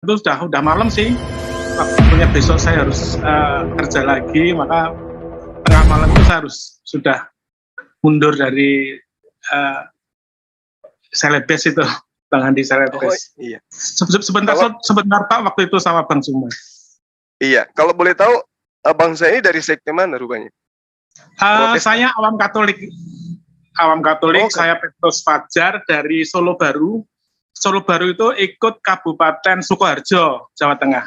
itu udah malam sih. Waktunya besok saya harus kerja lagi, maka tengah malam itu saya harus sudah mundur dari Celebes itu, Bang Andi Oh Celebes. iya. Sebentar Pak, waktu itu sama Bang Suma. Iya, kalau boleh tahu Abang saya ini dari sekte mana rupanya? Saya awam Katolik. Awam Katolik, saya Petrus Fajar dari Solo Baru. Solo Baru itu ikut Kabupaten Sukoharjo, Jawa Tengah.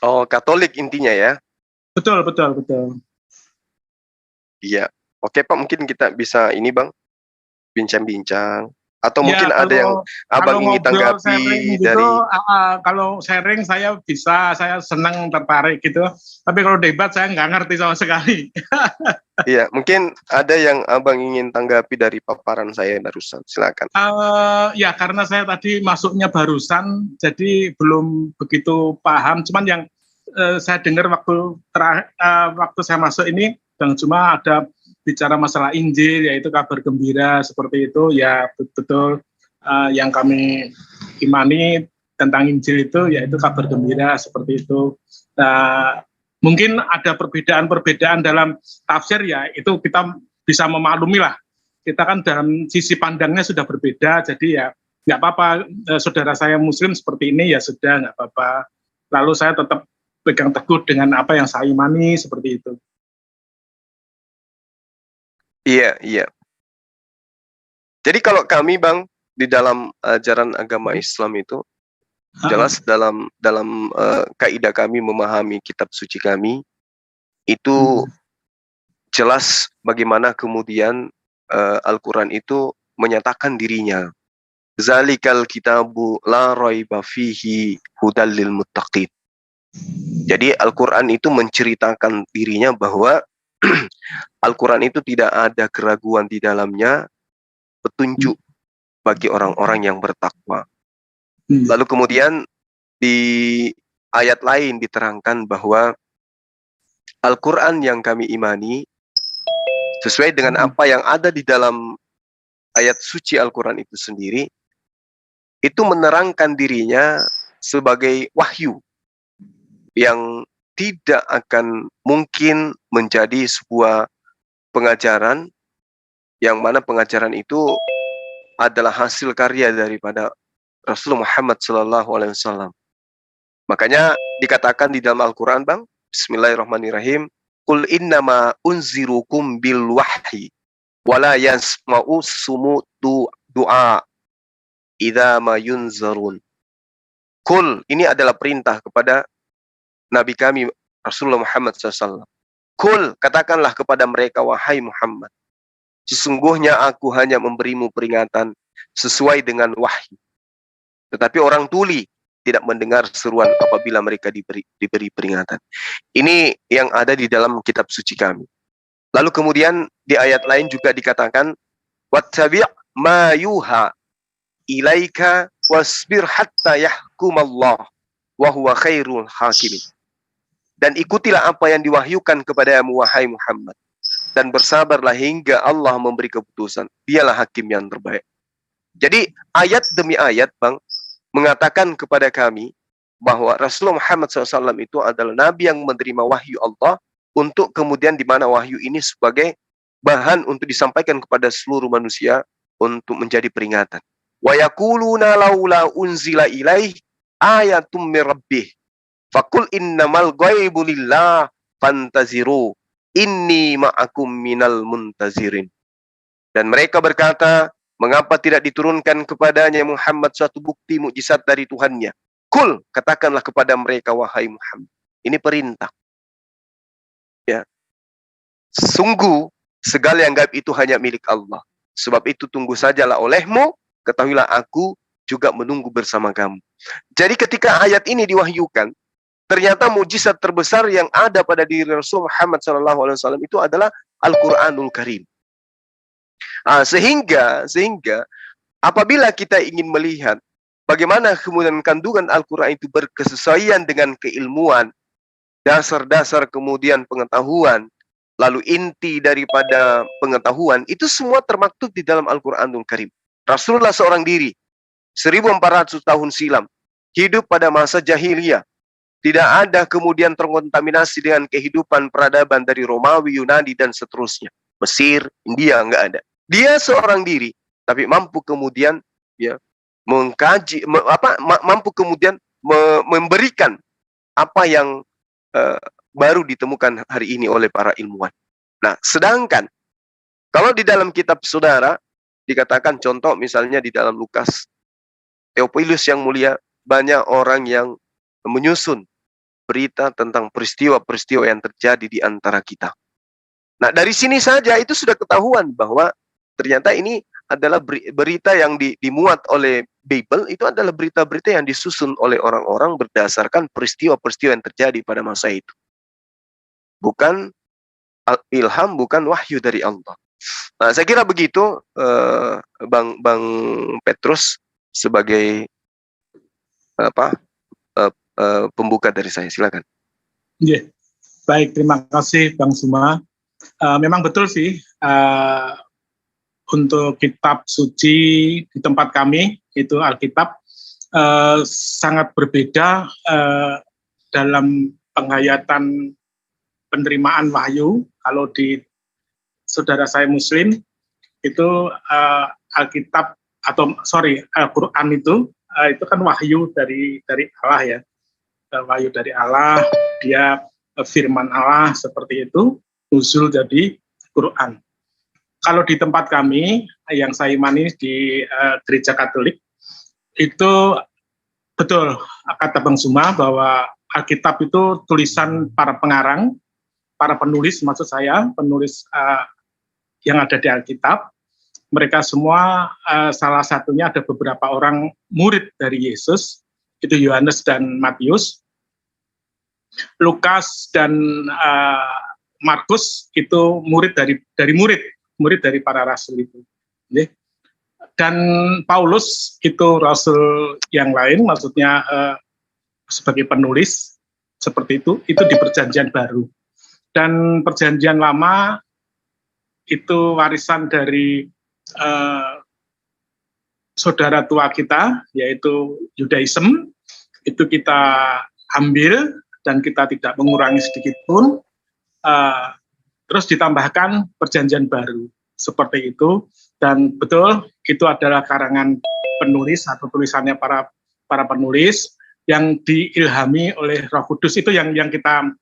Oh, Katolik intinya ya? Betul. Iya. Oke Pak, mungkin kita bisa ini Bang, bincang-bincang. Atau ya, mungkin ada yang Abang ingin tanggapi gitu, dari... kalau sharing saya bisa, saya senang tertarik gitu. Tapi kalau debat saya nggak ngerti sama sekali. Iya, mungkin ada yang Abang ingin tanggapi dari paparan saya barusan. Silakan. Ya, karena saya tadi masuknya barusan, jadi belum begitu paham. Cuman yang saya dengar waktu saya masuk ini, Bang Juma ada bicara masalah Injil, yaitu kabar gembira seperti itu. Ya, betul yang kami imani tentang Injil itu, yaitu kabar gembira seperti itu. Mungkin ada perbedaan-perbedaan dalam tafsir, ya itu kita bisa memaklumi lah. Kita kan dalam sisi pandangnya sudah berbeda, jadi ya nggak apa-apa, saudara saya Muslim seperti ini ya sudah, nggak apa-apa. Lalu saya tetap pegang teguh dengan apa yang saya imani, seperti itu. Iya. Jadi kalau kami Bang, di dalam ajaran agama Islam itu, jelas dalam kaidah kami memahami kitab suci kami, itu jelas bagaimana kemudian Al-Quran itu menyatakan dirinya. Zalikal kitabu la raiba fihi hudal lil muttaqin. Jadi Al-Quran itu menceritakan dirinya bahwa Al-Quran itu tidak ada keraguan di dalamnya, petunjuk bagi orang-orang yang bertakwa. Lalu kemudian di ayat lain diterangkan bahwa Al-Quran yang kami imani sesuai dengan apa yang ada di dalam ayat suci Al-Quran itu sendiri, itu menerangkan dirinya sebagai wahyu yang tidak akan mungkin menjadi sebuah pengajaran yang mana pengajaran itu adalah hasil karya daripada Rasulullah Muhammad SAW. Makanya dikatakan di dalam Al-Quran Bang, Bismillahirrahmanirrahim, Qul innama unzirukum bil wahyi wala yasma'u sumutu du'a idza ma yunzarun. Qul, ini adalah perintah kepada Nabi kami Rasulullah Muhammad SAW. Qul, katakanlah kepada mereka, wahai Muhammad, sesungguhnya aku hanya memberimu peringatan sesuai dengan wahyu. Tetapi orang tuli tidak mendengar seruan apabila mereka diberi peringatan. Ini yang ada di dalam kitab suci kami. Lalu kemudian di ayat lain juga dikatakan, wattabi' ma yuha ilaika wasbir hatta yahkumallah wa huwa khairul hakimin. Dan ikutilah apa yang diwahyukan kepadamu wahai Muhammad, dan bersabarlah hingga Allah memberi keputusan. Dialah hakim yang terbaik. Jadi ayat demi ayat Bang mengatakan kepada kami bahwa Rasulullah Muhammad SAW itu adalah Nabi yang menerima wahyu Allah, untuk kemudian di mana wahyu ini sebagai bahan untuk disampaikan kepada seluruh manusia untuk menjadi peringatan. Wa yaquluna laula unzila ilaih ayatum mir rabbih faqul innamal ghaibu lillah fantaziru inni ma'akum minal muntazirin. Dan mereka berkata, mengapa tidak diturunkan kepadanya Muhammad suatu bukti mukjizat dari Tuhannya? Kul, katakanlah kepada mereka wahai Muhammad. Ini perintah. Ya. Sungguh segala yang gaib itu hanya milik Allah. Sebab itu tunggu sajalah olehmu, ketahuilah aku juga menunggu bersama kamu. Jadi ketika ayat ini diwahyukan, ternyata mujizat terbesar yang ada pada diri Rasul Muhammad SAW itu adalah Al-Quranul Karim. Sehingga apabila kita ingin melihat bagaimana kemudian kandungan Al-Quran itu berkesesuaian dengan keilmuan, dasar-dasar kemudian pengetahuan, lalu inti daripada pengetahuan, itu semua termaktub di dalam Al-Quranul Karim. Rasulullah seorang diri, 1400 tahun silam, hidup pada masa jahiliyah. Tidak ada kemudian terkontaminasi dengan kehidupan peradaban dari Romawi, Yunani, dan seterusnya. Mesir, India, nggak ada. Dia seorang diri, tapi mampu kemudian ya mengkaji, mampu kemudian memberikan apa yang baru ditemukan hari ini oleh para ilmuwan. Nah, sedangkan kalau di dalam kitab saudara dikatakan contoh misalnya di dalam Lukas, Theophilus yang mulia, banyak orang yang menyusun berita tentang peristiwa-peristiwa yang terjadi di antara kita. Nah, dari sini saja itu sudah ketahuan bahwa ternyata ini adalah berita yang dimuat oleh Bible, itu adalah berita-berita yang disusun oleh orang-orang berdasarkan peristiwa-peristiwa yang terjadi pada masa itu. Bukan ilham, bukan wahyu dari Allah. Nah, saya kira begitu, Bang Petrus, sebagai pembuka dari saya. Silakan. Yeah. Baik, terima kasih Bang Suma. Memang betul sih, untuk kitab suci di tempat kami, itu Alkitab, sangat berbeda dalam penghayatan penerimaan wahyu. Kalau di saudara saya Muslim, itu Alkitab Al-Quran itu kan wahyu dari Allah ya, wahyu dari Allah, dia firman Allah seperti itu, nuzul jadi Quran. Kalau di tempat kami yang saya imani di gereja Katolik, itu betul kata Bang Suma bahwa Alkitab itu tulisan para pengarang, para penulis, maksud saya penulis yang ada di Alkitab. Mereka semua salah satunya ada beberapa orang murid dari Yesus, itu Yohanes dan Matius. Lukas dan Markus itu murid dari para rasul itu. Dan Paulus itu rasul yang lain, maksudnya sebagai penulis seperti itu di Perjanjian Baru. Dan Perjanjian Lama itu warisan dari saudara tua kita, yaitu Yudaism, itu kita ambil dan kita tidak mengurangi sedikit pun, terus ditambahkan Perjanjian Baru seperti itu. Dan betul itu adalah karangan penulis atau tulisannya para penulis yang diilhami oleh Roh Kudus. Itu yang kita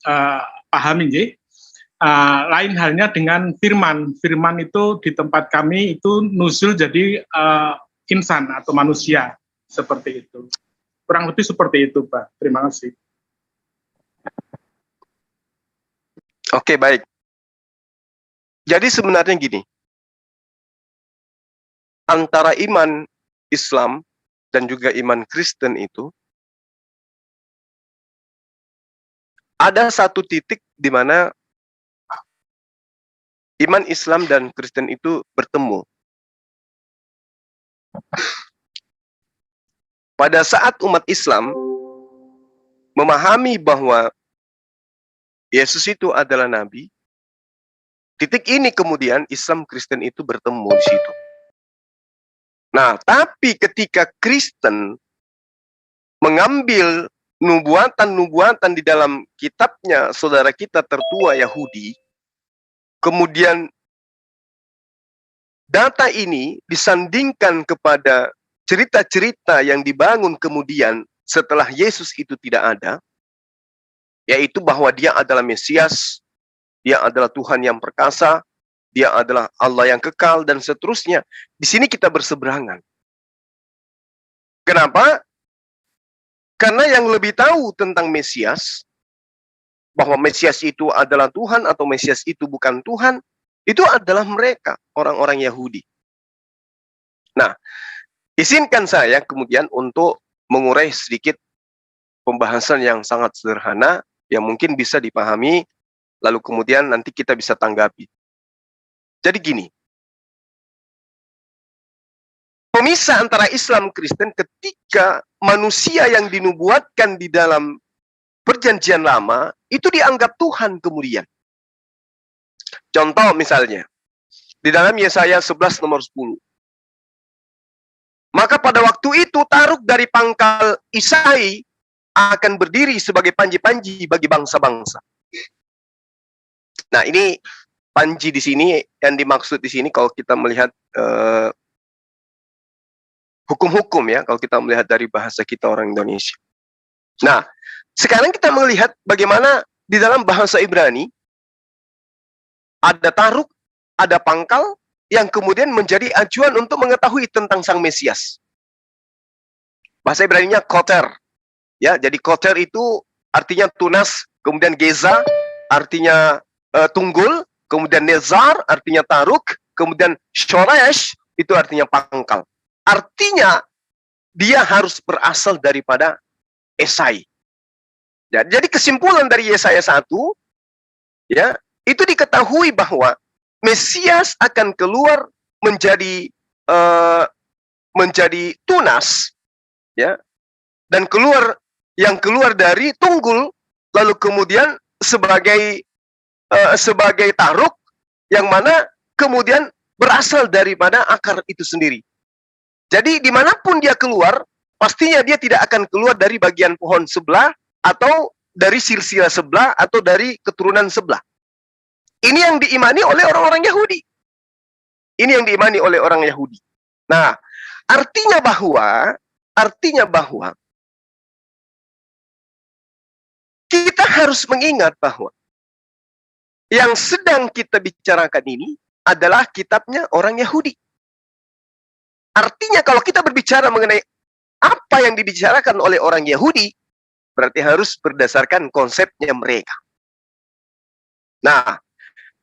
pahami, nggih. Lain halnya dengan firman. Firman itu di tempat kami itu nuzul jadi insan atau manusia seperti itu. Kurang lebih seperti itu, Pak. Terima kasih. Oke, baik. Jadi sebenarnya gini, antara iman Islam dan juga iman Kristen itu ada satu titik di mana iman Islam dan Kristen itu bertemu. Pada saat umat Islam memahami bahwa Yesus itu adalah nabi, titik ini kemudian Islam Kristen itu bertemu di situ. Nah, tapi ketika Kristen mengambil nubuatan-nubuatan di dalam kitabnya saudara kita tertua Yahudi, kemudian data ini disandingkan kepada cerita-cerita yang dibangun kemudian setelah Yesus itu tidak ada, yaitu bahwa dia adalah Mesias, dia adalah Tuhan yang perkasa, dia adalah Allah yang kekal, dan seterusnya. Di sini kita berseberangan. Kenapa? Karena yang lebih tahu tentang Mesias, bahwa Mesias itu adalah Tuhan atau Mesias itu bukan Tuhan, itu adalah mereka, orang-orang Yahudi. Nah, izinkan saya kemudian untuk mengurai sedikit pembahasan yang sangat sederhana, yang mungkin bisa dipahami, lalu kemudian nanti kita bisa tanggapi. Jadi gini, pemisah antara Islam Kristen ketika manusia yang dinubuatkan di dalam Perjanjian Lama itu dianggap Tuhan kemudian. Contoh misalnya, di dalam Yesaya 11 nomor 10. Maka pada waktu itu Taruk dari pangkal Isai akan berdiri sebagai panji-panji bagi bangsa-bangsa. Nah, ini panji di sini yang dimaksud di sini kalau kita melihat hukum-hukum ya, kalau kita melihat dari bahasa kita orang Indonesia. Nah, sekarang kita melihat bagaimana di dalam bahasa Ibrani ada Taruk, ada pangkal yang kemudian menjadi acuan untuk mengetahui tentang Sang Mesias. Bahasa Ibraninya koter. Ya, jadi koter itu artinya tunas, kemudian geza artinya tunggul, kemudian nezar artinya Taruk, kemudian shoresh itu artinya pangkal. Artinya dia harus berasal daripada Esai. Ya, jadi kesimpulan dari Yesaya 1 ya, itu diketahui bahwa Mesias akan keluar menjadi menjadi tunas ya, dan yang keluar dari tunggul, lalu kemudian sebagai sebagai Taruk yang mana kemudian berasal daripada akar itu sendiri. Jadi dimanapun dia keluar, pastinya dia tidak akan keluar dari bagian pohon sebelah atau dari silsilah sebelah atau dari keturunan sebelah. Ini yang diimani oleh orang-orang Yahudi. Ini yang diimani oleh orang Yahudi. Nah, artinya bahwa kita harus mengingat bahwa yang sedang kita bicarakan ini adalah kitabnya orang Yahudi. Artinya kalau kita berbicara mengenai apa yang dibicarakan oleh orang Yahudi, berarti harus berdasarkan konsepnya mereka. Nah,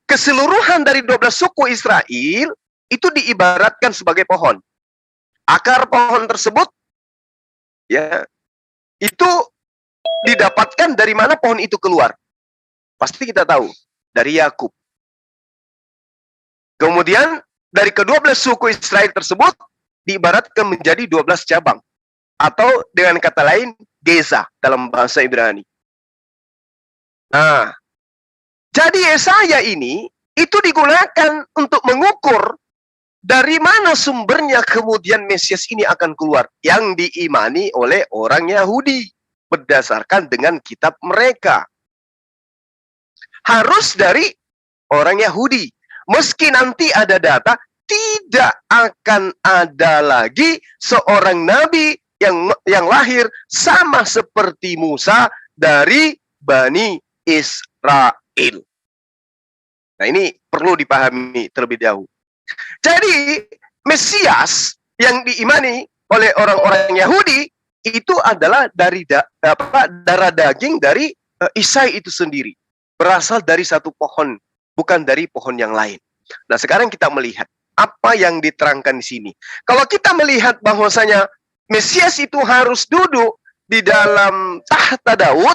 keseluruhan dari 12 suku Israel itu diibaratkan sebagai pohon. Akar pohon tersebut ya, itu didapatkan dari mana pohon itu keluar. Pasti kita tahu, dari Yakub. Kemudian dari ke-12 suku Israel tersebut diibaratkan menjadi 12 cabang. Atau dengan kata lain, geza dalam bahasa Ibrani. Nah, jadi Yesaya ini itu digunakan untuk mengukur dari mana sumbernya kemudian Mesias ini akan keluar. Yang diimani oleh orang Yahudi berdasarkan dengan kitab mereka. Harus dari orang Yahudi. Meski nanti ada data, tidak akan ada lagi seorang nabi yang lahir sama seperti Musa dari Bani Israel. Nah, ini perlu dipahami terlebih dahulu. Jadi, Mesias yang diimani oleh orang-orang Yahudi itu adalah dari darah daging dari Isai itu sendiri. Berasal dari satu pohon, bukan dari pohon yang lain. Nah, sekarang kita melihat apa yang diterangkan di sini. Kalau kita melihat bahwasanya Mesias itu harus duduk di dalam tahta Daud,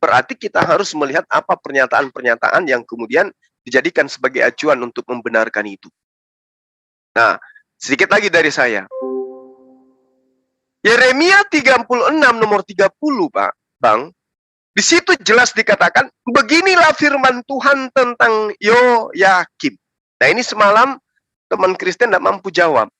berarti kita harus melihat apa pernyataan-pernyataan yang kemudian dijadikan sebagai acuan untuk membenarkan itu. Nah, sedikit lagi dari saya. Yeremia 36 nomor 30, Pak, Bang. Di situ jelas dikatakan, beginilah firman Tuhan tentang Yoyakim. Nah, ini semalam teman Kristen tidak mampu jawab.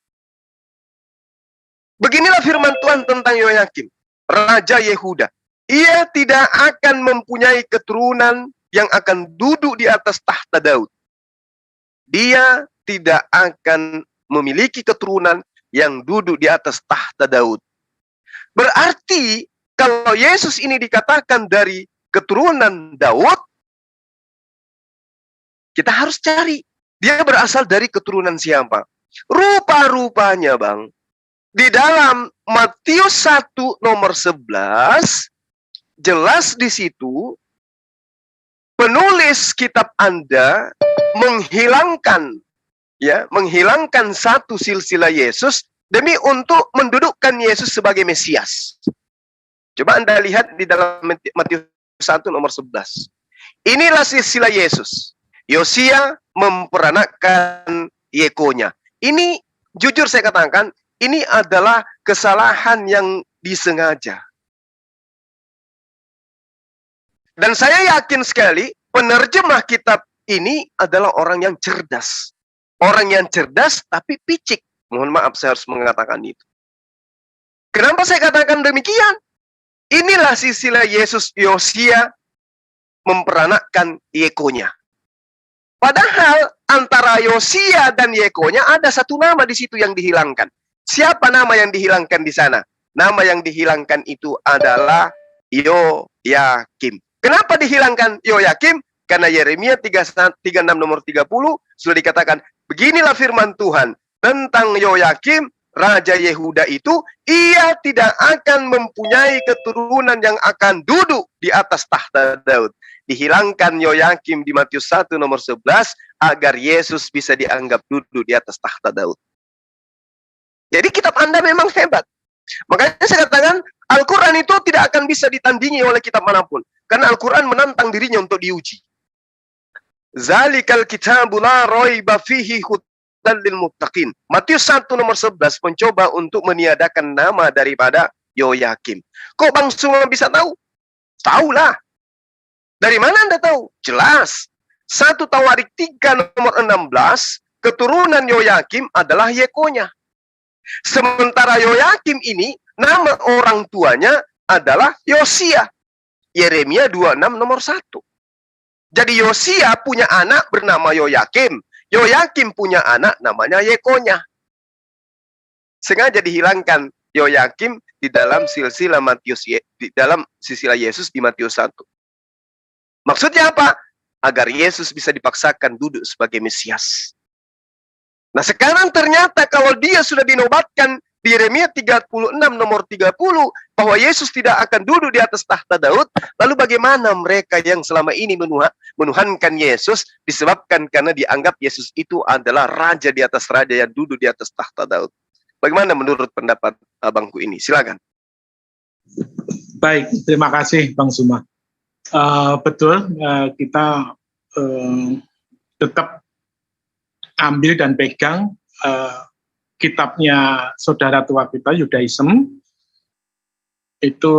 Beginilah firman Tuhan tentang Yoyakim, Raja Yehuda. Ia tidak akan mempunyai keturunan yang akan duduk di atas tahta Daud. Dia tidak akan memiliki keturunan yang duduk di atas tahta Daud. Berarti kalau Yesus ini dikatakan dari keturunan Daud, kita harus cari dia berasal dari keturunan siapa. Rupa-rupanya, Bang, di dalam Matius 1 nomor 11 jelas di situ penulis kitab Anda menghilangkan satu silsilah Yesus demi untuk mendudukkan Yesus sebagai Mesias. Coba Anda lihat di dalam Matius 1 nomor 11. Inilah silsilah Yesus. Yosia memperanakan Yekonya. Ini jujur saya katakan, ini adalah kesalahan yang disengaja. Dan saya yakin sekali penerjemah kitab ini adalah orang yang cerdas. Orang yang cerdas tapi picik. Mohon maaf saya harus mengatakan itu. Kenapa saya katakan demikian? Inilah silsilah Yesus Yosia memperanakkan Yekonya. Padahal antara Yosia dan Yekonya ada satu nama di situ yang dihilangkan. Siapa nama yang dihilangkan di sana? Nama yang dihilangkan itu adalah Yoyakim. Kenapa dihilangkan Yoyakim? Karena Yeremia 36 nomor 30 sudah dikatakan, beginilah firman Tuhan tentang Yoyakim, Raja Yehuda itu, ia tidak akan mempunyai keturunan yang akan duduk di atas tahta Daud. Dihilangkan Yoyakim di Matius 1 nomor 11 agar Yesus bisa dianggap duduk di atas tahta Daud. Jadi kitab Anda memang hebat. Makanya saya katakan Al-Quran itu tidak akan bisa ditandingi oleh kitab manapun. Karena Al-Quran menantang dirinya untuk diuji. Zalikal kitabu la raiba fihi hudan lil muttaqin. Matius 1 nomor 11 mencoba untuk meniadakan nama daripada Yoyakim. Kok Bang Suma bisa tahu? Tahulah. Dari mana Anda tahu? Jelas. 1 Tawarik 3 nomor 16, keturunan Yoyakim adalah Yekonya. Sementara Yoyakim ini, nama orang tuanya adalah Yosia. Yeremia 26 nomor 1. Jadi Yosia punya anak bernama Yoyakim. Yoyakim punya anak namanya Yekonya. Sengaja dihilangkan Yoyakim di dalam silsilah Yesus di Matius 1. Maksudnya apa? Agar Yesus bisa dipaksakan duduk sebagai Mesias. Nah sekarang ternyata kalau dia sudah dinobatkan di Yeremia 36 nomor 30 bahwa Yesus tidak akan duduk di atas tahta Daud, lalu bagaimana mereka yang selama ini menuhankan Yesus disebabkan karena dianggap Yesus itu adalah raja di atas raja yang duduk di atas tahta Daud. Bagaimana menurut pendapat abangku ini? Silakan. Baik, terima kasih Bang Suma. Betul, kita tetap ambil dan pegang kitabnya saudara tua kita, Yudaism, itu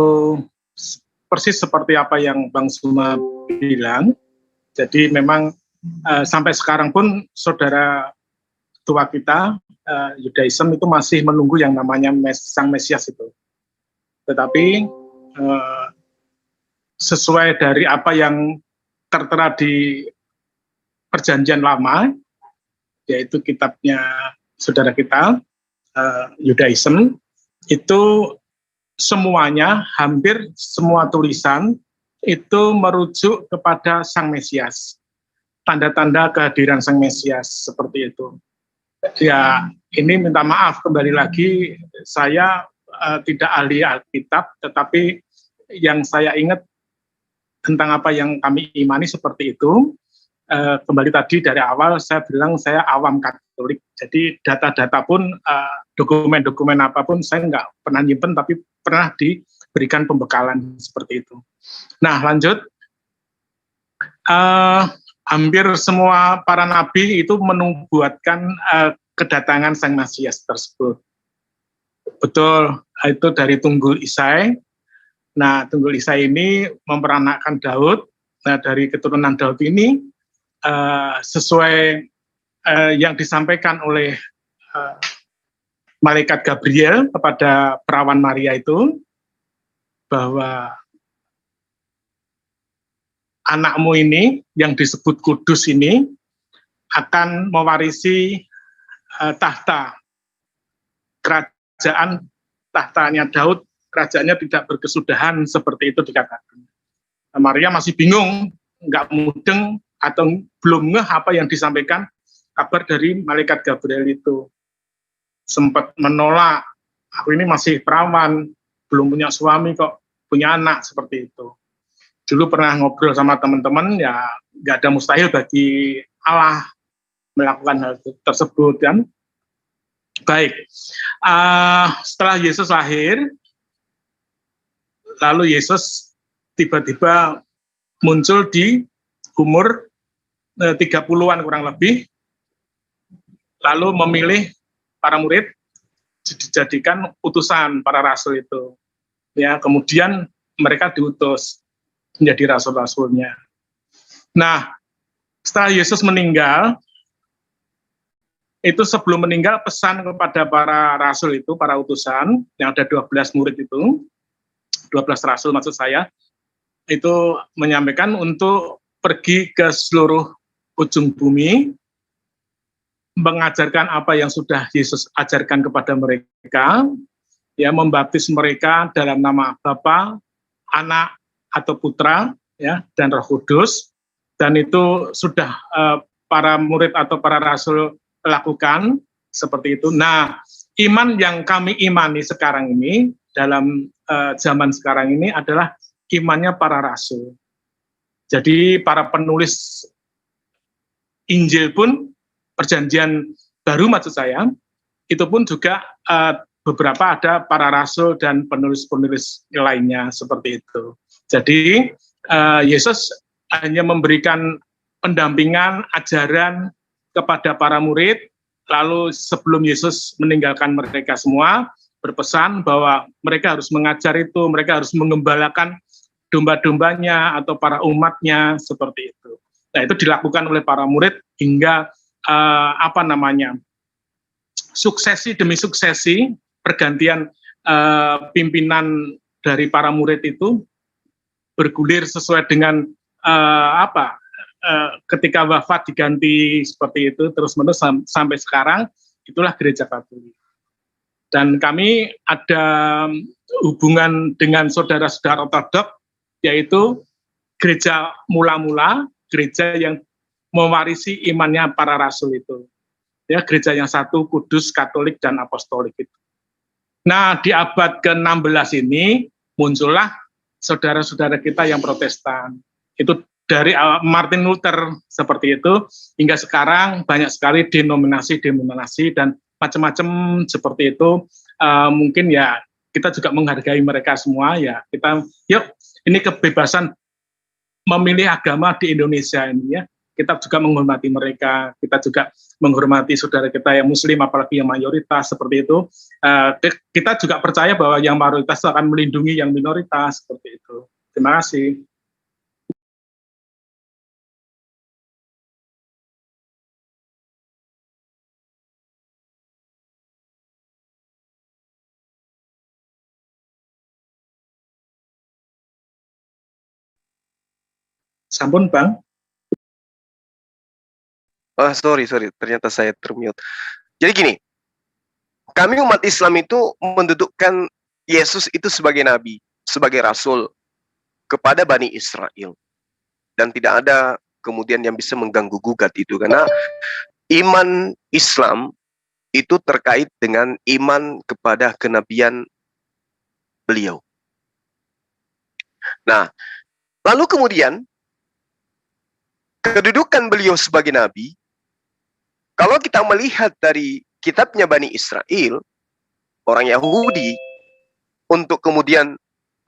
persis seperti apa yang Bang Suma bilang. Jadi memang sampai sekarang pun saudara tua kita, Yudaism itu masih menunggu yang namanya Sang Mesias itu. Tetapi sesuai dari apa yang tertera di Perjanjian Lama, yaitu kitabnya saudara kita, Yudaism, itu semuanya, hampir semua tulisan, itu merujuk kepada Sang Mesias. Tanda-tanda kehadiran Sang Mesias, seperti itu. Ya, ini minta maaf, kembali lagi, saya tidak ahli Alkitab, tetapi yang saya ingat tentang apa yang kami imani seperti itu. Kembali tadi dari awal saya bilang saya awam Katolik, jadi data-data pun dokumen-dokumen apapun saya nggak pernah nyimpen, tapi pernah diberikan pembekalan seperti itu. Nah lanjut, hampir semua para nabi itu menubuatkan kedatangan Sang Mesias tersebut. Betul, itu dari Tunggul Isai. Nah Tunggul Isai ini memperanakkan Daud. Nah dari keturunan Daud ini sesuai yang disampaikan oleh malaikat Gabriel kepada perawan Maria itu, bahwa anakmu ini yang disebut kudus ini akan mewarisi tahta kerajaan, tahtanya Daud, kerajaannya tidak berkesudahan, seperti itu dikatakan. Maria masih bingung, nggak mudeng atau belum ngeh apa yang disampaikan kabar dari malaikat Gabriel itu. Sempat menolak, aku ini masih perawan, belum punya suami kok punya anak, seperti itu. Dulu pernah ngobrol sama teman-teman, ya nggak ada mustahil bagi Allah melakukan hal tersebut kan. Baik, setelah Yesus lahir, lalu Yesus tiba-tiba muncul di umur 30-an kurang lebih, lalu memilih para murid dijadikan utusan para rasul itu. Ya, kemudian mereka diutus menjadi rasul-rasulnya. Nah, setelah Yesus meninggal, itu sebelum meninggal pesan kepada para rasul itu, para utusan, yang ada 12 murid itu, 12 rasul maksud saya, itu menyampaikan untuk pergi ke seluruh ujung bumi, mengajarkan apa yang sudah Yesus ajarkan kepada mereka, ya, membaptis mereka dalam nama Bapa, Anak atau Putra, ya, dan Roh Kudus, dan itu sudah para murid atau para rasul lakukan seperti itu. Nah, iman yang kami imani sekarang ini dalam zaman sekarang ini adalah imannya para rasul. Jadi para penulis Injil pun, perjanjian baru maksud saya, itu pun juga beberapa ada para rasul dan penulis-penulis lainnya seperti itu. Jadi Yesus hanya memberikan pendampingan, ajaran kepada para murid, lalu sebelum Yesus meninggalkan mereka semua, berpesan bahwa mereka harus mengajar itu, mereka harus mengembalakan domba-dombanya atau para umatnya, seperti itu. Nah, itu dilakukan oleh para murid hingga suksesi demi suksesi, pergantian pimpinan dari para murid itu bergulir sesuai dengan ketika wafat diganti seperti itu terus-menerus sampai sekarang. Itulah gereja Katolik. Dan kami ada hubungan dengan saudara-saudara Ortodok, yaitu gereja mula-mula, gereja yang mewarisi imannya para rasul itu. Ya, gereja yang satu, kudus, Katolik, dan apostolik itu. Nah, di abad ke-16 ini muncullah saudara-saudara kita yang Protestan. Itu dari Martin Luther seperti itu hingga sekarang banyak sekali denominasi dan macam-macam seperti itu. Mungkin ya kita juga menghargai mereka semua ya. Yuk, ini kebebasan memilih agama di Indonesia ini ya. Kita juga menghormati mereka, kita juga menghormati saudara kita yang Muslim, apalagi yang mayoritas seperti itu. Kita juga percaya bahwa yang mayoritas akan melindungi yang minoritas seperti itu. Terima kasih. Sampun, Bang. Oh, sorry, ternyata saya termute. Jadi gini, kami umat Islam itu mendudukkan Yesus itu sebagai nabi, sebagai rasul kepada Bani Israel. Dan tidak ada kemudian yang bisa mengganggu-gugat itu, karena iman Islam itu terkait dengan iman kepada kenabian beliau. Nah, lalu kemudian kedudukan beliau sebagai nabi, kalau kita melihat dari kitabnya Bani Israel, orang Yahudi, untuk kemudian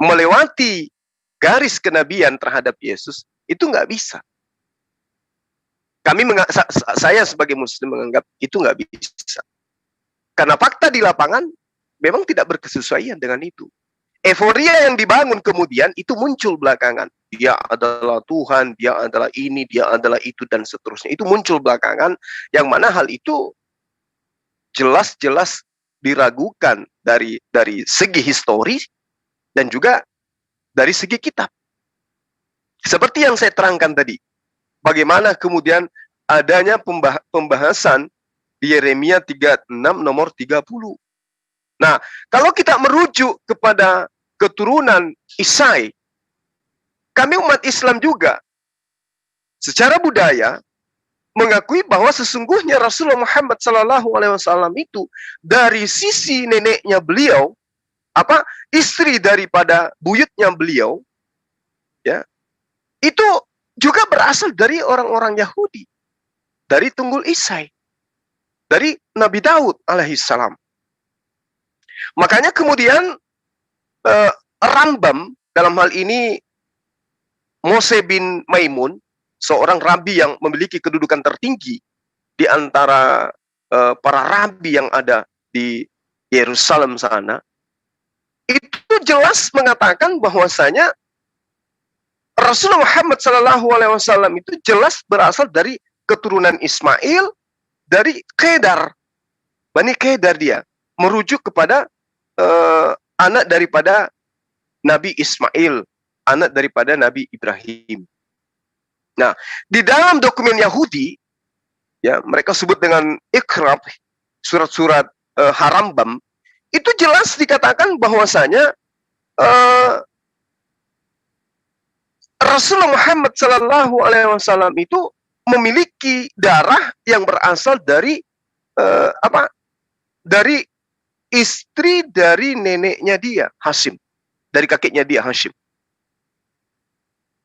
melewati garis kenabian terhadap Yesus, itu nggak bisa. Saya sebagai Muslim menganggap itu nggak bisa. Karena fakta di lapangan memang tidak berkesesuaian dengan itu. Euforia yang dibangun kemudian itu muncul belakangan. Dia adalah Tuhan, dia adalah ini, dia adalah itu, dan seterusnya. Itu muncul belakangan, yang mana hal itu jelas-jelas diragukan dari segi historis dan juga dari segi kitab. Seperti yang saya terangkan tadi, bagaimana kemudian adanya pembahasan di Yeremia 36 nomor 30. Nah, kalau kita merujuk kepada keturunan Isai, kami umat Islam juga secara budaya mengakui bahwa sesungguhnya Rasulullah Muhammad SAW itu dari sisi neneknya beliau, istri daripada buyutnya beliau, ya, itu juga berasal dari orang-orang Yahudi, dari tunggul Isai, dari Nabi Daud alaihissalam. Makanya kemudian Rambam, dalam hal ini Mose bin Maimun, seorang rabi yang memiliki kedudukan tertinggi di antara para rabi yang ada di Yerusalem sana, itu jelas mengatakan bahwasanya Rasulullah Muhammad SAW itu jelas berasal dari keturunan Ismail dari Kedar. Bani Kedar dia. Merujuk kepada anak daripada Nabi Ismail. Anak daripada Nabi Ibrahim. Nah, di dalam dokumen Yahudi, ya mereka sebut dengan Iqrab, surat-surat Harambam, itu jelas dikatakan bahwasanya Rasulullah Muhammad Sallallahu Alaihi Wasallam itu memiliki darah yang berasal dari dari istri dari neneknya dia, Hashim, dari kakeknya dia, Hashim,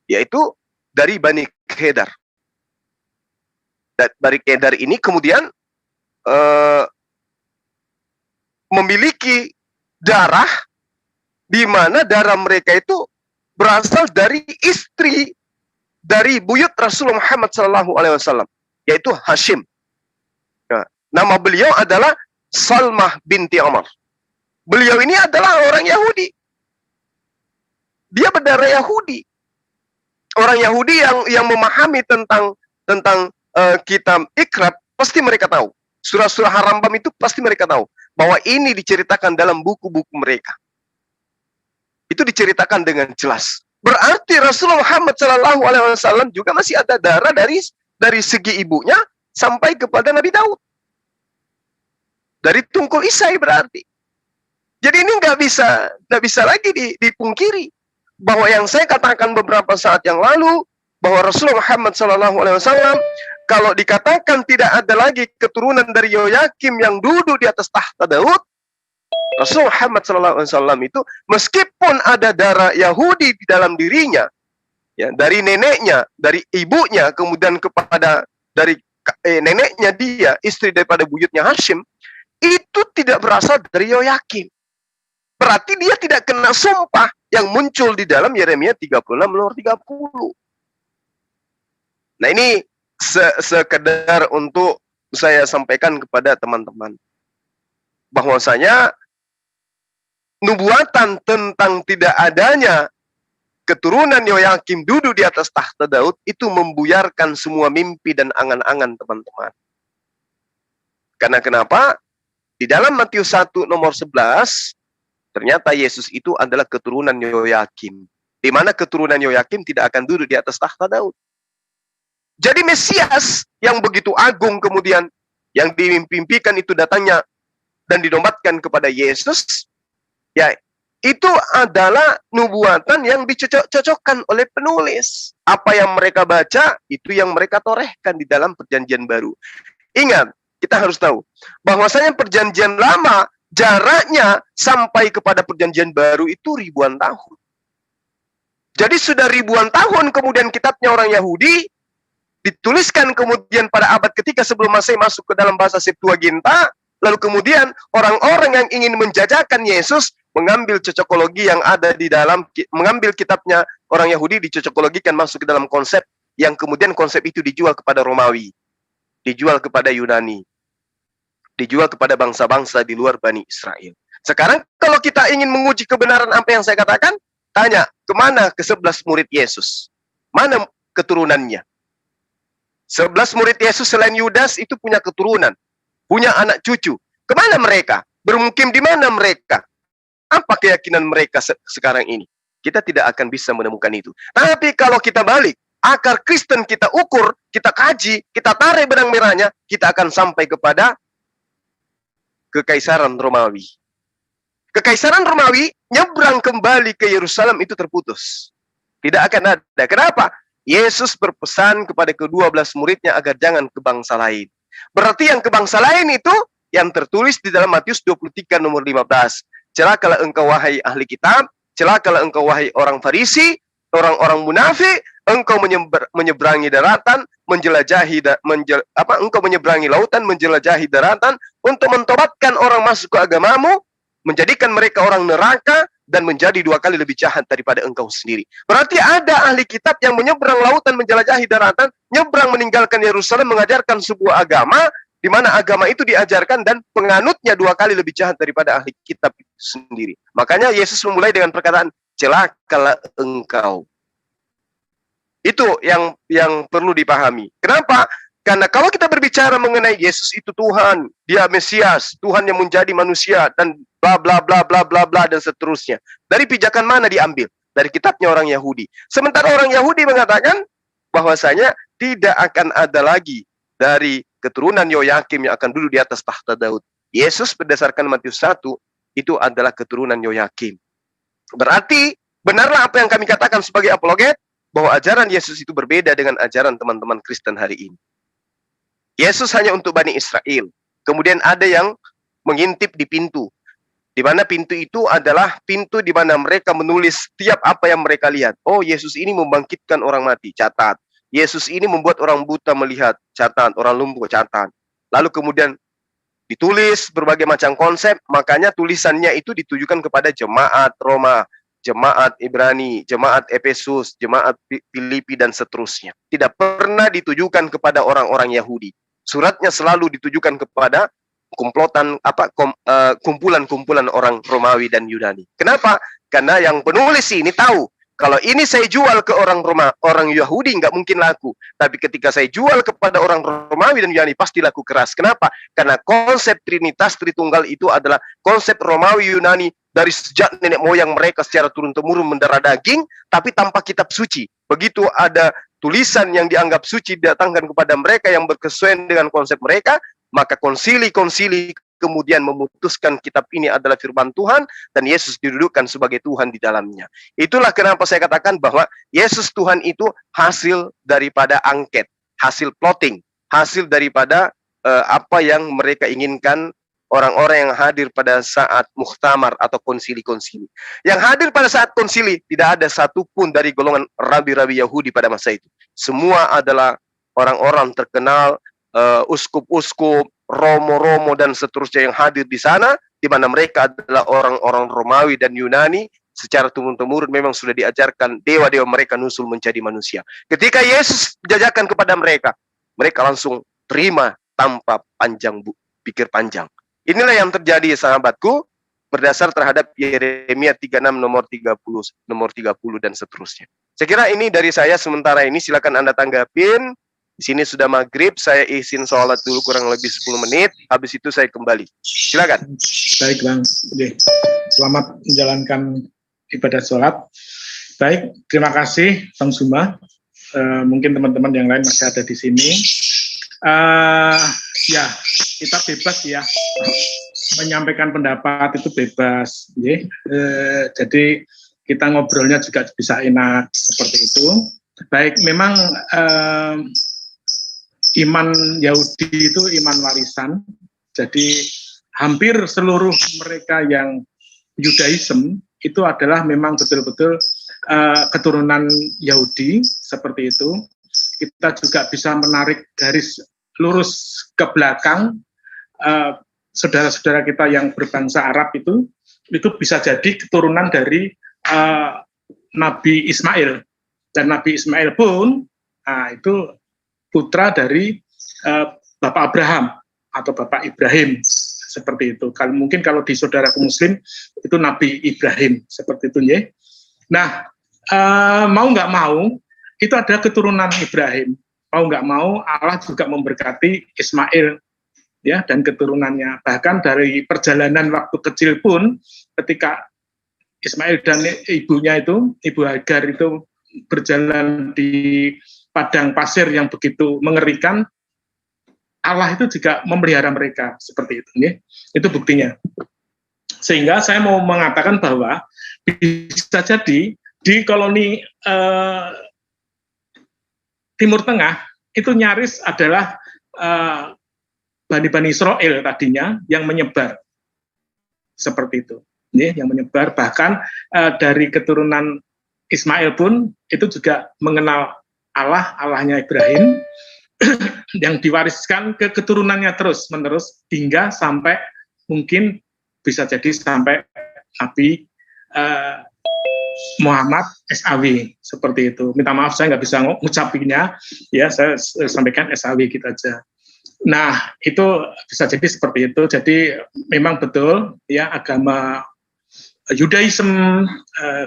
yaitu dari Bani Kedar. Dan Bani Kedar ini kemudian memiliki darah di mana darah mereka itu berasal dari istri dari buyut Rasulullah Muhammad SAW, yaitu Hashim. Nah, nama beliau adalah Salmah binti Amr. Beliau ini adalah orang Yahudi. Dia berdarah Yahudi. Orang Yahudi yang memahami tentang kitab Iqrab pasti mereka tahu. Surah-surah Harambam itu pasti mereka tahu bahwa ini diceritakan dalam buku-buku mereka. Itu diceritakan dengan jelas. Berarti Rasulullah Muhammad SAW juga masih ada darah dari segi ibunya sampai kepada Nabi Daud. Dari tungkul Isai berarti. Jadi ini nggak bisa lagi dipungkiri bahwa yang saya katakan beberapa saat yang lalu bahwa Rasulullah Muhammad SAW kalau dikatakan tidak ada lagi keturunan dari Yoyakim yang duduk di atas tahta Daud, Rasulullah Muhammad SAW itu meskipun ada darah Yahudi di dalam dirinya, ya, dari neneknya, dari ibunya, kemudian kepada dari neneknya dia, istri daripada buyutnya Hashim, itu tidak berasal dari Yoyakim. Berarti dia tidak kena sumpah yang muncul di dalam Yeremia 36 nomor 30. Nah ini sekedar untuk saya sampaikan kepada teman-teman bahwasanya nubuatan tentang tidak adanya keturunan Yoyakim duduk di atas tahta Daud itu membuyarkan semua mimpi dan angan-angan teman-teman. Karena kenapa? Di dalam Matius 1 nomor 11 ternyata Yesus itu adalah keturunan Yoyakim. Di mana keturunan Yoyakim tidak akan duduk di atas tahta Daud. Jadi Mesias yang begitu agung kemudian yang dimimpikan itu datangnya dan dinobatkan kepada Yesus, ya itu adalah nubuatan yang dicocok-cocokkan oleh penulis. Apa yang mereka baca, itu yang mereka torehkan di dalam perjanjian baru. Ingat, kita harus tahu bahwasanya perjanjian lama jaraknya sampai kepada perjanjian baru itu ribuan tahun. Jadi sudah ribuan tahun kemudian kitabnya orang Yahudi dituliskan kemudian pada abad ketiga sebelum Masehi masuk ke dalam bahasa Septuaginta, lalu kemudian orang-orang yang ingin menjajakan Yesus mengambil cocokologi yang ada di dalam, mengambil kitabnya orang Yahudi dicocokologikan masuk ke dalam konsep yang kemudian konsep itu dijual kepada Romawi, dijual kepada Yunani, dijual kepada bangsa-bangsa di luar Bani Israel. Sekarang kalau kita ingin menguji kebenaran apa yang saya katakan, tanya kemana ke-11 murid Yesus? Mana keturunannya? 11 murid Yesus selain Yudas itu punya keturunan, punya anak cucu. Kemana mereka? Bermukim di mana mereka? Apa keyakinan mereka sekarang ini? Kita tidak akan bisa menemukan itu. Tapi kalau kita balik, akar Kristen kita ukur, kita kaji, kita tarik benang merahnya, kita akan sampai kepada Kekaisaran Romawi. Kekaisaran Romawi nyebrang kembali ke Yerusalem itu terputus. Tidak akan ada. Kenapa? Yesus berpesan kepada ke-12 muridnya agar jangan ke bangsa lain. Berarti yang ke bangsa lain itu yang tertulis di dalam Matius 23 nomor 15. Celakalah engkau wahai ahli kitab, celakalah engkau wahai orang Farisi, orang-orang munafik, engkau menyeberangi daratan, engkau menyeberangi lautan, menjelajahi daratan untuk mentobatkan orang masuk ke agamamu, menjadikan mereka orang neraka dan menjadi 2 kali lebih jahat daripada engkau sendiri. Berarti ada ahli kitab yang menyeberang lautan, menjelajahi daratan, nyebrang meninggalkan Yerusalem, mengajarkan sebuah agama, di mana agama itu diajarkan dan penganutnya 2 kali lebih jahat daripada ahli kitab itu sendiri. Makanya Yesus memulai dengan perkataan, celakalah engkau. Itu yang perlu dipahami. Kenapa? Karena kalau kita berbicara mengenai Yesus itu Tuhan, dia Mesias, Tuhan yang menjadi manusia, dan bla bla bla bla bla bla dan seterusnya. Dari pijakan mana diambil? Dari kitabnya orang Yahudi. Sementara orang Yahudi mengatakan bahwasanya tidak akan ada lagi dari keturunan Yoyakim yang akan duduk di atas tahta Daud. Yesus berdasarkan Matius 1 itu adalah keturunan Yoyakim. Berarti benarlah apa yang kami katakan sebagai apologet, bahwa ajaran Yesus itu berbeda dengan ajaran teman-teman Kristen hari ini. Yesus hanya untuk Bani Israel. Kemudian ada yang mengintip di pintu, di mana pintu itu adalah pintu di mana mereka menulis setiap apa yang mereka lihat. Oh, Yesus ini membangkitkan orang mati, catat. Yesus ini membuat orang buta melihat, catat. Orang lumpuh, catat. Lalu kemudian ditulis berbagai macam konsep, makanya tulisannya itu ditujukan kepada jemaat Roma, jemaat Ibrani, jemaat Efesus, jemaat Filipi, dan seterusnya. Tidak pernah ditujukan kepada orang-orang Yahudi. Suratnya selalu ditujukan kepada kumpulan-kumpulan orang Romawi dan Yunani. Kenapa? Karena yang penulis ini tahu, kalau ini saya jual ke orang Yahudi nggak mungkin laku. Tapi ketika saya jual kepada orang Romawi dan Yunani pasti laku keras. Kenapa? Karena konsep Trinitas Tritunggal itu adalah konsep Romawi Yunani dari sejak nenek moyang mereka secara turun-temurun mendarah daging, tapi tanpa kitab suci. Begitu ada tulisan yang dianggap suci didatangkan kepada mereka yang berkesesuaian dengan konsep mereka, maka konsili-konsili kemudian memutuskan kitab ini adalah firman Tuhan dan Yesus didudukkan sebagai Tuhan di dalamnya. Itulah kenapa saya katakan bahwa Yesus Tuhan itu hasil daripada angket, hasil plotting, hasil daripada apa yang mereka inginkan orang-orang yang hadir pada saat muktamar atau konsili-konsili. Yang hadir pada saat konsili, tidak ada satupun dari golongan rabi-rabi Yahudi pada masa itu. Semua adalah orang-orang terkenal, uskup-uskup, romo-romo, dan seterusnya yang hadir di sana, di mana mereka adalah orang-orang Romawi dan Yunani. Secara turun-temurun memang sudah diajarkan dewa-dewa mereka nusul menjadi manusia. Ketika Yesus jajakan kepada mereka, mereka langsung terima tanpa pikir panjang. Inilah yang terjadi, sahabatku, berdasar terhadap Yeremia 36 nomor 30 dan seterusnya. Saya kira ini dari saya sementara ini, silakan Anda tanggapin. Di sini sudah maghrib, saya izin sholat dulu kurang lebih 10 menit, habis itu saya kembali. Silakan. Baik, Bang. Selamat menjalankan ibadah sholat. Baik, terima kasih Bang Zuma. Mungkin teman-teman yang lain masih ada di sini. Ya, kita bebas ya, menyampaikan pendapat itu bebas. Jadi kita ngobrolnya juga bisa enak seperti itu. Baik, memang iman Yahudi itu iman warisan. Jadi hampir seluruh mereka yang Yudaism itu adalah memang betul-betul keturunan Yahudi seperti itu. Kita juga bisa menarik garis lurus ke belakang, saudara-saudara kita yang berbangsa Arab itu bisa jadi keturunan dari Nabi Ismail. Dan Nabi Ismail pun itu putra dari Bapak Abraham atau Bapak Ibrahim, seperti itu. Mungkin kalau di saudara Muslim itu Nabi Ibrahim, seperti itu ya. Nah, mau nggak mau itu ada keturunan Ibrahim. Mau nggak mau Allah juga memberkati Ismail ya dan keturunannya. Bahkan dari perjalanan waktu kecil pun, ketika Ismail dan ibunya itu, Ibu Hagar itu berjalan di padang pasir yang begitu mengerikan, Allah itu juga memelihara mereka seperti itu ya. Itu buktinya. Sehingga saya mau mengatakan bahwa bisa jadi di koloni Timur Tengah itu nyaris adalah Bani Israel tadinya yang menyebar seperti itu, yang menyebar. Bahkan dari keturunan Ismail pun itu juga mengenal Allah, Allahnya Ibrahim, yang diwariskan ke keturunannya terus-menerus hingga sampai mungkin bisa jadi sampai Nabi Muhammad SAW seperti itu. Minta maaf saya nggak bisa ngucapinnya, ya saya sampaikan SAW gitu aja. Nah itu bisa jadi seperti itu. Jadi memang betul ya agama Yudaism,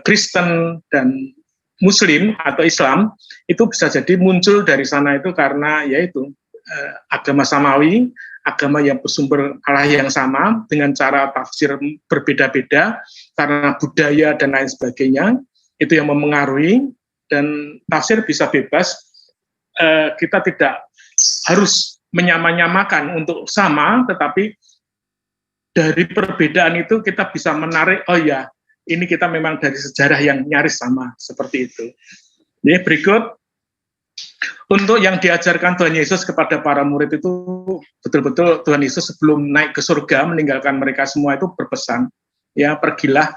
Kristen dan Muslim atau Islam itu bisa jadi muncul dari sana itu karena yaitu agama samawi, agama yang bersumber Allah yang sama dengan cara tafsir berbeda-beda karena budaya dan lain sebagainya, itu yang memengaruhi. Dan tafsir bisa bebas, kita tidak harus menyamakan untuk sama, tetapi dari perbedaan itu kita bisa menarik, oh ya, ini kita memang dari sejarah yang nyaris sama, seperti itu. Jadi berikut, untuk yang diajarkan Tuhan Yesus kepada para murid itu, betul-betul Tuhan Yesus sebelum naik ke surga, meninggalkan mereka semua itu berpesan, ya pergilah,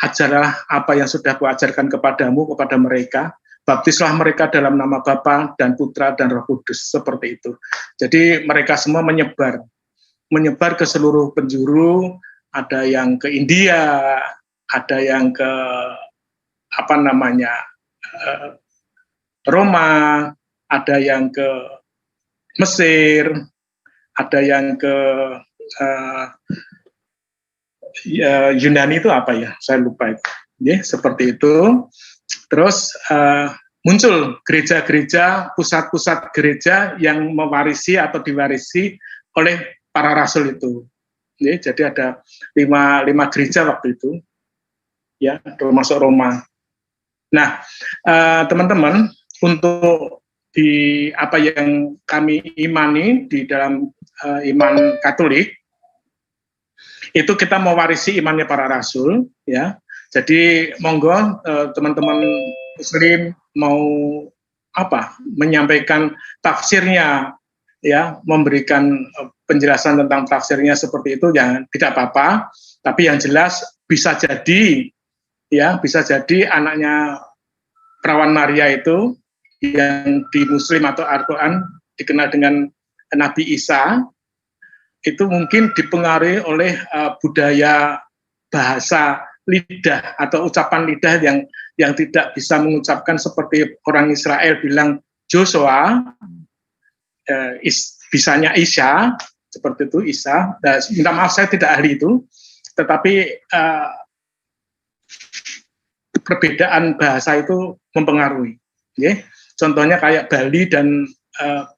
ajarlah apa yang sudah kuajarkan kepadamu, kepada mereka, baptislah mereka dalam nama Bapa dan Putra dan Roh Kudus, seperti itu. Jadi mereka semua menyebar ke seluruh penjuru, ada yang ke India, ada yang ke Roma, ada yang ke Mesir, ada yang ke Yunani itu apa ya? Saya lupa itu. Ya, seperti itu. Terus muncul gereja-gereja, pusat-pusat gereja yang mewarisi atau diwarisi oleh para rasul itu. Ya, jadi ada lima gereja waktu itu, ya, termasuk Roma. Nah, teman-teman, untuk di apa yang kami imani di dalam iman Katolik, itu kita mewarisi imannya para rasul, ya. Jadi monggo teman-teman Muslim mau menyampaikan tafsirnya, ya, memberikan penjelasan tentang tafsirnya seperti itu, ya tidak apa-apa. Tapi yang jelas bisa jadi, ya, bisa jadi anaknya perawan Maria itu yang di Muslim atau Al-Quran dikenal dengan Nabi Isa, itu mungkin dipengaruhi oleh budaya bahasa lidah atau ucapan lidah yang tidak bisa mengucapkan seperti orang Israel bilang Joshua, bisanya Isya, seperti itu Isa. Minta maaf saya tidak ahli itu, tetapi perbedaan bahasa itu mempengaruhi. Ya. Contohnya kayak Bali dan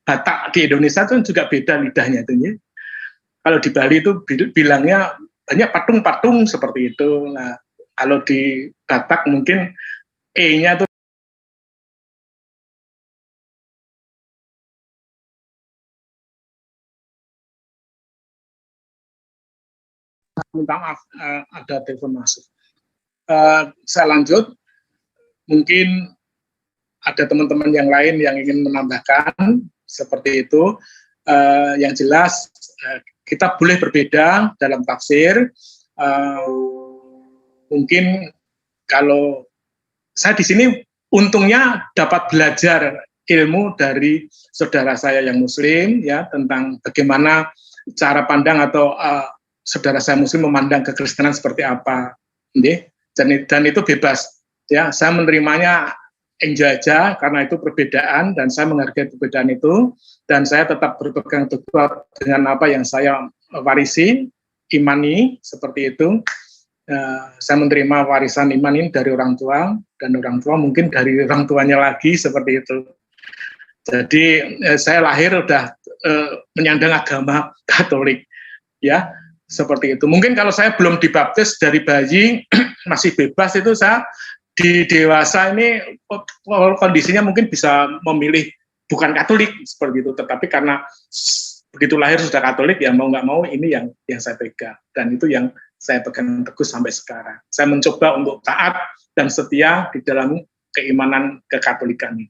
Batak di Indonesia itu juga beda lidahnya itu. Ya. Kalau di Bali itu bilangnya banyak patung-patung seperti itu. Nah, kalau di Batak mungkin E-nya itu minta maaf, ada telepon masuk. Saya lanjut. Mungkin ada teman-teman yang lain yang ingin menambahkan seperti itu. Yang jelas kita boleh berbeda dalam tafsir. Mungkin kalau saya di sini untungnya dapat belajar ilmu dari saudara saya yang Muslim, ya, tentang bagaimana cara pandang atau saudara saya Muslim memandang kekristenan seperti apa, dan itu bebas, ya. Saya menerimanya enjoy aja karena itu perbedaan dan saya menghargai perbedaan itu, dan saya tetap berpegang teguh dengan apa yang saya warisi, imani, seperti itu. Saya menerima warisan iman ini dari orang tua, dan orang tua mungkin dari orang tuanya lagi, seperti itu. Jadi saya lahir udah menyandang agama Katolik, ya, seperti itu. Mungkin kalau saya belum dibaptis dari bayi masih bebas, itu saya di dewasa ini kondisinya mungkin bisa memilih bukan Katolik seperti itu, tetapi karena begitu lahir sudah Katolik, ya mau nggak mau ini yang saya pegang, dan itu yang saya pegang teguh sampai sekarang. Saya mencoba untuk taat dan setia di dalam keimanan kekatolikan ini.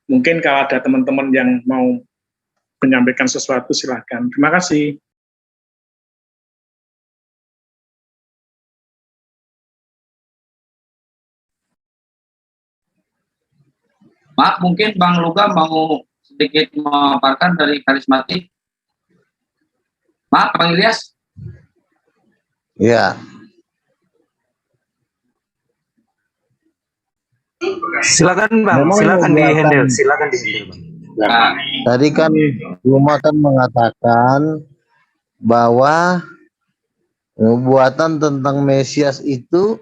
Mungkin kalau ada teman-teman yang mau menyampaikan sesuatu, silakan. Terima kasih. Mak, mungkin Bang Luga mau sedikit memaparkan dari karismatik. Mak, Bang Ilyas. Ya. Silakan Bang, silakan di-handle, silakan di-handle. Nah, tadi kan Luma kan mengatakan bahwa nubuatan tentang Mesias itu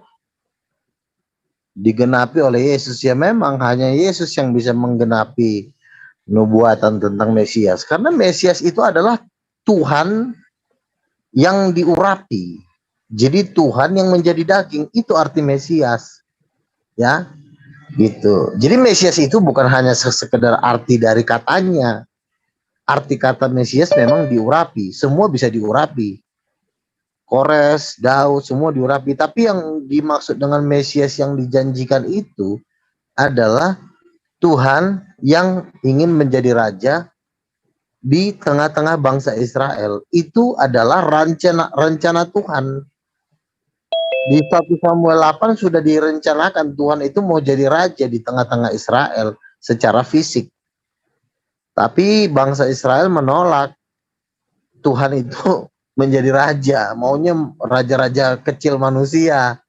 digenapi oleh Yesus. Ya memang hanya Yesus yang bisa menggenapi nubuatan tentang Mesias. Karena Mesias itu adalah Tuhan yang diurapi. Jadi Tuhan yang menjadi daging, itu arti Mesias. Ya, gitu. Jadi Mesias itu bukan hanya sekedar arti dari katanya. Arti kata Mesias memang diurapi, semua bisa diurapi. Kores, Daud, semua diurapi. Tapi yang dimaksud dengan Mesias yang dijanjikan itu adalah Tuhan yang ingin menjadi raja di tengah-tengah bangsa Israel. Itu adalah rencana Tuhan. Di 1 Samuel 8 sudah direncanakan Tuhan itu mau jadi raja di tengah-tengah Israel secara fisik. Tapi bangsa Israel menolak Tuhan itu menjadi raja, maunya raja-raja kecil manusia.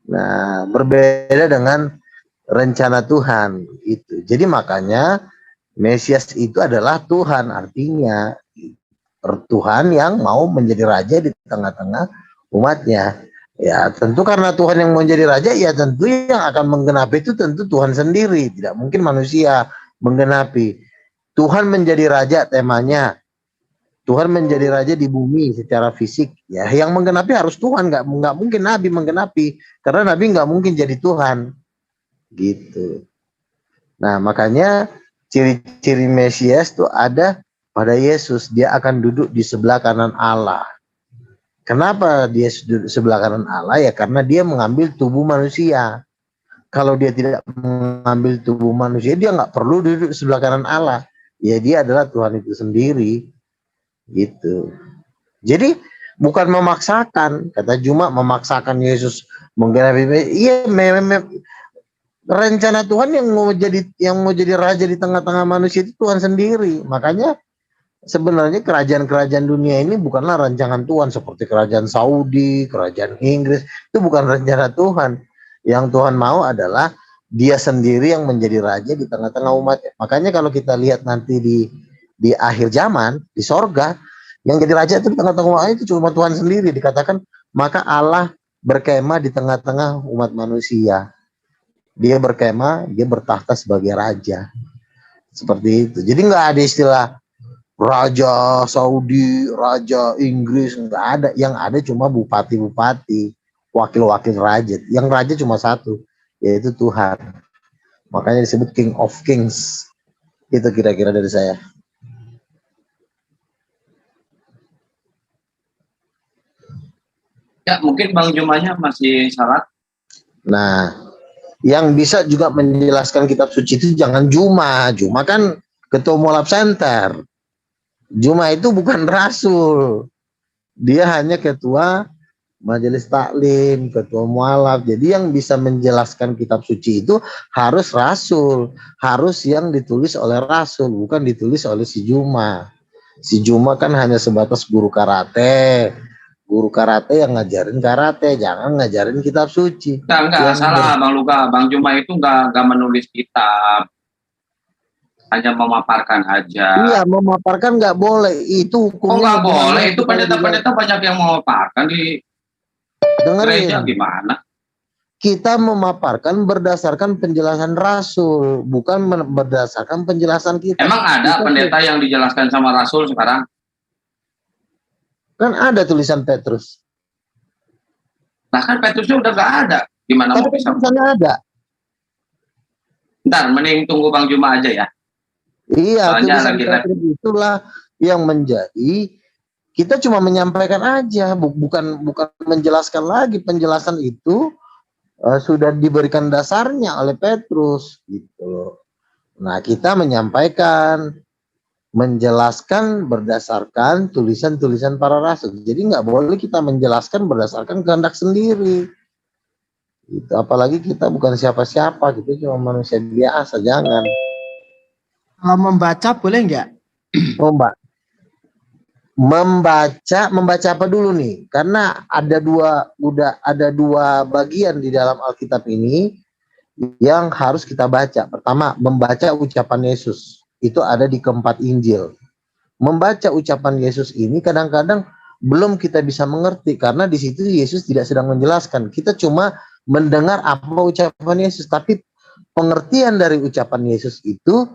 Nah, berbeda dengan rencana Tuhan itu. Jadi makanya Mesias itu adalah Tuhan, artinya Tuhan yang mau menjadi raja di tengah-tengah umatnya. Ya, tentu karena Tuhan yang mau jadi raja, ya tentu yang akan menggenapi itu tentu Tuhan sendiri, tidak mungkin manusia menggenapi. Tuhan menjadi raja temanya. Tuhan menjadi raja di bumi secara fisik, ya yang menggenapi harus Tuhan, nggak mungkin Nabi menggenapi, karena Nabi nggak mungkin jadi Tuhan, gitu. Nah makanya ciri-ciri Mesias itu ada pada Yesus, dia akan duduk di sebelah kanan Allah. Kenapa dia duduk di sebelah kanan Allah? Ya karena dia mengambil tubuh manusia. Kalau dia tidak mengambil tubuh manusia, dia nggak perlu duduk di sebelah kanan Allah. Ya dia adalah Tuhan itu sendiri. Gitu. Jadi bukan memaksakan, kata Juma memaksakan Yesus menggenapi. Iya, rencana Tuhan yang mau jadi raja di tengah-tengah manusia itu Tuhan sendiri. Makanya sebenarnya kerajaan-kerajaan dunia ini bukanlah rancangan Tuhan, seperti kerajaan Saudi, kerajaan Inggris, itu bukan rencana Tuhan. Yang Tuhan mau adalah dia sendiri yang menjadi raja di tengah-tengah umatnya. Makanya kalau kita lihat nanti di akhir zaman, di sorga, yang jadi raja itu di tengah-tengah umat itu cuma Tuhan sendiri. Dikatakan, maka Allah berkemah di tengah-tengah umat manusia. Dia berkemah, dia bertahta sebagai raja. Seperti itu. Jadi nggak ada istilah raja Saudi, raja Inggris, nggak ada. Yang ada cuma bupati-bupati, wakil-wakil raja. Yang raja cuma satu, yaitu Tuhan. Makanya disebut King of Kings. Itu kira-kira dari saya. Ya, mungkin Bang Jumanya masih syarat. Nah, yang bisa juga menjelaskan kitab suci itu jangan Juma. Juma kan ketua Moab Center. Juma itu bukan rasul. Dia hanya ketua majelis taklim, ketua mualaf. Jadi yang bisa menjelaskan kitab suci itu harus rasul. Harus yang ditulis oleh rasul, bukan ditulis oleh si Juma. Si Juma kan hanya sebatas guru karate. Guru karate yang ngajarin karate, jangan ngajarin kitab suci. Enggak, salah Bang Luga. Bang Juma itu enggak menulis kitab. Hanya memaparkan aja. Iya, memaparkan nggak boleh. Itu hukumnya. Oh nggak boleh, itu pendeta-pendeta banyak yang memaparkan di gereja gimana? Kita memaparkan berdasarkan penjelasan Rasul, bukan berdasarkan penjelasan kita. Emang ada pendeta yang dijelaskan sama Rasul sekarang? Kan ada tulisan Petrus. Nah kan Petrusnya udah nggak ada. Gimana mau bisa? Ada. Ntar, mending tunggu Bang Juma aja ya. Iya, tulisan Petrus itulah yang menjadi, kita cuma menyampaikan aja, bukan menjelaskan lagi. Penjelasan itu sudah diberikan dasarnya oleh Petrus gitu. Nah, kita menyampaikan, menjelaskan berdasarkan tulisan-tulisan para rasul. Jadi nggak boleh kita menjelaskan berdasarkan kehendak sendiri. Gitu. Apalagi kita bukan siapa-siapa, kita cuma manusia biasa, jangan. Kalau membaca boleh nggak? Membaca apa dulu nih? Karena ada dua bagian di dalam Alkitab ini yang harus kita baca. Pertama, membaca ucapan Yesus. Itu ada di keempat Injil. Membaca ucapan Yesus ini kadang-kadang belum kita bisa mengerti karena di situ Yesus tidak sedang menjelaskan. Kita cuma mendengar apa ucapan Yesus, tapi pengertian dari ucapan Yesus itu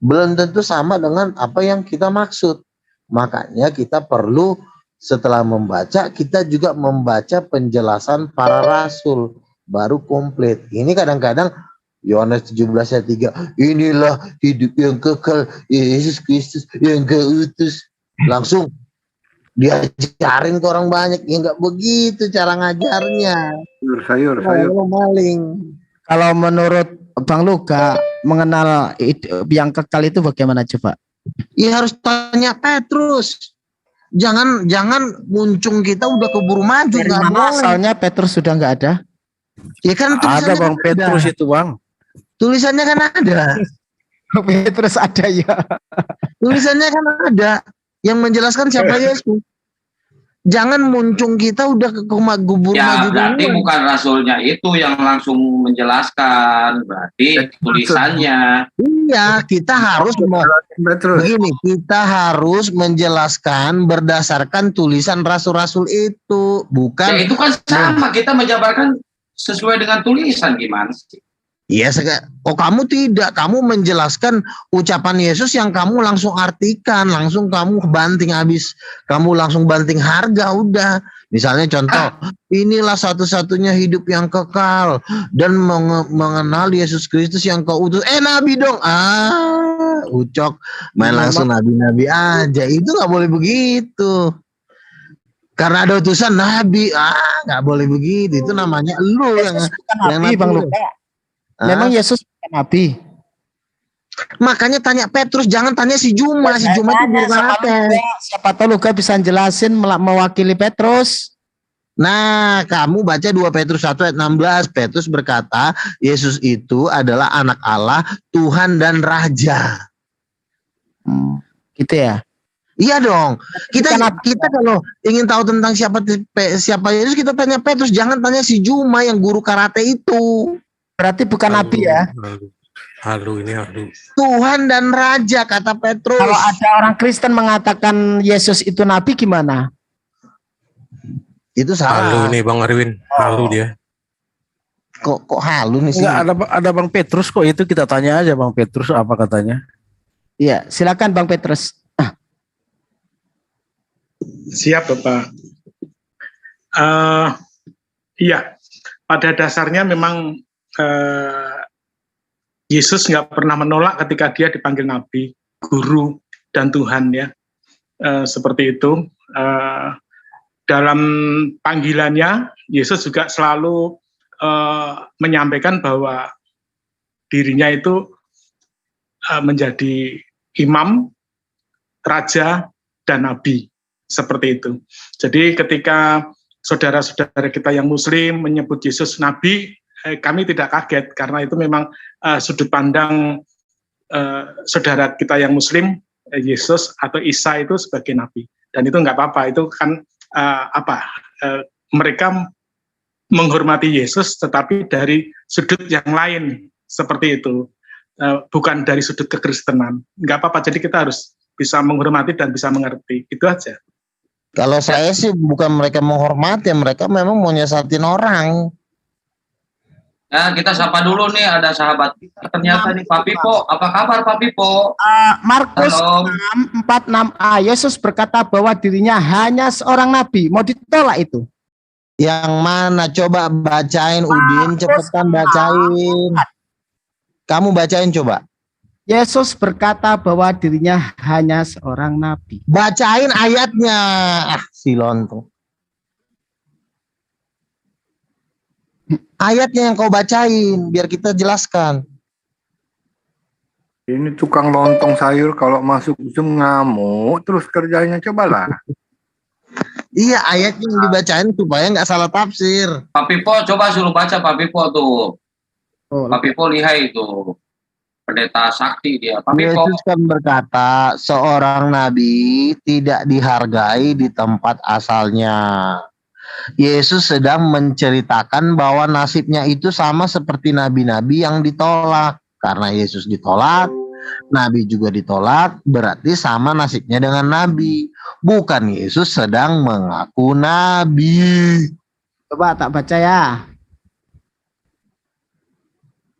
belum tentu sama dengan apa yang kita maksud. Makanya kita perlu setelah membaca, kita juga membaca penjelasan para rasul, baru komplit. Ini kadang-kadang Yohanes 17 ayat 3, inilah hidup yang kekal, Yesus Kristus yang keutus. Langsung diajarin ke orang banyak. Ya nggak begitu cara ngajarnya. Sayur. Maling. Kalau menurut Bang Luka, mengenal yang kekal itu bagaimana coba? Ya harus tanya Petrus. Jangan muncung kita udah keburu maju. Dari mana asalnya Petrus sudah nggak ada? Ya kan Ada Bang Petrus itu Bang. Tulisannya kan ada. Petrus ada ya. Tulisannya kan ada yang menjelaskan siapa Yesus. Jangan muncung kita udah ke gubur Ya maju berarti duluan. bukan rasulnya itu yang langsung menjelaskan, berarti tulisannya. Iya, kita harus Petrus. begini, kita harus menjelaskan berdasarkan tulisan rasul-rasul itu, Ya bukan. itu kan sama, kita menjabarkan sesuai dengan tulisan, gimana sih? Iya, kamu tidak, kamu menjelaskan ucapan Yesus yang kamu langsung artikan, langsung kamu banting habis, kamu langsung banting harga udah. Misalnya contoh, inilah satu-satunya hidup yang kekal dan mengenal Yesus Kristus yang kau utus. Nabi dong, ucok, main langsung nabi-nabi aja, itu nggak boleh begitu. Karena ada utusan nabi, nggak boleh begitu, itu namanya lu Yesus bukan nabi, Bang Luka. Memang Yesus bukan nabi. Makanya tanya Petrus, jangan tanya si Juma. Si Juma itu guru karate. Siapa tahu Luka bisa jelasin mewakili Petrus. Nah, kamu baca 2 Petrus 1 ayat 16. Petrus berkata, Yesus itu adalah anak Allah, Tuhan dan Raja. Gitu ya. Iya dong. Kita kalau ingin tahu tentang siapa Yesus, kita tanya Petrus, jangan tanya si Juma yang guru karate itu. Berarti bukan nabi ya. Halu. Tuhan dan Raja, kata Petrus. Kalau ada orang Kristen mengatakan Yesus itu nabi gimana? Itu salah. Halu ini Bang Arwin. Halu dia. Kok halu nih sih? Enggak ada Bang Petrus kok, itu kita tanya aja Bang Petrus apa katanya. Iya, silakan Bang Petrus. Siap Bapak. Iya, pada dasarnya memang Yesus nggak pernah menolak ketika dia dipanggil nabi, guru, dan Tuhan ya. Seperti itu. Dalam panggilannya, Yesus juga selalu menyampaikan bahwa dirinya itu menjadi imam, raja, dan nabi. Seperti itu. Jadi ketika saudara-saudara kita yang muslim menyebut Yesus nabi, kami tidak kaget karena itu memang sudut pandang saudara kita yang muslim, Yesus atau Isa itu sebagai nabi. Dan itu nggak apa-apa, itu kan mereka menghormati Yesus tetapi dari sudut yang lain, seperti itu. Bukan dari sudut kekristenan. Nggak apa-apa, jadi kita harus bisa menghormati dan bisa mengerti. Itu aja. Kalau saya sih bukan mereka menghormati, mereka memang mau nyesatin orang. Nah, kita sapa dulu nih, ada sahabat kita ternyata nih, Pak Pipo. Apa kabar Pak Pipo? Markus Halo. 6:46a, Yesus berkata bahwa dirinya hanya seorang nabi. Mau ditolak itu? Yang mana? Coba bacain, Udin, cepetan bacain. Kamu bacain coba. Yesus berkata bahwa dirinya hanya seorang nabi. Bacain ayatnya. Si lontong. Ayatnya yang kau bacain, biar kita jelaskan. Ini tukang lontong sayur kalau masuk Zoom ngamuk terus kerjanya, cobalah. Iya, ayatnya yang dibacain supaya nggak salah tafsir. Pak Pipo coba suruh baca Pak Pipo tuh. Oh, Pak Pipo lihai itu. Pendeta sakti dia. Pak Pipo. Yesus kan berkata, seorang nabi tidak dihargai di tempat asalnya. Yesus sedang menceritakan bahwa nasibnya itu sama seperti nabi-nabi yang ditolak. Karena Yesus ditolak, nabi juga ditolak, berarti sama nasibnya dengan nabi. Bukan Yesus sedang mengaku nabi. coba tak baca ya.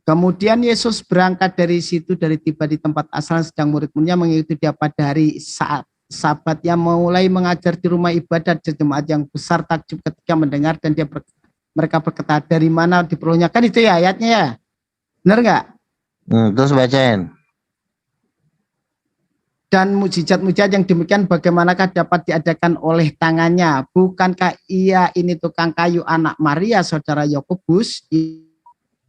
Kemudian Yesus berangkat dari situ, dari tiba di tempat asal, sedang murid-muridnya mengikuti dia pada hari saat Sabat yang mulai mengajar di rumah ibadat. Jemaat yang besar takjub ketika mendengar, dan mereka berkata, dari mana diperolehnya? Kan itu ya ayatnya ya, benar nggak? Terus bacain. Dan mujizat-mujizat yang demikian bagaimanakah dapat diadakan oleh tangannya? Bukankah ia ini tukang kayu, anak Maria, saudara Yakobus,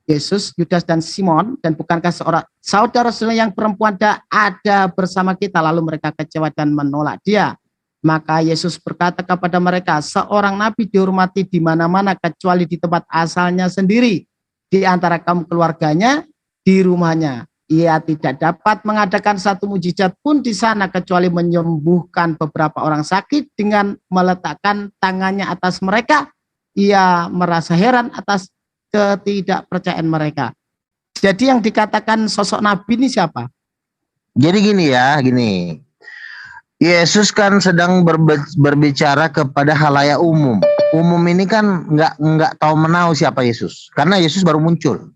Yesus, Yudas, dan Simon? Dan bukankah seorang saudara-saudara yang perempuan ada bersama kita? Lalu mereka kecewa dan menolak dia. Maka Yesus berkata kepada mereka, seorang nabi dihormati di mana-mana kecuali di tempat asalnya sendiri, di antara kaum keluarganya, di rumahnya. Ia tidak dapat mengadakan satu mujizat pun di sana kecuali menyembuhkan beberapa orang sakit dengan meletakkan tangannya atas mereka. Ia merasa heran atas ketidakpercayaan mereka. Jadi yang dikatakan sosok nabi ini siapa? Jadi gini ya, gini. Yesus kan sedang berbicara kepada halayak umum. Umum ini kan nggak tahu menahu siapa Yesus, karena Yesus baru muncul.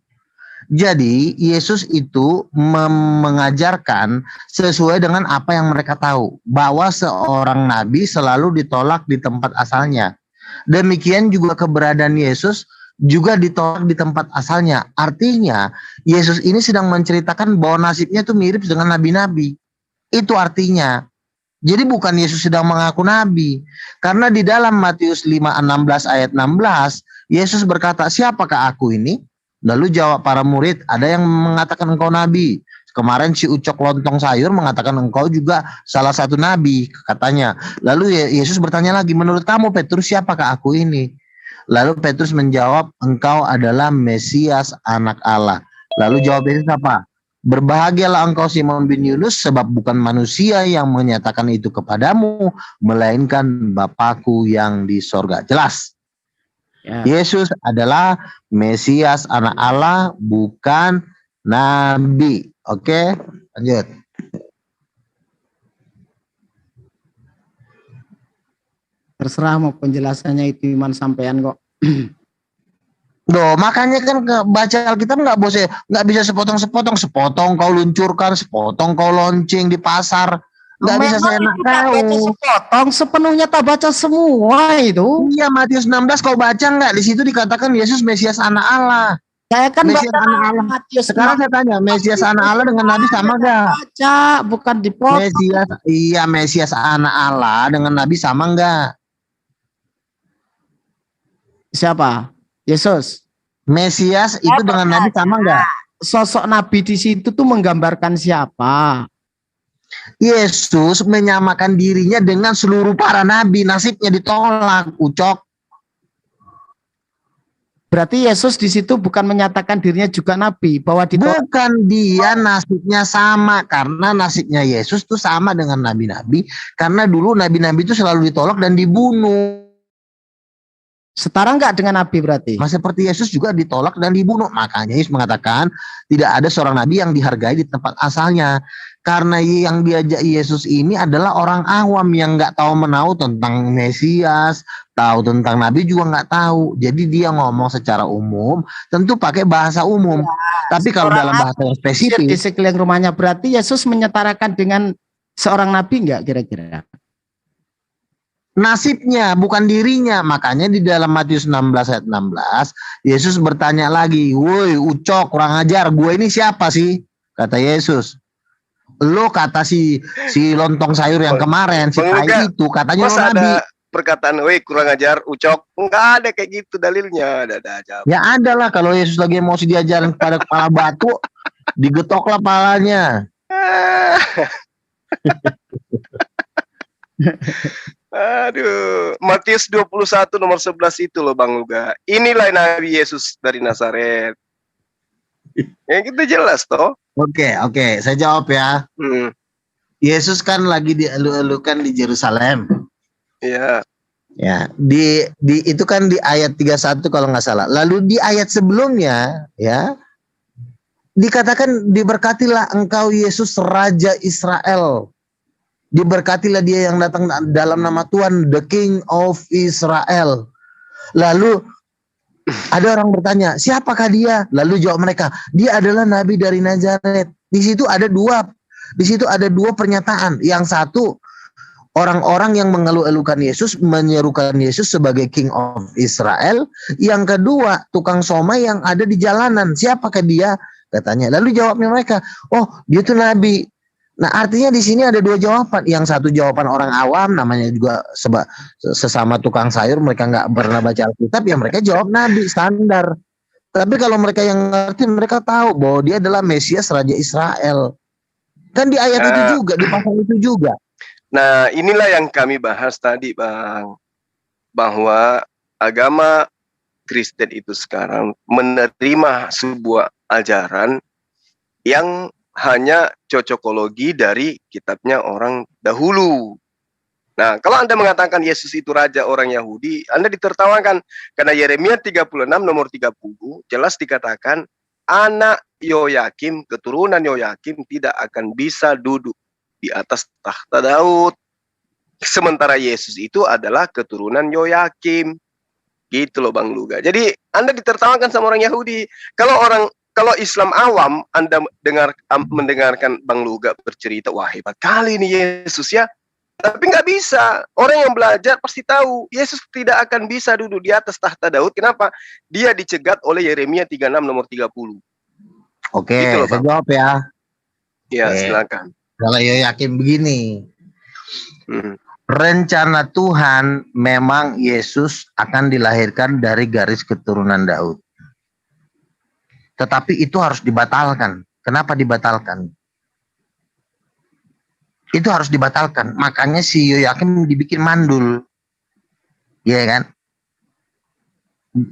Jadi Yesus itu mengajarkan sesuai dengan apa yang mereka tahu, bahwa seorang nabi selalu ditolak di tempat asalnya. Demikian juga keberadaan Yesus juga ditolak di tempat asalnya. Artinya Yesus ini sedang menceritakan bahwa nasibnya itu mirip dengan nabi-nabi. Itu artinya. Jadi bukan Yesus sedang mengaku nabi. Karena di dalam Matius 5:16 ayat 16, Yesus berkata, siapakah aku ini? Lalu jawab para murid, ada yang mengatakan engkau nabi. Kemarin si Ucok lontong sayur mengatakan engkau juga salah satu nabi, katanya. Lalu Yesus bertanya lagi, menurut kamu Petrus, siapakah aku ini? Lalu Petrus menjawab, engkau adalah Mesias, anak Allah. Lalu jawab Yesus apa? Berbahagialah engkau Simon bin Yunus, sebab bukan manusia yang menyatakan itu kepadamu, melainkan Bapakku yang di sorga. Jelas? Ya. Yesus adalah Mesias, anak Allah, bukan nabi. Oke, lanjut. Terserah mau penjelasannya itu iman sampean kok. Loh, makanya kan baca Alkitab nggak bisa sepotong kau luncurkan, sepotong kau launching di pasar. Nggak bisa saya tahu. Sepotong sepenuhnya tak baca semua itu. Iya, Matius 16 kau baca nggak? Di situ dikatakan Yesus Mesias anak Allah. Saya kan Mesias baca anak Allah. Matius. Sekarang saya tanya, Mesias anak Allah dengan Nabi sama nggak? Baca, bukan dipotong. Mesias anak Allah dengan Nabi sama nggak? Siapa? Yesus. Mesias itu dengan Nabi sama nggak? Sosok Nabi di situ tuh menggambarkan siapa? Yesus menyamakan dirinya dengan seluruh para nabi, nasibnya ditolak, Ucok. Berarti Yesus di situ bukan menyatakan dirinya juga nabi, bahwa ditolak. Bukan, dia nasibnya sama, karena nasibnya Yesus tuh sama dengan nabi-nabi, karena dulu nabi-nabi itu selalu ditolak dan dibunuh. Setara enggak dengan nabi berarti? Seperti Yesus juga ditolak dan dibunuh. Makanya Yesus mengatakan tidak ada seorang nabi yang dihargai di tempat asalnya. Karena yang diajak Yesus ini adalah orang awam yang nggak tahu menahu tentang Mesias, tahu tentang Nabi juga nggak tahu. Jadi dia ngomong secara umum, tentu pakai bahasa umum. Ya, tapi kalau dalam bahasa yang spesifik di sekeliling rumahnya, berarti Yesus menyetarakan dengan seorang Nabi nggak kira-kira? Nasibnya, bukan dirinya. Makanya di dalam Matius 16 ayat 16, Yesus bertanya lagi, woi Ucok, kurang ajar, gue ini siapa sih? Kata Yesus. Lo kata si lontong sayur yang kemarin, si tai itu katanya lo nabi. Ada perkataan, woi kurang ajar, Ucok. Enggak ada kayak gitu dalilnya. Ada aja. Ya ada lah, kalau Yesus lagi emosi diajarin kepada kepala batu, digetoklah palanya. Aduh, Matius 21 nomor 11 itu loh Bang Luga. Inilah Nabi Yesus dari Nazaret. Ya gitu jelas toh. Oke, saya jawab ya. Yesus kan lagi dielu-elukan di Yerusalem. Iya. Ya, di itu kan di ayat 31 kalau nggak salah. Lalu di ayat sebelumnya ya dikatakan diberkatilah engkau Yesus Raja Israel. Diberkatilah dia yang datang dalam nama Tuhan, the King of Israel. Lalu Ada orang bertanya, siapakah dia? Lalu jawab mereka, dia adalah nabi dari Nazaret. Di situ ada dua pernyataan. Yang satu, orang-orang yang mengeluh-elukan Yesus, menyerukan Yesus sebagai King of Israel. Yang kedua, tukang somai yang ada di jalanan. Siapakah dia? Katanya. Lalu jawabnya mereka, oh dia itu nabi. Nah artinya di sini ada dua jawaban. Yang satu jawaban orang awam, namanya juga sesama tukang sayur, mereka nggak pernah baca Alkitab, ya mereka jawab nabi standar. Tapi kalau mereka yang ngerti, mereka tahu bahwa dia adalah Mesias Raja Israel. Kan di ayat itu juga, di pasal itu juga. Nah, inilah yang kami bahas tadi, Bang. Bahwa agama Kristen itu sekarang menerima sebuah ajaran yang hanya cocokologi dari kitabnya orang dahulu. Nah, kalau Anda mengatakan Yesus itu raja orang Yahudi, Anda ditertawakan. Karena Yeremia 36 nomor 30 jelas dikatakan anak Yoyakim, keturunan Yoyakim tidak akan bisa duduk di atas tahta Daud. Sementara Yesus itu adalah keturunan Yoyakim. Gitu loh Bang Luga. Jadi Anda ditertawakan sama orang Yahudi. Kalau Islam awam, Anda mendengarkan Bang Luga bercerita, wah hebat kali ini Yesus ya. Tapi nggak bisa. Orang yang belajar pasti tahu, Yesus tidak akan bisa duduk di atas tahta Daud. Kenapa? Dia dicegat oleh Yeremia 36 nomor 30. Oke, gitu loh, saya jawab ya. Ya, Oke. silakan. Kalau yakin begini, rencana Tuhan memang Yesus akan dilahirkan dari garis keturunan Daud. Tetapi itu harus dibatalkan. Kenapa dibatalkan? Itu harus dibatalkan. Makanya si Yoyakim dibikin mandul. Iya kan?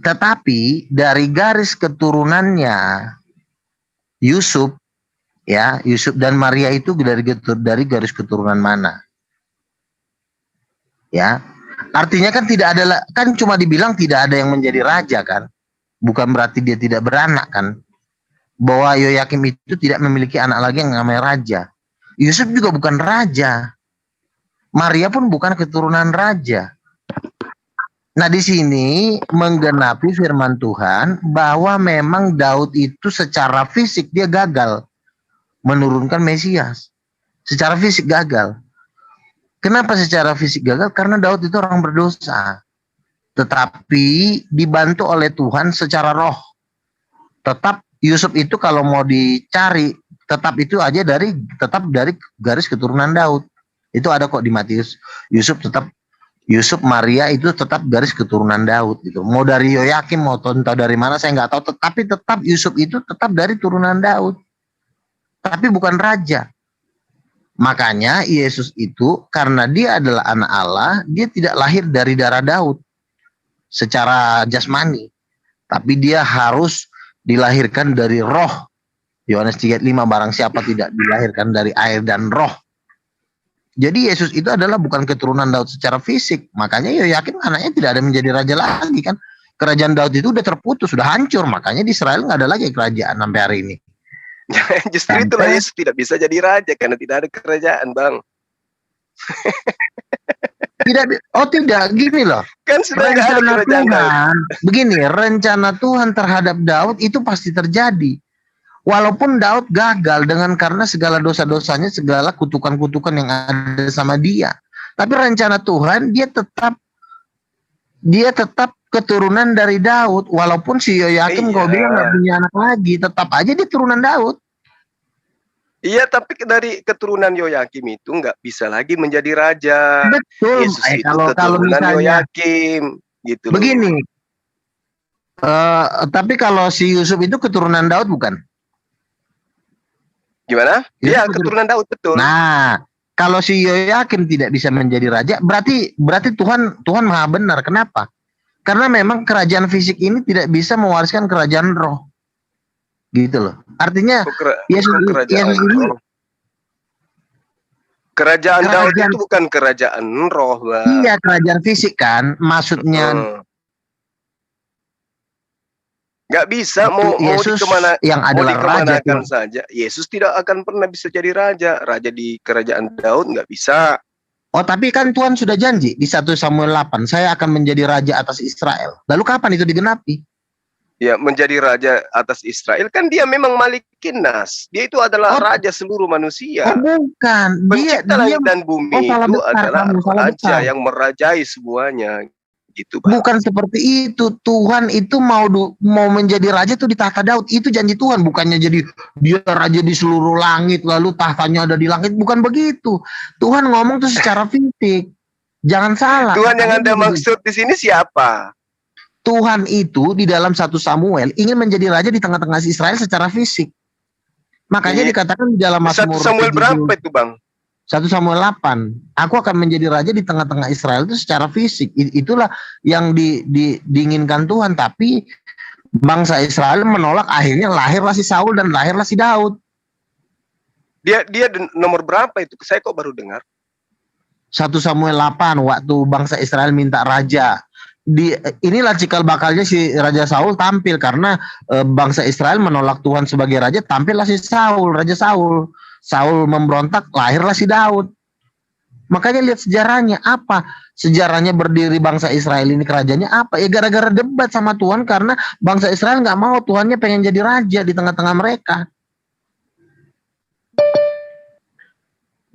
Tetapi dari garis keturunannya Yusuf, ya, Yusuf dan Maria itu dari garis keturunan mana? Ya. Artinya kan tidak ada, kan cuma dibilang tidak ada yang menjadi raja kan? Bukan berarti dia tidak beranak kan? Bahwa Yoyakim itu tidak memiliki anak lagi yang namanya raja. Yusuf juga bukan raja. Maria pun bukan keturunan raja. Nah di sini menggenapi firman Tuhan bahwa memang Daud itu secara fisik dia gagal menurunkan Mesias. Secara fisik gagal. Kenapa secara fisik gagal? Karena Daud itu orang berdosa. Tetapi dibantu oleh Tuhan secara roh. Tetap Yusuf itu kalau mau dicari, tetap itu aja tetap dari garis keturunan Daud. Itu ada kok di Matius. Yusuf Maria itu tetap garis keturunan Daud gitu. Mau dari Yoyakim mau entah dari mana saya nggak tahu, tetapi tetap Yusuf itu tetap dari turunan Daud. Tapi bukan raja. Makanya Yesus itu karena dia adalah anak Allah, dia tidak lahir dari darah Daud secara jasmani, tapi dia harus dilahirkan dari roh. Yohanes 3:5, barang siapa tidak dilahirkan dari air dan roh. Jadi Yesus itu adalah bukan keturunan Daud secara fisik. Makanya Yoyakim anaknya tidak ada menjadi raja lagi kan. Kerajaan Daud itu udah terputus, sudah hancur. Makanya di Israel nggak ada lagi kerajaan sampai hari ini. Justru itulah Yesus tidak bisa jadi raja karena tidak ada kerajaan, Bang. Tidak, gini loh. Kan sudah nggak ada kerajaan Tuhan. Begini, rencana Tuhan terhadap Daud itu pasti terjadi. Walaupun Daud gagal karena segala dosa-dosanya, segala kutukan-kutukan yang ada sama dia. Tapi rencana Tuhan dia tetap keturunan dari Daud. Walaupun si Yoyakim kau bilang nggak punya anak lagi, tetap aja dia turunan Daud. Iya, tapi dari keturunan Yoyakim itu nggak bisa lagi menjadi raja. Betul. Yesus itu kalau misalnya Yoyakim, gitu. Begini. Tapi kalau si Yusuf itu keturunan Daud bukan? Gimana? Iya, keturunan Daud, betul. Nah, kalau si Yoyakim tidak bisa menjadi raja, berarti Tuhan maha benar. Kenapa? Karena memang kerajaan fisik ini tidak bisa mewariskan kerajaan roh. Gitu loh. Artinya Yesus ini kerajaan Daud itu bukan kerajaan roh, Bang. Iya, kerajaan fisik kan. Maksudnya nggak bisa mau dikemanakan saja. Yesus tidak akan pernah bisa jadi raja di kerajaan Daud, nggak bisa. Oh, tapi kan Tuhan sudah janji di 1 Samuel 8, saya akan menjadi raja atas Israel. Lalu kapan itu digenapi? Ya, menjadi raja atas Israel kan dia memang Malikin Nas. Dia itu adalah raja seluruh manusia. Bukan. Pencipta langit dan bumi salah itu besar, adalah salah raja besar. yang merajai semuanya. Gitu, Bang. Bukan seperti itu. Tuhan itu mau menjadi raja itu di tahta Daud. Itu janji Tuhan. Bukannya jadi dia raja di seluruh langit lalu tahtanya ada di langit. Bukan begitu. Tuhan ngomong tuh secara fisik. Jangan salah. Tuhan yang Anda maksud di sini siapa? Tuhan itu di dalam 1 Samuel ingin menjadi raja di tengah-tengah Israel secara fisik. Makanya dikatakan di dalam Mazmur 1 Samuel berapa itu, Bang? 1 Samuel 8. Aku akan menjadi raja di tengah-tengah Israel itu secara fisik. Itulah yang diinginkan Tuhan. Tapi bangsa Israel menolak, akhirnya lahirlah si Saul dan lahirlah si Daud. Dia nomor berapa itu? Saya kok baru dengar. 1 Samuel 8 waktu bangsa Israel minta raja. Inilah cikal bakalnya si Raja Saul tampil karena bangsa Israel menolak Tuhan sebagai raja, tampillah si Saul, Raja Saul. Saul memberontak, lahirlah si Daud. Makanya lihat sejarahnya apa? Sejarahnya berdiri bangsa Israel ini kerajaannya apa? Ya gara-gara debat sama Tuhan karena bangsa Israel nggak mau Tuhannya pengen jadi raja di tengah-tengah mereka.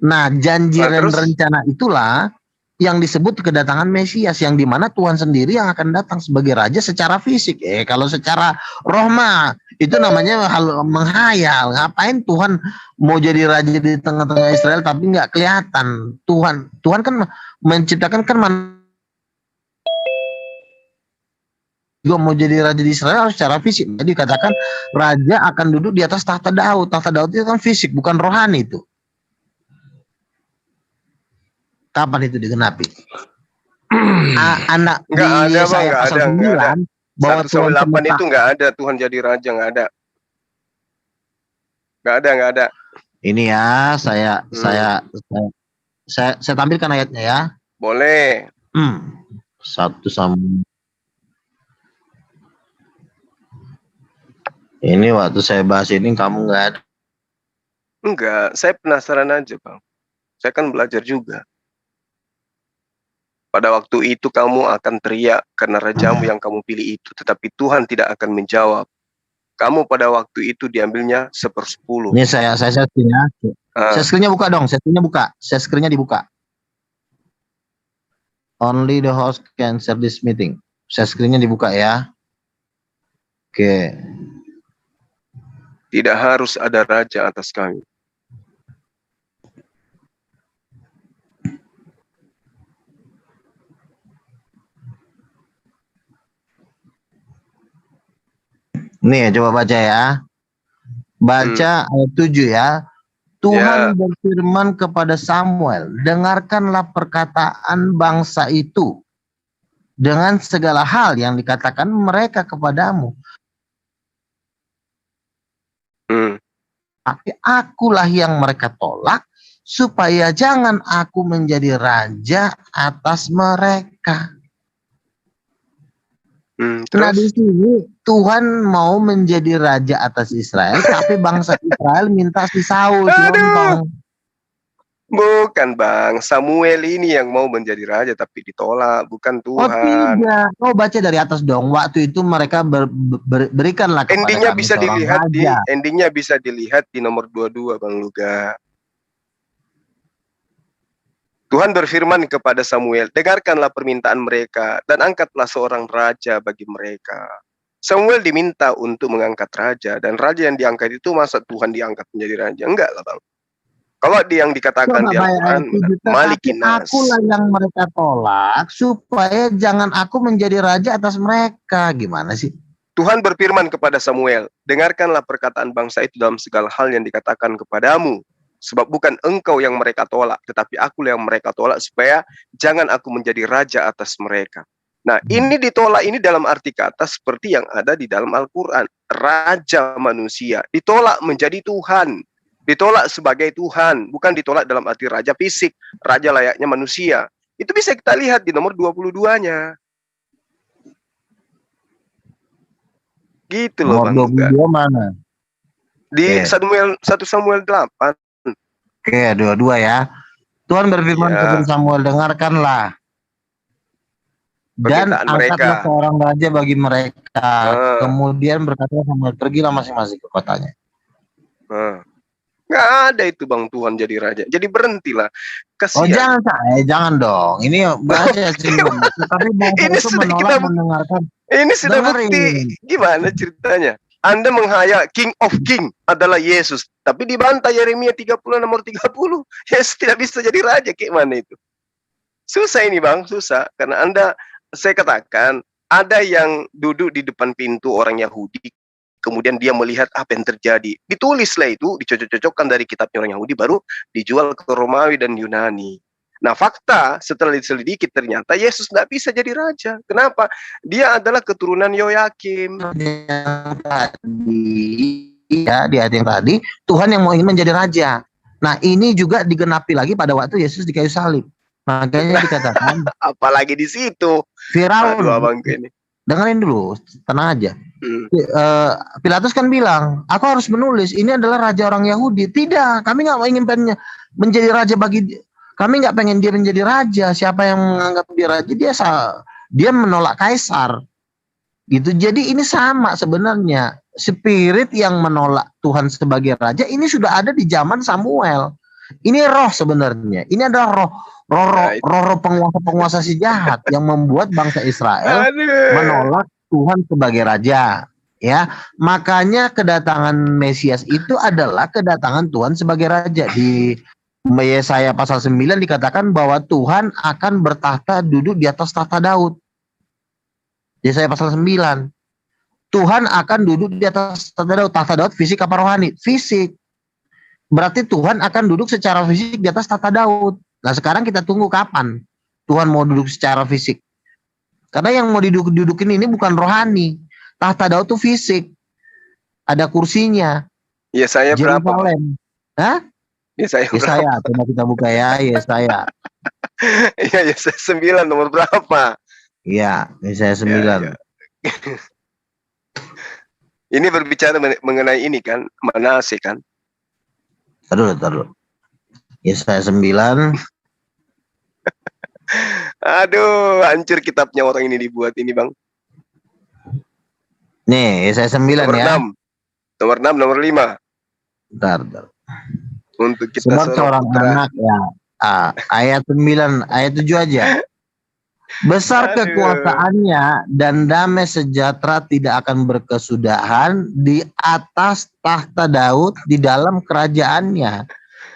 Nah, janji dan rencana itulah yang disebut kedatangan Mesias, yang dimana Tuhan sendiri yang akan datang sebagai raja secara fisik. Kalau secara roh mah itu namanya hal menghayal. Ngapain Tuhan mau jadi raja di tengah-tengah Israel tapi nggak kelihatan? Tuhan kan menciptakan kan juga mau jadi raja di Israel harus secara fisik. Jadi katakan raja akan duduk di atas tahta Daud. Tahta Daud itu kan fisik, bukan rohani itu. Kapan itu digenapi? Anak nggak di ada, Yesaya pasal 9 bahwa 1 Samuel 8 itu nggak ada Tuhan jadi raja, nggak ada. Nggak ada. Ini ya, saya tampilkan ayatnya ya. Boleh. 1 Samuel. Ini waktu saya bahas ini kamu nggak ada. Enggak, saya penasaran aja, Bang. Saya kan belajar juga. Pada waktu itu kamu akan teriak karena rajamu yang kamu pilih itu, tetapi Tuhan tidak akan menjawab. Kamu pada waktu itu diambilnya 1/10. Ini saya screen-nya. Saya screen-nya buka dong, saya screen-nya buka. Saya screen-nya dibuka. Only the host can share this meeting. Saya screen-nya dibuka ya. Oke. Tidak harus ada raja atas kami. Nih, coba baca ya. Baca ayat 7 ya. Tuhan berfirman kepada Samuel, dengarkanlah perkataan bangsa itu dengan segala hal yang dikatakan mereka kepadamu. Tapi akulah yang mereka tolak, supaya jangan aku menjadi raja atas mereka. Nah di sini Tuhan mau menjadi raja atas Israel, tapi bangsa Israel minta si Saul. Bukan, Bang. Samuel ini yang mau menjadi raja tapi ditolak, bukan Tuhan. Oh tidak. Kau baca dari atas dong. Waktu itu mereka berikanlah kepada endingnya kami bisa dilihat raja. Endingnya bisa dilihat di nomor 22, Bang Luga. Tuhan berfirman kepada Samuel, dengarkanlah permintaan mereka dan angkatlah seorang raja bagi mereka. Samuel diminta untuk mengangkat raja, dan raja yang diangkat itu masa Tuhan diangkat menjadi raja? Enggak lah, Bang. Kalau yang dikatakan di Al-Quran, Malikin Nas. Akulah yang mereka tolak, supaya jangan aku menjadi raja atas mereka. Gimana sih? Tuhan berfirman kepada Samuel, dengarkanlah perkataan bangsa itu dalam segala hal yang dikatakan kepadamu. Sebab bukan engkau yang mereka tolak, tetapi aku yang mereka tolak, supaya jangan aku menjadi raja atas mereka. Nah, ini ditolak ini dalam arti kata seperti yang ada di dalam Al-Quran. Raja manusia ditolak menjadi Tuhan. Ditolak sebagai Tuhan, bukan ditolak dalam arti raja fisik, raja layaknya manusia. Itu bisa kita lihat di nomor 22-nya. Gitu loh, Bang. Nomor 22 mana? Di 1 Samuel 8. Oke, 22 ya. Tuhan berfirman kepada Samuel, dengarkanlah. Dan Permintaan angkatlah mereka. seorang raja bagi mereka. Ah, Kemudian berkata Samuel, pergilah masing-masing ke kotanya. ah. Nggak ada itu Bang Tuhan jadi raja. Jadi berhentilah. Oh Kasihan. jangan dong. Ini bahasa sebenarnya. Tapi bangsa Ini itu sudah menolak kita mendengarkan. Ini sudah bukti. Dengerin. Gimana ceritanya? Anda menghayal King of King adalah Yesus. Tapi dibantah Yeremia 30 nomor 30. Yesus tidak bisa jadi raja. Kayak mana itu? Susah ini Bang, susah. Karena saya katakan, ada yang duduk di depan pintu orang Yahudi. Kemudian dia melihat apa yang terjadi. Ditulislah itu, dicocok-cocokkan dari kitabnya orang Yahudi, baru dijual ke Romawi dan Yunani. Nah fakta setelah diselidiki ternyata Yesus tidak bisa jadi raja. Kenapa? Dia adalah keturunan Yoyakim. Yang tadi, ya di ayat yang tadi, Tuhan yang mau ingin menjadi raja. Nah ini juga digenapi lagi pada waktu Yesus di kayu salib. Makanya dikatakan, Apalagi di situ. Firaun, Aduh abang ini. dengerin dulu, tenang aja. Hmm. Pilatus kan bilang, aku harus menulis ini adalah raja orang Yahudi. Tidak, kami nggak ingin menjadi raja bagi, kami nggak pengen dia menjadi raja. Siapa yang menganggap dia raja, dia menolak kaisar. Gitu. Jadi ini sama sebenarnya. Spirit yang menolak Tuhan sebagai raja ini sudah ada di zaman Samuel. Ini roh sebenarnya. Ini adalah roh penguasa-penguasa si jahat yang membuat bangsa Israel menolak Tuhan sebagai raja. Ya, makanya kedatangan Mesias itu adalah kedatangan Tuhan sebagai raja. Di Yesaya pasal 9 dikatakan bahwa Tuhan akan bertahta duduk di atas tahta Daud. Yesaya pasal 9. Tuhan akan duduk di atas tahta Daud. Tahta Daud fisik apa rohani? Fisik. Berarti Tuhan akan duduk secara fisik di atas tahta Daud. Nah, sekarang kita tunggu kapan Tuhan mau duduk secara fisik. Karena yang mau didudukin ini bukan rohani. Tahta Daud itu fisik. Ada kursinya. Yesaya berapa? Hah? Yesaya Yesaya, coba kita buka ya, Yesaya. Iya, Yesaya 9 nomor berapa? Iya, Yesaya 9. Ya. Ini berbicara mengenai ini kan, Manase kan? Taruh. Yesaya 9. Aduh, hancur kitabnya orang ini dibuat ini, Bang. Nih, Yesaya 9 nomor ya. 6. Nomor 6, nomor 5. Bentar. Untuk kita sebab seorang anak ya. Ayat 9, ayat 7 aja. Besar kekuasaannya dan damai sejahtera tidak akan berkesudahan di atas tahta Daud di dalam kerajaannya.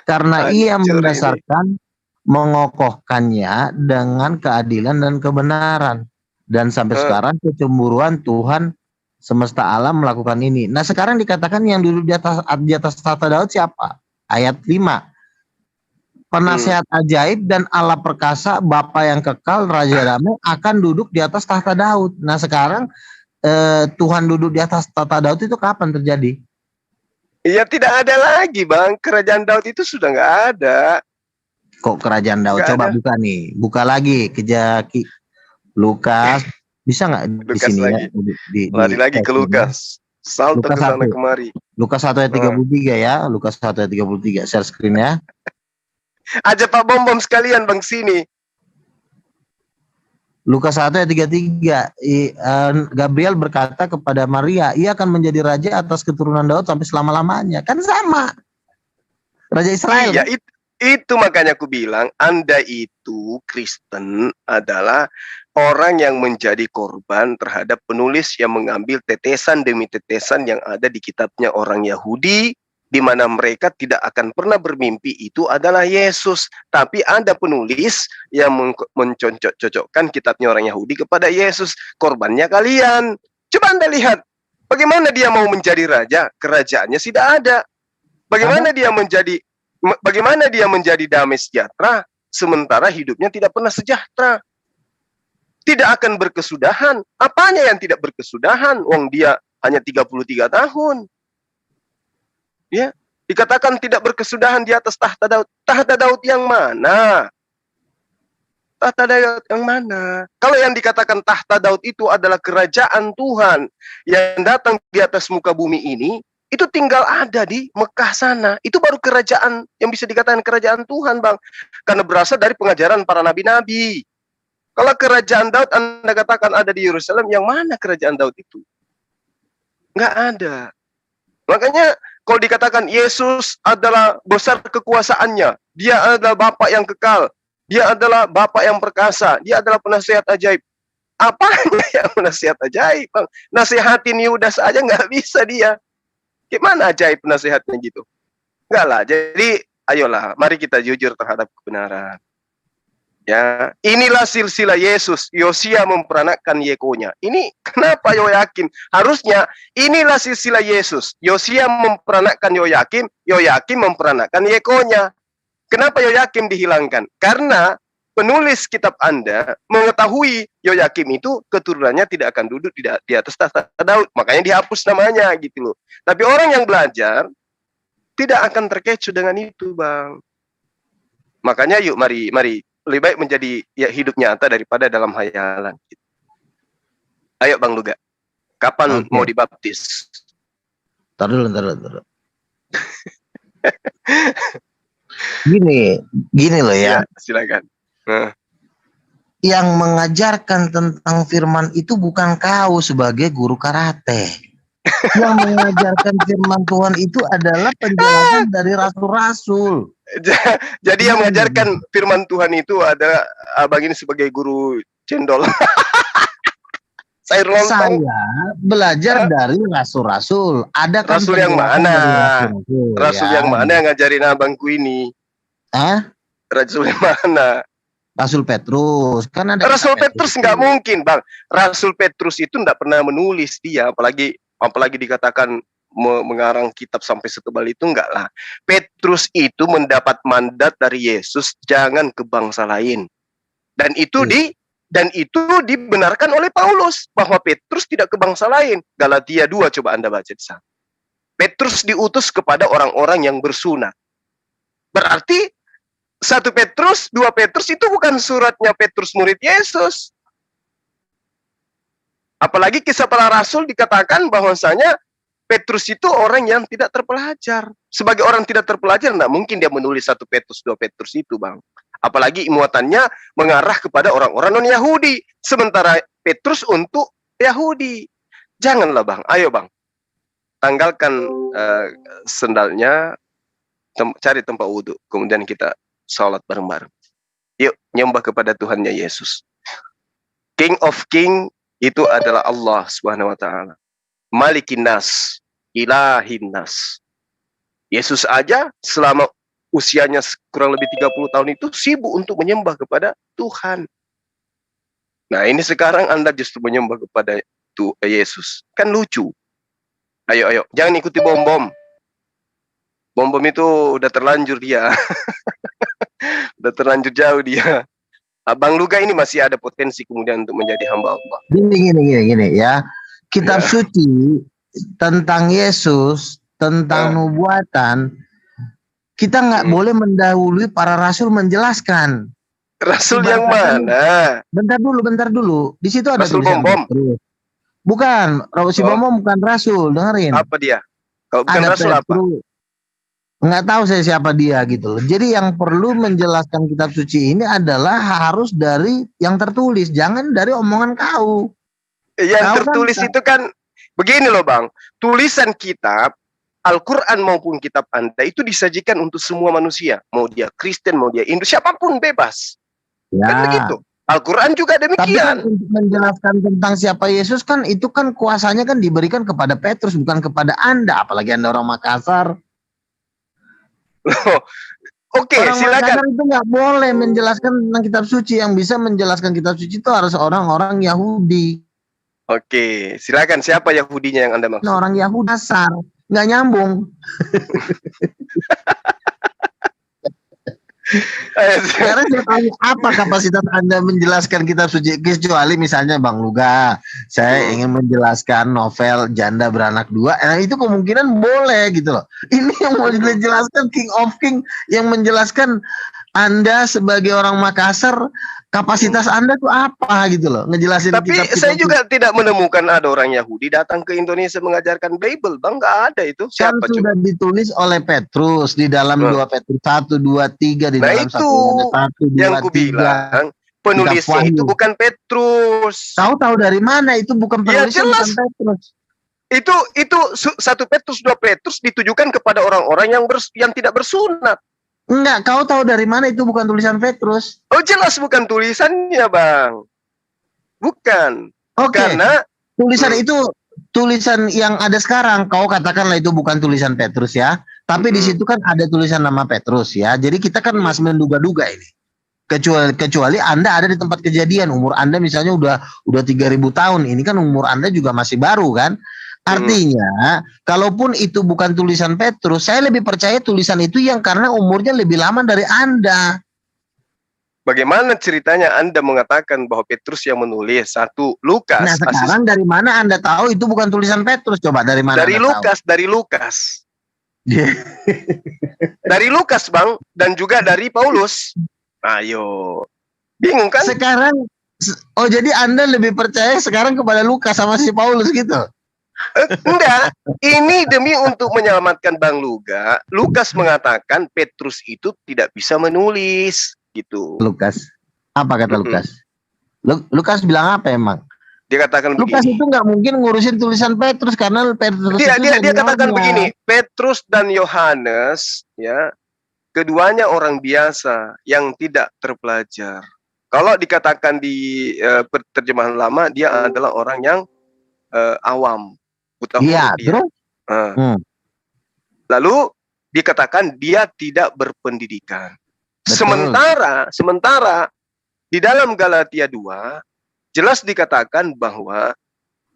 Karena ia mendasarkan mengokohkannya dengan keadilan dan kebenaran. Dan sampai sekarang kecemburuan Tuhan semesta alam melakukan ini. Nah sekarang dikatakan yang duduk di atas tahta Daud siapa? Ayat 5. Penasehat ajaib dan Allah perkasa, Bapa yang kekal, Raja damai akan duduk di atas tahta Daud. Nah sekarang Tuhan duduk di atas tahta Daud itu kapan terjadi? Iya tidak ada lagi Bang. Kerajaan Daud itu sudah nggak ada. Kok kerajaan Daud? Nggak Coba ada. buka nih. Buka lagi kejaki Lukas. Bisa nggak di Lukas sini lagi. ya? Lari lagi ke Lukas. Salto Lukas ke sana 1. kemari. Lukas 1 ayat 33 ya. Lukas 1 ayat 33. Share screen ya. Ajak Pak Bom sekalian Bang sini. Lukas 1 ayat 33. Gabriel berkata kepada Maria, ia akan menjadi raja atas keturunan Daud sampai selama-lamanya. Kan sama. Raja Israel. Iya, itu makanya aku bilang Anda itu Kristen adalah orang yang menjadi korban terhadap penulis yang mengambil tetesan demi tetesan yang ada di kitabnya orang Yahudi, di mana mereka tidak akan pernah bermimpi itu adalah Yesus. Tapi ada penulis yang mencocok-cocokkan kitabnya orang Yahudi kepada Yesus. Korbannya kalian. Coba Anda lihat, bagaimana dia mau menjadi raja, kerajaannya tidak ada. Bagaimana dia menjadi damai sejahtera, sementara hidupnya tidak pernah sejahtera. Tidak akan berkesudahan. Apanya yang tidak berkesudahan? Wong dia hanya 33 tahun. Ya, dikatakan tidak berkesudahan di atas tahta Daud. Tahta Daud yang mana? Tahta Daud yang mana? Kalau yang dikatakan tahta Daud itu adalah kerajaan Tuhan yang datang di atas muka bumi ini, itu tinggal ada di Mekah sana. Itu baru kerajaan yang bisa dikatakan kerajaan Tuhan, Bang. Karena berasal dari pengajaran para nabi-nabi. Kalau kerajaan Daud Anda katakan ada di Yerusalem, yang mana kerajaan Daud itu? Nggak ada. Makanya kalau dikatakan Yesus adalah besar kekuasaannya, dia adalah Bapa yang kekal, dia adalah Bapa yang perkasa, dia adalah penasihat ajaib. Apanya yang penasihat ajaib, Bang? Nasihatin Yudas aja nggak bisa dia. Gimana ajaib nasihatnya gitu? Enggak lah. Jadi ayolah, mari kita jujur terhadap kebenaran. Ya, inilah silsilah Yesus. Yosia memperanakkan Yekonya. Ini kenapa Yoyakim? Harusnya inilah silsilah Yesus. Yosia memperanakkan Yoyakim, Yoyakim memperanakkan Yekonya. Kenapa Yoyakim dihilangkan? Karena penulis kitab Anda mengetahui Yoyakim itu keturunannya tidak akan duduk di atas tahta Daud. Makanya dihapus namanya gitu loh. Tapi orang yang belajar tidak akan terkecoh dengan itu, Bang. Makanya yuk mari lebih baik menjadi ya hidup nyata daripada dalam hayalan. Ayo Bang Luga, kapan mau dibaptis? Ntar dulu. Gini loh ya. Silakan. Yang mengajarkan tentang firman itu bukan kau sebagai guru karate. Yang mengajarkan firman Tuhan itu adalah penjelasan dari rasul-rasul. Jadi yang mengajarkan firman Tuhan itu ada abang ini sebagai guru cendol. Saya belajar dari rasul-rasul. Ada kan rasul yang mana? Rasul yang mana yang ngajarin abangku ini? Rasul yang mana? Rasul Petrus. Kan ada Rasul Petrus nggak mungkin, Bang. Rasul Petrus itu nggak pernah menulis dia, apalagi dikatakan mengarang kitab sampai setebal itu, enggak lah. Petrus itu mendapat mandat dari Yesus, jangan ke bangsa lain. Dan itu dibenarkan oleh Paulus bahwa Petrus tidak ke bangsa lain. Galatia 2 coba Anda baca di sana. Petrus diutus kepada orang-orang yang bersunat. Berarti 1 Petrus, 2 Petrus itu bukan suratnya Petrus murid Yesus. Apalagi kisah para rasul dikatakan bahwasanya Petrus itu orang yang tidak terpelajar. Sebagai orang tidak terpelajar, tidak mungkin dia menulis 1 Petrus, 2 Petrus itu, Bang. Apalagi muatannya mengarah kepada orang-orang non-Yahudi. Sementara Petrus untuk Yahudi. Janganlah, Bang. Ayo, Bang. Tanggalkan sendalnya, cari tempat wudhu. Kemudian kita sholat bareng-bareng. Yuk, nyembah kepada Tuhannya Yesus. King of King itu adalah Allah Subhanahu wa Ta'ala. Malikin nas, ilahin nas. Yesus aja selama usianya kurang lebih 30 tahun itu sibuk untuk menyembah kepada Tuhan. Nah, ini sekarang Anda justru menyembah kepada Yesus. Kan lucu. Ayo, jangan ikuti bom-bom. Bom-bom itu udah terlanjur dia. Udah terlanjur jauh dia. Abang Luga ini masih ada potensi kemudian untuk menjadi hamba Allah. Gini ya. Kitab suci tentang Yesus, tentang nubuatan, kita nggak boleh mendahului para rasul menjelaskan. Rasul yang mana? Bentar dulu. Di situ ada Rasul tulisan Bom-Bom. Bukan, Rasul Bom-Bom bukan rasul, dengerin. Apa dia? Kalau bukan ada rasul apa? Nggak tahu saya siapa dia gitu loh. Jadi yang perlu menjelaskan kitab suci ini adalah harus dari yang tertulis, jangan dari omongan kau. Yang tertulis itu kan begini loh, Bang. Tulisan kitab Al-Quran maupun kitab Anda itu disajikan untuk semua manusia. Mau dia Kristen, mau dia Hindu, siapapun bebas. Ya. Kan begitu. Al-Quran juga demikian. Tapi kan untuk menjelaskan tentang siapa Yesus kan itu kan kuasanya kan diberikan kepada Petrus, bukan kepada Anda. Apalagi Anda orang Makassar. Oke, silakan. Orang itu nggak boleh menjelaskan tentang kitab suci. Yang bisa menjelaskan kitab suci itu harus orang-orang Yahudi. Oke, silakan. Siapa Yahudinya yang Anda maksud? Orang Yahudi dasar, nggak nyambung. Sekarang saya tanya, apa kapasitas Anda menjelaskan kitab suci? Kecuali misalnya Bang Luga, saya ingin menjelaskan novel Janda Beranak 2, nah itu kemungkinan boleh gitu loh. Ini yang mau dijelaskan King of King, yang menjelaskan Anda sebagai orang Makassar, kapasitas Anda tuh apa gitu loh, ngejelasin. Tapi saya juga tidak menemukan ada orang Yahudi datang ke Indonesia mengajarkan Bible, Bang, nggak ada itu. Siapa kan sudah ditulis oleh Petrus di dalam 2 Petrus 1, 2, 3 di dalam itu 1, 2, yang 3. kubilang penulisnya Wahyu. itu bukan Petrus. Kau tahu dari mana itu bukan Ya, penulisnya, jelas. bukan Petrus? Itu 1 Petrus 2 Petrus ditujukan kepada orang-orang yang tidak bersunat. Enggak, kau tahu dari mana itu bukan tulisan Petrus? Oh, jelas bukan tulisannya, Bang. Bukan. Oke. Karena Tulisan itu tulisan yang ada sekarang, kau katakanlah itu bukan tulisan Petrus ya. Tapi di situ kan ada tulisan nama Petrus ya. Jadi kita kan masih menduga-duga ini. Kecuali Anda ada di tempat kejadian, umur Anda misalnya udah 3.000 tahun. Ini kan umur Anda juga masih baru kan? Artinya, kalaupun itu bukan tulisan Petrus, saya lebih percaya tulisan itu yang karena umurnya lebih lama dari Anda. bagaimana ceritanya Anda mengatakan bahwa Petrus yang menulis? 1 Lukas. Nah, sekarang dari mana Anda tahu itu bukan tulisan Petrus? Coba dari mana Dari Anda Lukas, dari Lukas. Dari Lukas, Bang, dan juga dari Paulus. Ayo. Bingung kan? Sekarang, oh jadi Anda lebih percaya sekarang kepada Lukas sama si Paulus gitu? Enggak, ini demi untuk menyelamatkan Bang Luga. Lukas mengatakan Petrus itu tidak bisa menulis gitu. Lukas, apa kata Lukas? Lukas bilang apa emang? Dia katakan Lukas begini. itu nggak mungkin ngurusin tulisan Petrus karena Petrus Dia itu katakan seniornya. begini, Petrus dan Yohanes ya, keduanya orang biasa yang tidak terpelajar. Kalau dikatakan di terjemahan lama, dia adalah orang yang awam, buta huruf Iya, dia. terus? Lalu dikatakan dia tidak berpendidikan. Betul. Sementara di dalam Galatia 2 jelas dikatakan bahwa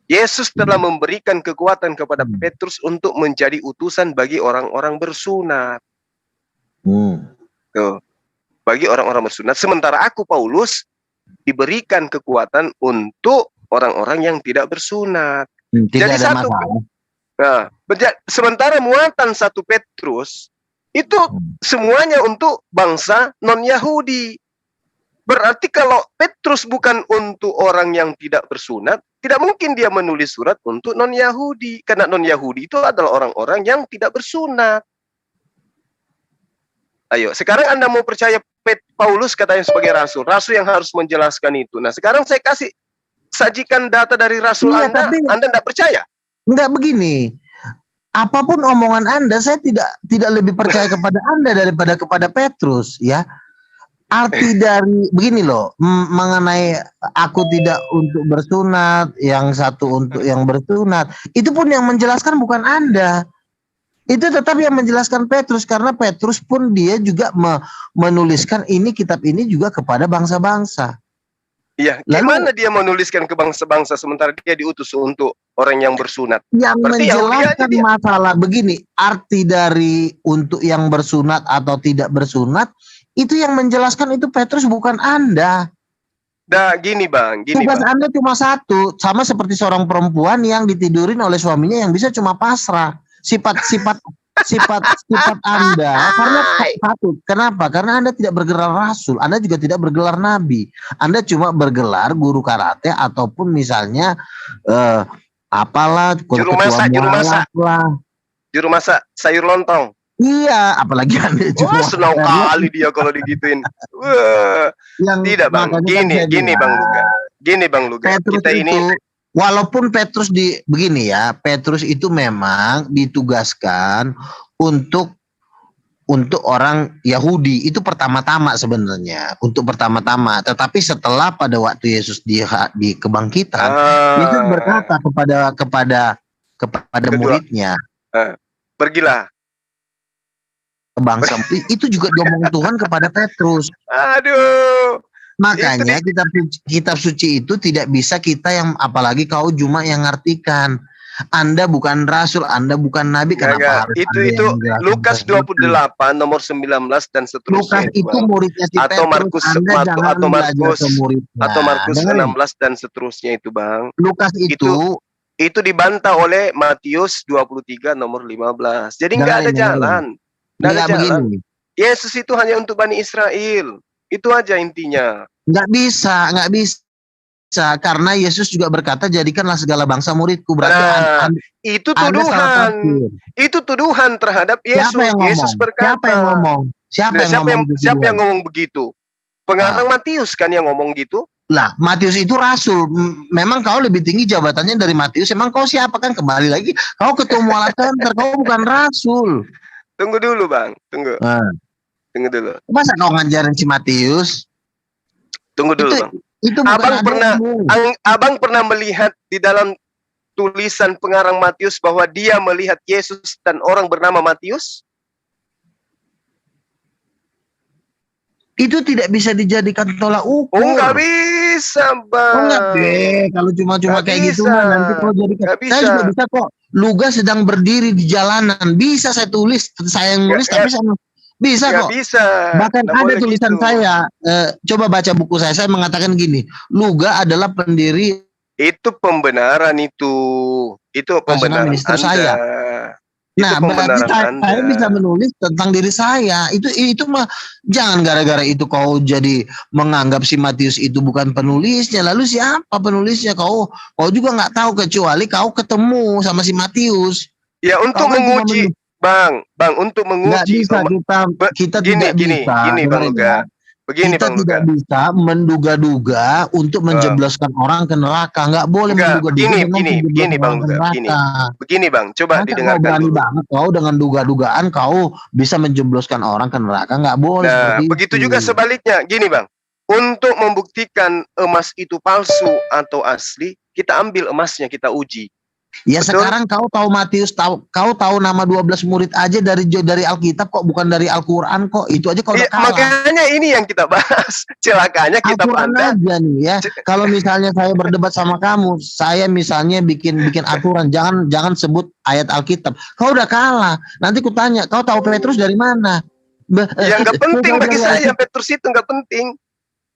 Yesus telah memberikan kekuatan kepada Petrus untuk menjadi utusan bagi orang-orang bersunat. Tuh. Bagi orang-orang bersunat. Sementara aku, Paulus, diberikan kekuatan untuk orang-orang yang tidak bersunat. Tidak Jadi ada satu. masalah. Nah, sementara muatan 1 Petrus itu semuanya untuk bangsa non-Yahudi. Berarti kalau Petrus bukan untuk orang yang tidak bersunat, tidak mungkin dia menulis surat untuk non-Yahudi. Karena non-Yahudi itu adalah orang-orang yang tidak bersunat. Ayo, sekarang Anda mau percaya Paulus katanya sebagai rasul. Rasul yang harus menjelaskan itu. Nah, sekarang saya sajikan data dari rasul Iya, Anda. tapi Anda tidak percaya? enggak begini. Apapun omongan Anda, saya tidak lebih percaya kepada Anda daripada kepada Petrus, ya. Arti dari begini loh, mengenai aku tidak untuk bersunat, yang satu untuk yang bersunat, itu pun yang menjelaskan bukan Anda. Itu tetap yang menjelaskan Petrus, karena Petrus pun dia juga menuliskan ini, kitab ini juga kepada bangsa-bangsa. Iya, gimana dia menuliskan ke bangsa-bangsa sementara dia diutus untuk orang yang bersunat? Yang Berarti menjelaskan masalah begini, arti dari untuk yang bersunat atau tidak bersunat, itu yang menjelaskan itu Petrus, bukan Anda. Nah, gini Bang, Tugas Anda cuma satu, sama seperti seorang perempuan yang ditidurin oleh suaminya yang bisa cuma pasrah. Sifat Anda karena satu. Kenapa? Karena Anda tidak bergelar rasul, Anda juga tidak bergelar nabi. Anda cuma bergelar guru karate ataupun misalnya apalah juru masak sayur lontong. Iya, apalagi Anda juga. Wah, senang kali dia kalau digituin. Wah, tidak Bang, gini Bang Luga. Gini Bang Luga, kita ini walaupun Petrus begini ya, Petrus itu memang ditugaskan untuk orang Yahudi itu pertama-tama sebenarnya, untuk pertama-tama. Tetapi setelah pada waktu Yesus di kebangkitan, Yesus berkata kepada muridnya, pergilah ke bangsa. Itu juga diomong Tuhan kepada Petrus. Aduh. Makanya kitab suci itu tidak bisa kita yang, apalagi kau cuma yang ngartikan. Anda bukan rasul, Anda bukan nabi, kenapa harus itu Lukas 28 nomor 19 dan seterusnya. Lukas itu muridnya si atau Markus atau Markus 16 Dengerin. dan seterusnya itu Bang. Lukas itu dibantah oleh Matius 23 nomor 15. Jadi nggak ada jalan. Nggak begini. Yesus itu hanya untuk Bani Israel. Itu aja intinya. Nggak bisa. Karena Yesus juga berkata, jadikanlah segala bangsa muridku. Berarti itu tuduhan. Itu tuduhan terhadap Yesus. Yesus berkata. Siapa yang ngomong? Siapa yang ngomong begitu? pengarang Matius kan yang ngomong gitu. Lah, Matius itu rasul. Memang kau lebih tinggi jabatannya dari Matius. Emang kau siapa kan? Kembali lagi, kau ketua mualaf center, kau bukan rasul. Tunggu dulu Bang, tunggu. Nah, Tunggu dulu. masa kau ngajarin si Matius? Tunggu dulu Bang. Itu bukan Abang pernah melihat di dalam tulisan pengarang Matius bahwa dia melihat Yesus dan orang bernama Matius? Itu tidak bisa dijadikan tolak ukur. Oh, nggak bisa, Bang. Oh, nggak deh. Kalau cuma kayak gitu mah nanti kau jadi. Saya juga bisa kok. Luga sedang berdiri di jalanan. Bisa saya tulis. Saya yang nulis tapi saya bisa kok. Bisa. Bahkan ada tulisan gitu. Saya. Coba baca buku saya. Saya mengatakan gini. Luga adalah pendiri. Itu pembenaran itu. Itu pembenaran Anda. Saya. Nah, berarti saya bisa menulis tentang diri saya. Itu mah jangan gara-gara itu kau jadi menganggap si Matius itu bukan penulisnya. Lalu siapa penulisnya? Kau juga nggak tahu kecuali kau ketemu sama si Matius. Ya untuk menguji, Bang, untuk menguji. Kita tidak bisa. Gini Bang Luga. Begini kita Bang tidak Luga. bisa menduga-duga untuk menjebloskan orang ke neraka. Nggak boleh menduga-duga. Begini Bang Luga. Begini Bang, coba didengarkan dulu. Banget kau dengan duga-dugaan kau bisa menjebloskan orang ke neraka. Nggak boleh. Nah, begitu juga sebaliknya. Gini Bang, untuk membuktikan emas itu palsu atau asli, kita ambil emasnya, kita uji. Ya betul? Sekarang kau tahu Matius, kau tahu nama 12 murid aja dari Alkitab kok, bukan dari Al-Quran kok. Itu aja kau udah kalah. Makanya ini yang kita bahas. Celakanya kita pandang aja nih ya. Kalau misalnya saya berdebat sama kamu, saya misalnya bikin aturan, jangan sebut ayat Alkitab. Kau udah kalah. Nanti ku tanya, kau tahu Petrus dari mana? Ya nggak penting bagi saya, Petrus itu nggak penting.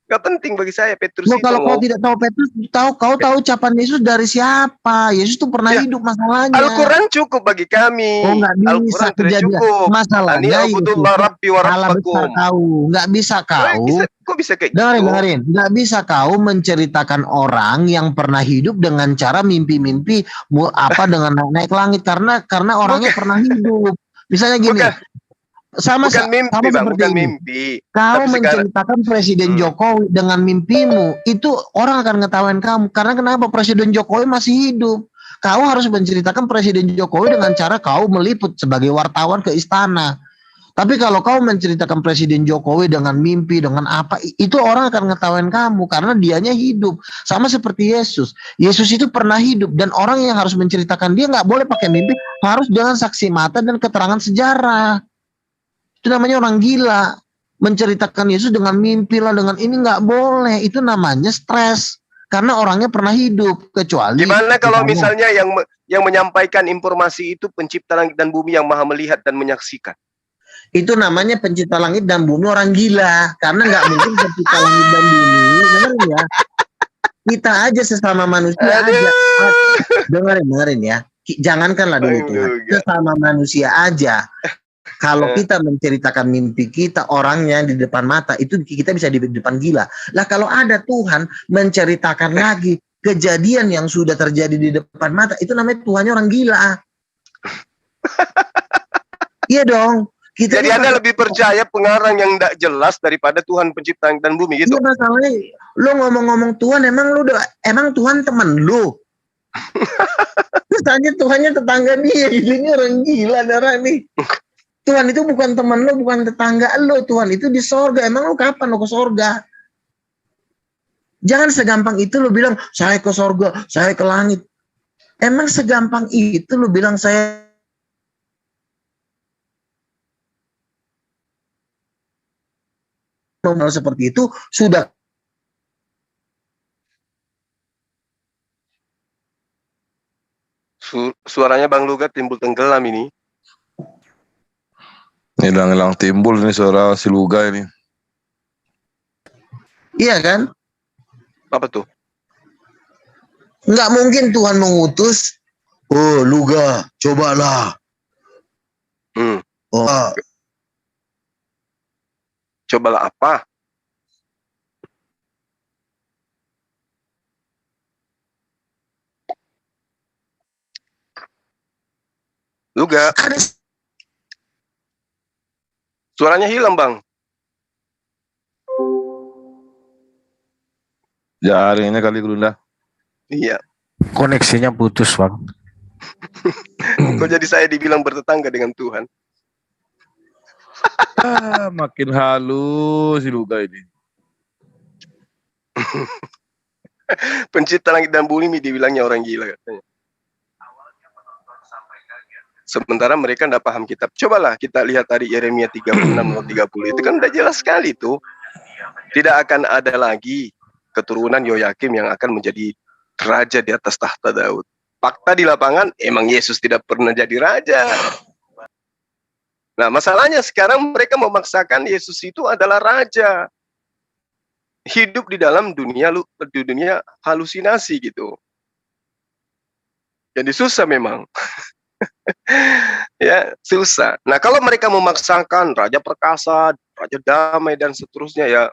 Gak penting bagi saya Petrus itu. Kalau kau tidak tahu Petrus, kau tahu ucapan Yesus dari siapa? Yesus itu pernah hidup masalahnya. Al-Quran cukup bagi kami. Oh, nggak bisa kejadian. Masalahnya Yesus salah besar kau. Nggak bisa kau. Kok bisa kayak gitu? Dengarin. Nggak bisa kau menceritakan orang yang pernah hidup dengan cara mimpi-mimpi dengan naik langit karena orangnya pernah hidup. Misalnya gini. Bukan mimpi. Kau menceritakan Presiden Jokowi dengan mimpimu, itu orang akan ngetawain kamu. Karena kenapa? Presiden Jokowi masih hidup. Kau harus menceritakan Presiden Jokowi dengan cara kau meliput sebagai wartawan ke istana. Tapi kalau kau menceritakan Presiden Jokowi dengan mimpi, dengan apa, itu orang akan ngetawain kamu karena dianya hidup. Sama seperti Yesus. Yesus itu pernah hidup dan orang yang harus menceritakan dia nggak boleh pakai mimpi, harus dengan saksi mata dan keterangan sejarah. Itu namanya orang gila. Menceritakan Yesus dengan mimpi lah, dengan ini nggak boleh. Itu namanya stres. Karena orangnya pernah hidup. Kecuali gimana kalau misalnya yang menyampaikan informasi itu pencipta langit dan bumi yang maha melihat dan menyaksikan? Itu namanya pencipta langit dan bumi orang gila. Karena nggak mungkin pencipta langit dan bumi. Benar ya? Kita aja sesama manusia aja. Dengerin ya. Jangankanlah dulu Tuhan. Sesama manusia aja. Kalau kita menceritakan mimpi kita, orangnya di depan mata, itu kita bisa di depan gila. Lah kalau ada Tuhan menceritakan lagi kejadian yang sudah terjadi di depan mata, itu namanya Tuhannya orang gila. Iya dong. Jadi Anda lebih percaya pengarang yang tidak jelas daripada Tuhan pencipta dan bumi gitu? Iya, masalahnya lo ngomong-ngomong Tuhan, emang Tuhan teman lo? Terus tanya Tuhannya tetangga dia, ini orang gila darah nih. Tuhan itu bukan teman lo, bukan tetangga lo. Tuhan itu di sorga. Emang lo kapan lo ke sorga? Jangan segampang itu lo bilang, saya ke sorga, saya ke langit. Emang segampang itu lo bilang saya mau seperti itu, sudah. Suaranya Bang Luga timbul tenggelam ini. Hilang timbul nih suara si Luga ini. Iya kan? Apa tuh? Nggak mungkin Tuhan mengutus. Oh Luga, cobalah. Oh. Cobalah apa? Luga. Suaranya hilang, Bang. Jaringannya kali Gunda. Iya. Koneksinya putus, Bang. Kok jadi saya dibilang bertetangga dengan Tuhan? Makin halus si Luga ini. Pencipta langit dan bumi dibilangnya orang gila katanya. Sementara mereka tidak paham kitab. Cobalah kita lihat tadi Yeremia 36:30. Itu kan udah jelas sekali tuh. Tidak akan ada lagi keturunan Yoyakim yang akan menjadi raja di atas tahta Daud. Fakta di lapangan, emang Yesus tidak pernah jadi raja. Nah, masalahnya sekarang mereka memaksakan Yesus itu adalah raja. Hidup di dalam dunia halusinasi gitu. Jadi susah memang. Ya, susah. Nah, kalau mereka memaksakan raja perkasa, raja damai dan seterusnya ya,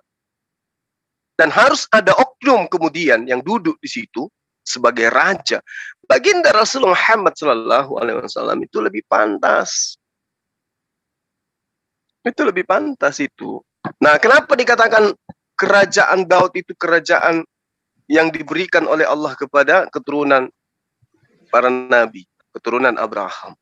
dan harus ada oknum kemudian yang duduk di situ sebagai raja. Baginda Rasulullah Muhammad SAW itu lebih pantas. Itu lebih pantas itu. Nah, kenapa dikatakan kerajaan Daud itu kerajaan yang diberikan oleh Allah kepada keturunan para nabi, keturunan Abraham?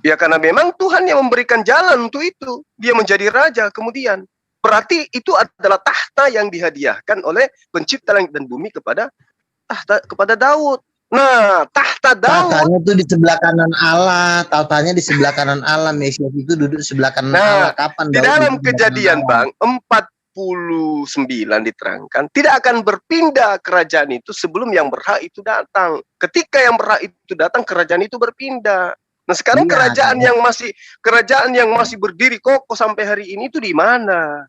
Ya karena memang Tuhan yang memberikan jalan untuk itu. Dia menjadi raja kemudian. Berarti itu adalah tahta yang dihadiahkan oleh pencipta langit dan bumi kepada Daud. Nah, tahta Daud. Tahtanya itu di sebelah kanan Allah. Tahtanya di sebelah kanan Allah. Mesias itu duduk di sebelah kanan Allah. Kapan di Daud dalam di Kejadian Bang 49 diterangkan tidak akan berpindah kerajaan itu sebelum yang berhak itu datang. Ketika yang berhak itu datang, kerajaan itu berpindah. Nah, sekarang kerajaan yang masih berdiri kokoh sampai hari ini itu di mana?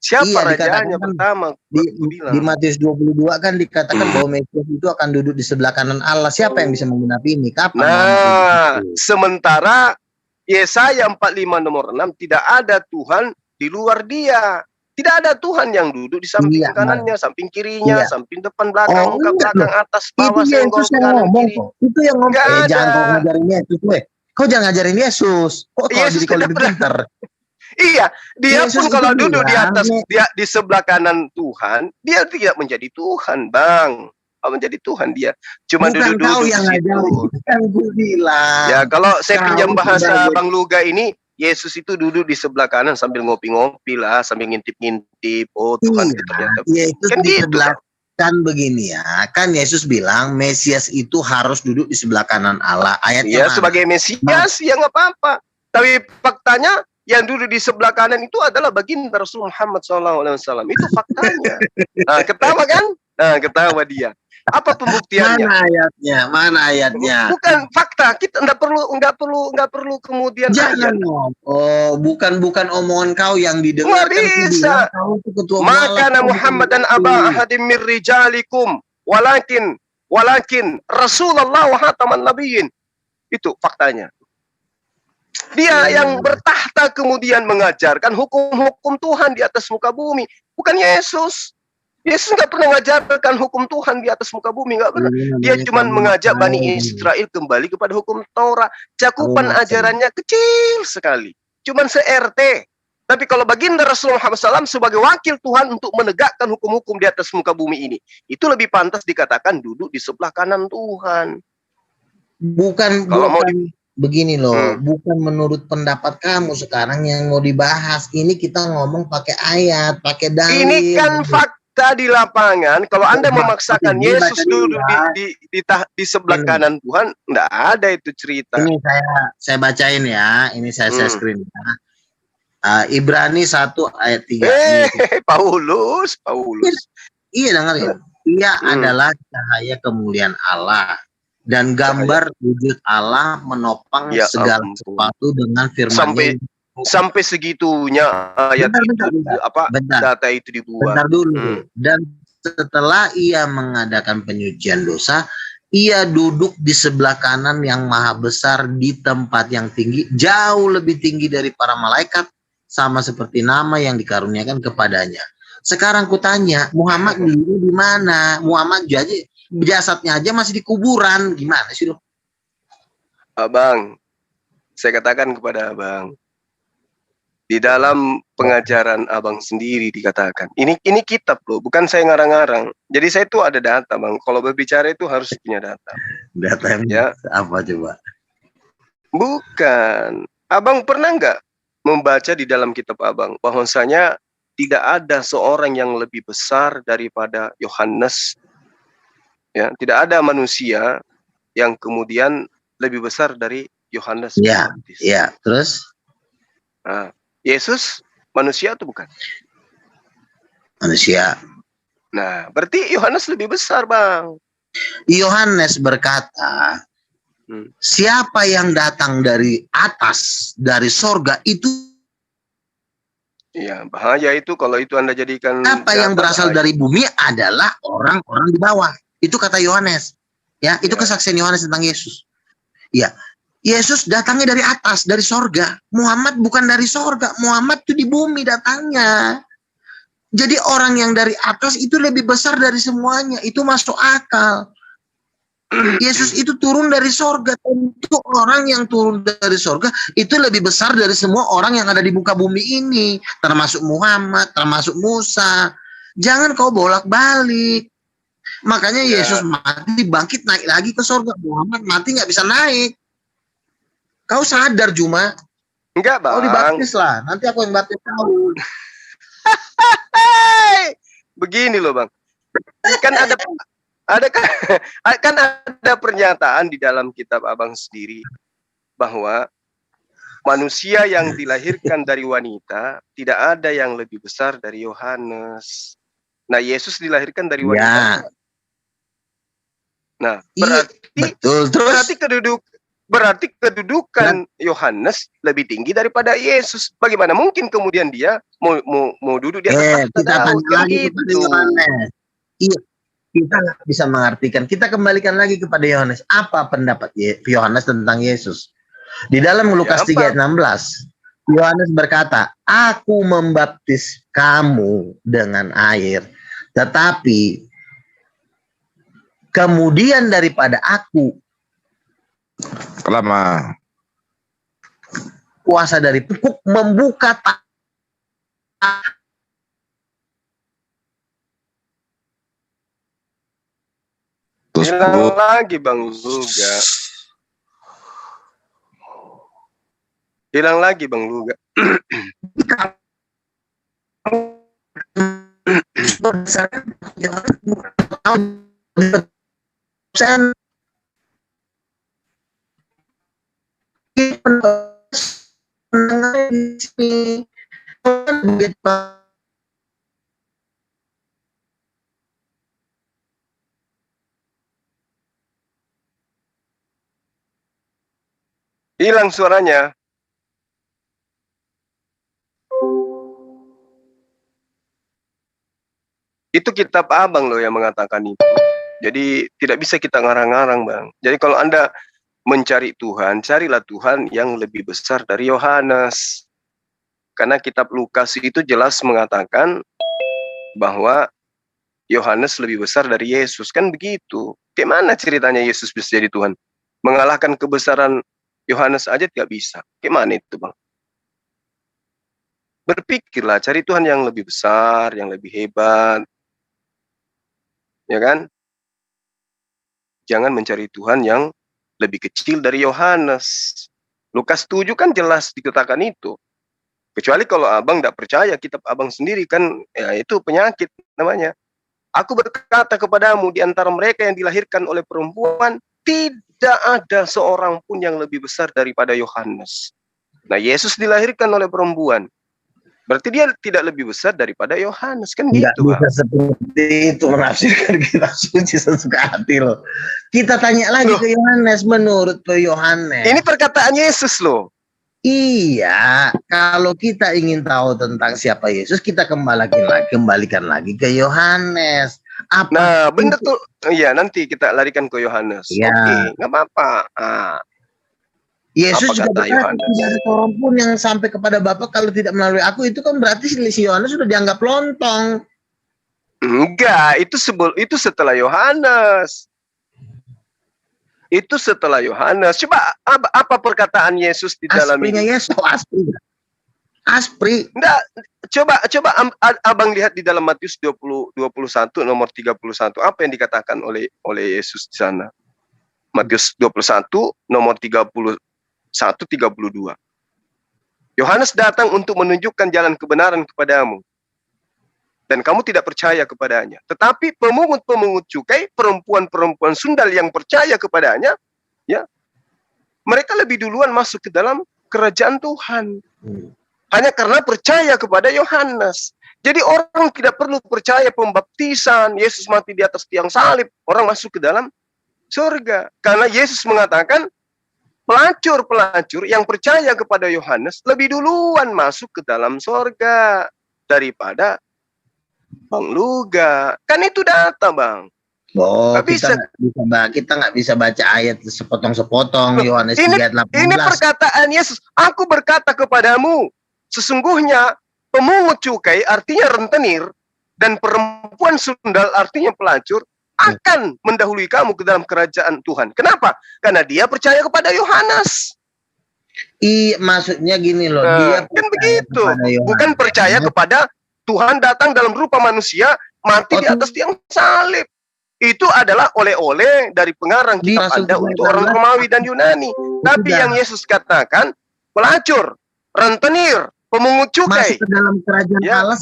Siapa rajanya pertama? Di Matius 22 kan dikatakan bahwa Mesias itu akan duduk di sebelah kanan Allah. Siapa yang bisa menggenapi ini? Kapan? Nah, sementara Yesaya 45 nomor 6 tidak ada Tuhan di luar dia. Tidak ada Tuhan yang duduk di samping kanannya, samping kirinya, samping depan, belakang, muka belakang, atas, bawah, senggol, kanan, kiri. Itu yang ngomong. Jangan kau ngajarin Yesus, kau jangan ngajarin Yesus. Kok kau jadi kau lebih pintar? Iya, dia Yesus pun kalau duduk di atas, dia di sebelah kanan Tuhan, dia tidak menjadi Tuhan, Bang. Menjadi Tuhan dia. Cuma duduk-duduk di situ. Ya, kalau saya pinjam bahasa Bang Luga ini, Yesus itu duduk di sebelah kanan sambil ngopi-ngopi lah, sambil ngintip-ngintip. Oh, Tuhan itu ternyata. Yesus kan di sebelah kan begini ya. Kan Yesus bilang Mesias itu harus duduk di sebelah kanan Allah. Ayatnya sebagai Mesias ya nggak apa-apa. Tapi faktanya yang duduk di sebelah kanan itu adalah baginda Rasul Muhammad SAW. Itu faktanya. Nah, ketawa kan? Nah, ketawa dia. Apa pembuktiannya? Mana ayatnya? Bukan fakta. Kita nggak perlu kemudian. Jangan bukan omongan kau yang didengar. Nggak bisa. Maka Muhammad dan Aba Ahadim min rijalikum walakin Rasulullah wa khataman nabiyyin. Itu faktanya. Dia yang bertahta kemudian mengajarkan hukum-hukum Tuhan di atas muka bumi, bukan Yesus. Yesus nggak pernah mengajarkan hukum Tuhan di atas muka bumi, nggak pernah. Dia cuma mengajak Bani Israel kembali kepada hukum Taurat. Cakupan ajarannya kecil sekali, cuma se-RT. Tapi kalau baginda Rasulullah SAW sebagai wakil Tuhan untuk menegakkan hukum-hukum di atas muka bumi ini, itu lebih pantas dikatakan duduk di sebelah kanan Tuhan. Begini loh, bukan menurut pendapat kamu sekarang yang mau dibahas. Ini kita ngomong pakai ayat, pakai dalil. Ini kan fakta di lapangan. Kalau Anda memaksakan Yesus duduk di sebelah kanan Tuhan, enggak ada itu cerita. Ini saya bacain ya, ini saya screen ya. Ibrani 1 ayat 3. Paulus. Iya dengerin. Ia adalah cahaya kemuliaan Allah dan gambar wujud Allah menopang segala sesuatu dengan firman-Nya. Sampai segitunya ayat data itu dibuat. Bentar dulu. Dan setelah ia mengadakan penyucian dosa, ia duduk di sebelah kanan yang maha besar di tempat yang tinggi, jauh lebih tinggi dari para malaikat, sama seperti nama yang dikaruniakan kepadanya. Sekarang kutanya, Muhammad dulu di mana? Muhammad jasadnya aja masih di kuburan, gimana sih lo? Abang, saya katakan kepada abang, Di dalam pengajaran abang sendiri dikatakan. Ini kitab loh, bukan saya ngarang-ngarang. Jadi saya tuh ada data bang. Kalau berbicara itu harus punya data. Data Ya. apa coba? Bukan. Abang pernah nggak membaca di dalam kitab abang bahwasanya tidak ada seorang yang lebih besar daripada Yohanes. Ya, tidak ada manusia yang kemudian lebih besar dari Yohanes Pembaptis. Ya, terus? Nah, Yesus manusia atau bukan? Manusia. Nah, berarti Yohanes lebih besar, Bang. Yohanes berkata, siapa yang datang dari atas, dari sorga itu. Iya, bahaya itu kalau itu Anda jadikan. Apa yang berasal dari bumi adalah orang-orang di bawah. Itu kata Yohanes. Ya, itu kesaksian Yohanes tentang Yesus. Ya, Yesus datangnya dari atas, dari sorga. Muhammad bukan dari sorga. Muhammad itu di bumi datangnya. Jadi orang yang dari atas itu lebih besar dari semuanya. Itu masuk akal. Yesus itu turun dari sorga. Tentu orang yang turun dari sorga itu lebih besar dari semua orang yang ada di muka bumi ini. Termasuk Muhammad, termasuk Musa. Jangan kau bolak-balik. Makanya Yesus mati, bangkit, naik lagi ke sorga. Muhammad mati nggak bisa naik. Kau sadar Juma? Enggak, Bang. Kau dibaptis lah. Nanti aku yang baptis kau. Begini loh, Bang. Kan ada pernyataan di dalam kitab abang sendiri bahwa manusia yang dilahirkan dari wanita tidak ada yang lebih besar dari Yohanes. Nah, Yesus dilahirkan dari wanita. Nah, berarti kedudukan Yohanes lebih tinggi daripada Yesus. Bagaimana mungkin kemudian dia mau duduk di atas kita tanya lagi kepada Yohanes. Iya, kita nggak bisa mengartikan. Kita kembalikan lagi kepada Yohanes. Apa pendapat Yohanes tentang Yesus? Di dalam Lukas 3 ayat 16, Yohanes berkata, aku membaptis kamu dengan air, tetapi kemudian daripada aku lama kuasa dari pukuk membuka hilang lagi Bang Luga. Hilang lagi Bang Luga. Hilang suaranya. Itu kitab abang loh yang mengatakan itu. Jadi tidak bisa kita ngarang-ngarang Bang. Jadi kalau Anda mencari Tuhan, carilah Tuhan yang lebih besar dari Yohanes. Karena kitab Lukas itu jelas mengatakan bahwa Yohanes lebih besar dari Yesus. Kan begitu. Gimana ceritanya Yesus bisa jadi Tuhan? Mengalahkan kebesaran Yohanes aja tidak bisa. Gimana itu Bang? Berpikirlah, cari Tuhan yang lebih besar, yang lebih hebat. Ya kan? Jangan mencari Tuhan yang lebih kecil dari Yohanes. Lukas 7 kan jelas dikatakan itu. Kecuali kalau abang tidak percaya kitab abang sendiri kan, ya itu penyakit namanya. Aku berkata kepadamu, di antara mereka yang dilahirkan oleh perempuan, tidak ada seorang pun yang lebih besar daripada Yohanes. Nah, Yesus dilahirkan oleh perempuan. Berarti dia tidak lebih besar daripada Yohanes, kan nggak gitu, bisa seperti itu menafsirkan kitab suci sesuka hati loh. Kita tanya lagi ke Yohanes, menurut Yohanes. Ini perkataan Yesus loh. Iya, kalau kita ingin tahu tentang siapa Yesus, kita kembalikan lagi ke Yohanes. Nah, benar tuh. Iya, nanti kita larikan ke Yohanes. Ya. Oke, nggak apa-apa. Yesus juga berkata, tidak ada seorang pun yang sampai kepada Bapa kalau tidak melalui aku. Itu kan berarti si Yohanes sudah dianggap lontong. Enggak, itu setelah Yohanes. Itu setelah Yohanes. Coba apa perkataan Yesus di dalam aslinya ini? Yesus asli. Aspri. Enggak, coba Abang lihat di dalam Matius 21 nomor 31 apa yang dikatakan oleh Yesus di sana. Matius 21 nomor 31 32. Yohanes datang untuk menunjukkan jalan kebenaran kepadamu dan kamu tidak percaya kepadanya. Tetapi pemungut-pemungut cukai, perempuan-perempuan sundal yang percaya kepadanya, ya, mereka lebih duluan masuk ke dalam kerajaan Tuhan. Hanya karena percaya kepada Yohanes. Jadi orang tidak perlu percaya pembaptisan, Yesus mati di atas tiang salib, orang masuk ke dalam surga. Karena Yesus mengatakan, pelacur-pelacur yang percaya kepada Yohanes lebih duluan masuk ke dalam surga daripada Bang Luga. Kan itu data, Bang. Oh, Gak kita nggak bisa baca ayat sepotong-sepotong. Yohanes 3:18. Ini perkataan Yesus. Aku berkata kepadamu, sesungguhnya pemungut cukai artinya rentenir dan perempuan sundal artinya pelacur akan mendahului kamu ke dalam kerajaan Tuhan. Kenapa? Karena dia percaya kepada Yohanes. Maksudnya gini loh, Nah, dia kan begitu. kepada Bukan percaya kepada Tuhan datang dalam rupa manusia, mati di atas tiang salib. Itu adalah oleh-oleh dari pengarang Di kitab Rasul Anda untuk orang Romawi dan Yunani. Tapi Sudah. yang Yesus katakan, pelacur, rentenir, pemungut cukai. masuk ke dalam kerajaan Ya. Allah.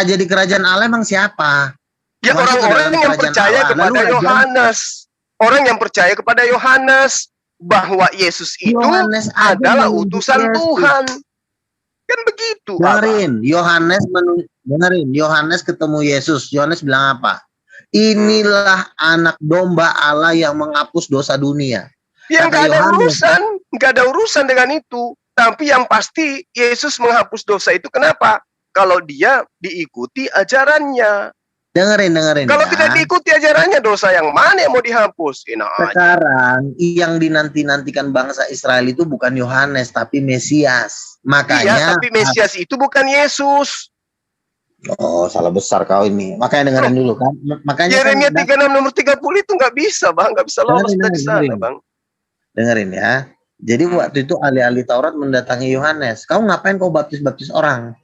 Di kerajaan Allah emang siapa? Ya Masuk ke orang-orang dalam yang kerajaan percaya Allah. kepada Lalu Yohanes. Orang yang percaya kepada Yohanes bahwa Yesus itu Yohanes aja adalah menunjuk utusan Yesus. Tuhan. Kan begitu, Abang. Dengerin, Yohanes ketemu Yesus. Yohanes bilang apa? Inilah anak domba Allah yang menghapus dosa dunia. Yang Kata nggak ada urusan dengan itu. Tapi yang pasti Yesus menghapus dosa itu kenapa? Kalau dia diikuti ajarannya. Dengerin Kalau ya. tidak diikuti ajarannya, dosa yang mana yang mau dihapus? Sekarang yang dinanti-nantikan bangsa Israel itu bukan Yohanes tapi Mesias. Iya, Makanya tapi Mesias itu bukan Yesus. oh, salah besar kau ini. Makanya dengerin dulu kan. Makanya Yeremia kan 36 nomor 30 itu nggak bisa, Bang. Nggak bisa lolos dari sana, Bang. dengerin ya. Jadi waktu itu ahli-ahli Taurat mendatangi Yohanes. Kau ngapain kau baptis-baptis orang?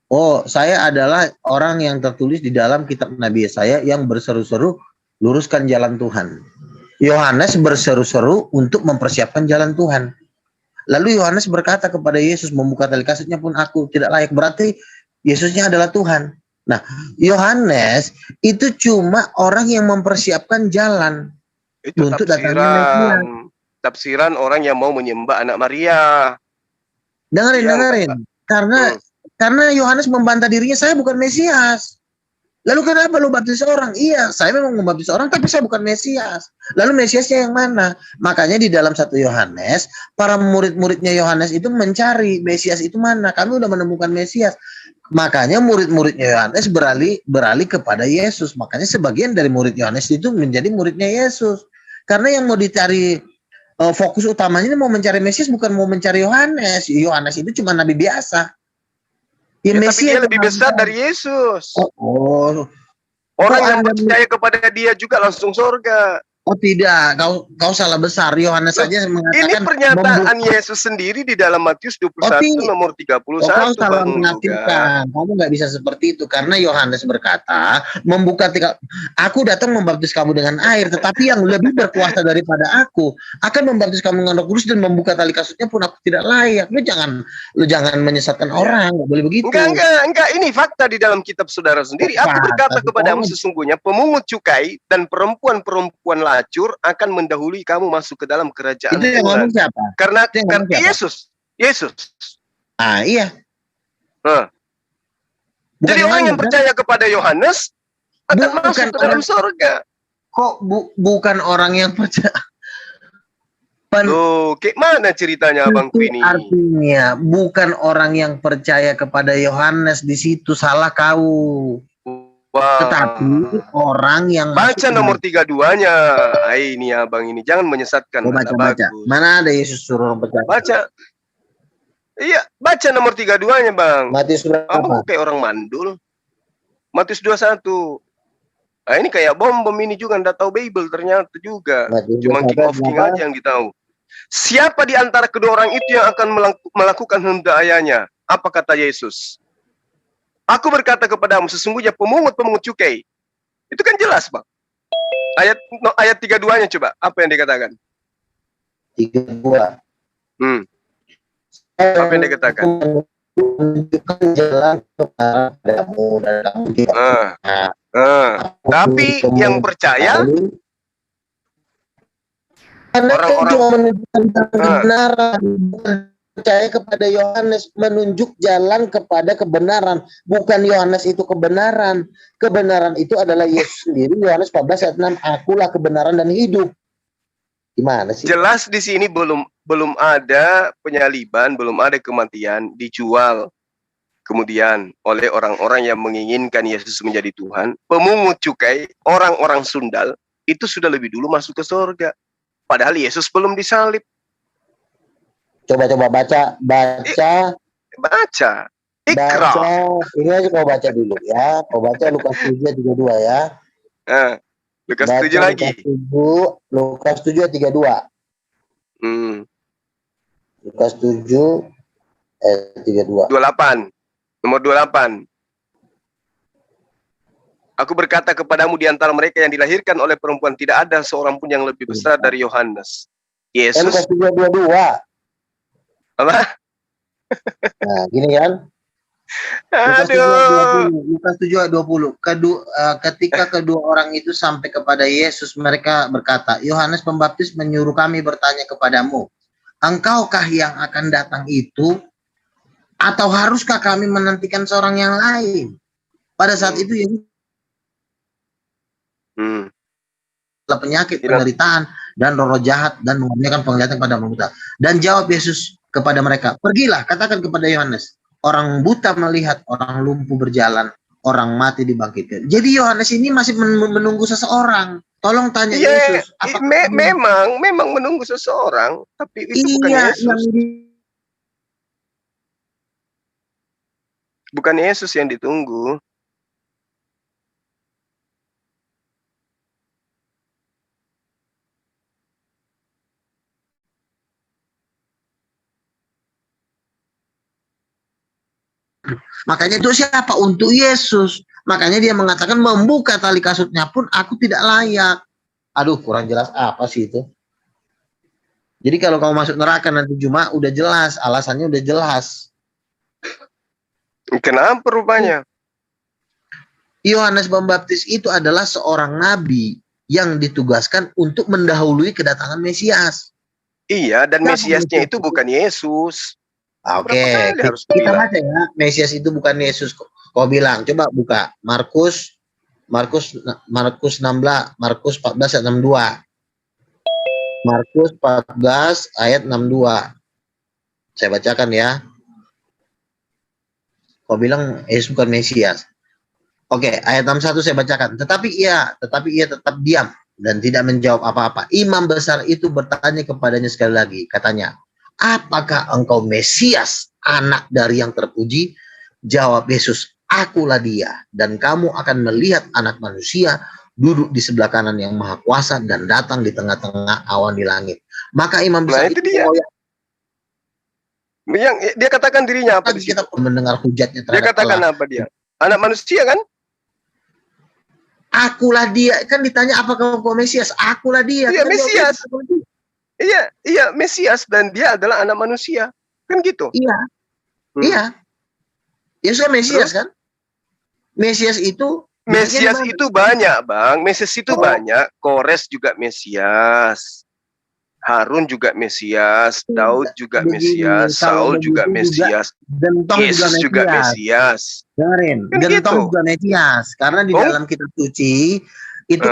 Oh, saya adalah orang yang tertulis di dalam kitab Nabi Yesaya yang berseru-seru luruskan jalan Tuhan. Yohanes berseru-seru untuk mempersiapkan jalan Tuhan. Lalu Yohanes berkata kepada Yesus, membuka tali kasutnya pun aku tidak layak. Berarti Yesusnya adalah Tuhan. Nah, Yohanes itu cuma orang yang mempersiapkan jalan Itu untuk datangnya Mesias. tafsiran orang yang mau menyembah anak Maria. Dengerin. Karena Yohanes membantah dirinya, saya bukan Mesias. Lalu kenapa lu baptis orang? Iya, saya memang membaptis orang, tapi saya bukan Mesias. Lalu Mesiasnya yang mana? Makanya di dalam 1 Yohanes, para murid-muridnya Yohanes itu mencari Mesias itu mana. Kami udah menemukan Mesias. Makanya murid-muridnya Yohanes beralih kepada Yesus. Makanya sebagian dari murid Yohanes itu menjadi muridnya Yesus. Karena yang mau dicari fokus utamanya ini mau mencari Mesias, bukan mau mencari Yohanes. Yohanes itu cuma nabi biasa. Ya, tapi dia lebih besar dari Yesus. Orang yang percaya kepada dia juga langsung surga. Oh tidak, kau salah besar. Yohanes saja mengatakan ini pernyataan Yesus sendiri di dalam Matius 21 nomor 31. Kau salah mengartikan. Kamu nggak bisa seperti itu karena Yohanes berkata, aku datang membaptis kamu dengan air, tetapi yang lebih berkuasa daripada aku akan membaptis kamu dengan Roh Kudus dan membuka tali kasutnya pun aku tidak layak. Lu jangan menyesatkan orang, nggak boleh begitu. Enggak, ini fakta di dalam kitab saudara sendiri. Aku berkata kepadamu sesungguhnya pemungut cukai dan perempuan-perempuan pelacur akan mendahului kamu masuk ke dalam kerajaan Tuhan. Itu yang ngomong siapa? Karena Yesus. Iya. Jadi orang yang percaya kepada Yohanes akan masuk ke dalam surga. Kok bukan orang yang percaya? Loh, kayak mana ceritanya Abang ini? Artinya bukan orang yang percaya kepada Yohanes, di situ salah kau. Tetapi orang yang baca nomor 32-nya. Ini Abang ini jangan menyesatkan. Baca. Mana ada Yesus suruh percaya? Baca. Iya, baca nomor 32-nya, Bang. Matius berapa? Abang kayak orang mandul. Matius 21. Nah, ini kayak bom ini juga ndak tahu Bible ternyata juga. Cuma King of King aja yang ditahu. Siapa di antara kedua orang itu yang akan melakukan kehendak ayahnya? Apa kata Yesus? Aku berkata kepadamu, sesungguhnya pemungut-pemungut cukai. Itu kan jelas, Bang. Ayat 32-nya coba, apa yang dikatakan? 32. Apa yang dikatakan? Menunjukkan jalan kepadamu dan kamu tidak. Tapi yang percaya, orang-orang menunjukkan kebenaran, bukan percaya kepada Yohanes, menunjuk jalan kepada kebenaran, bukan Yohanes itu kebenaran. Kebenaran itu adalah Yesus sendiri. Yohanes 14 ayat 6, akulah kebenaran dan hidup. Gimana sih? Jelas di sini belum ada penyaliban, belum ada kematian, dijual kemudian oleh orang-orang yang menginginkan Yesus menjadi Tuhan. Pemungut cukai, orang-orang sundal, itu sudah lebih dulu masuk ke surga. Padahal Yesus belum disalib. Coba baca. Ikra. Ini aja kau baca dulu ya. Kau baca Lukas 7 ayat 32 ya. Lukas 7 lagi. Lukas 7 ayat 32. Lukas 7 ayat 32. 28. Nomor 28. Aku berkata kepadamu, di antara mereka yang dilahirkan oleh perempuan tidak ada seorang pun yang lebih besar dari Yohanes. Yesus. Lukas 7 ayat 22. Apa? Nah, gini kan? Lukas 7 ayat 20. Ketika kedua orang itu sampai kepada Yesus, mereka berkata, Yohanes Pembaptis menyuruh kami bertanya kepadamu, engkaukah yang akan datang itu, atau haruskah kami menantikan seorang yang lain? Pada saat itu Yesus penyakit, penderitaan, dan roh jahat, dan mengaruniakan penglihatan pada orang buta. Dan jawab Yesus kepada mereka, pergilah, katakan kepada Yohanes, orang buta melihat, orang lumpuh berjalan, orang mati dibangkitkan. Jadi Yohanes ini masih menunggu seseorang. Tolong tanya Yesus. Memang menunggu seseorang, tapi itu bukan Yesus. Bukan Yesus yang ditunggu. Makanya itu siapa? Untuk Yesus. Makanya dia mengatakan membuka tali kasutnya pun aku tidak layak. Aduh, kurang jelas apa sih itu? Jadi kalau kamu masuk neraka nanti Jumat udah jelas, alasannya udah jelas. Kenapa rupanya? Yohanes Pembaptis itu adalah seorang nabi yang ditugaskan untuk mendahului kedatangan Mesias. Iya, dan Mesiasnya itu bukan Yesus. Oke, kita baca ya. Mesias itu bukan Yesus. Kau bilang, coba buka Markus 16, Markus 14 ayat 62. Markus 14 ayat 62. Saya bacakan ya. Kau bilang Yesus bukan Mesias. Oke, ayat 61 saya bacakan. Tetapi ia tetap diam dan tidak menjawab apa-apa. Imam besar itu bertanya kepadanya sekali lagi, katanya, apakah engkau Mesias, anak dari yang terpuji? Jawab Yesus, akulah dia, dan kamu akan melihat anak manusia duduk di sebelah kanan yang maha kuasa dan datang di tengah-tengah awan di langit. Maka imam besar itu dia. Yang dia katakan dirinya apa? Kita mendengar hujatnya terhadap dia katakan Allah. Apa dia? Anak manusia kan? Akulah dia. Kan ditanya apakah engkau Mesias? Akulah dia. Iya, Mesias. Iya, Mesias, dan dia adalah anak manusia. Kan gitu? Iya. Iya. Yesus Mesias kan? Mesias itu banyak, Bang. Mesias itu banyak. Kores juga Mesias. Harun juga Mesias, Daud juga Mesias, Saul juga Mesias, Yesus juga Mesias. Dengerin, kan Gentong gitu. juga Mesias. Karena di dalam kitab suci itu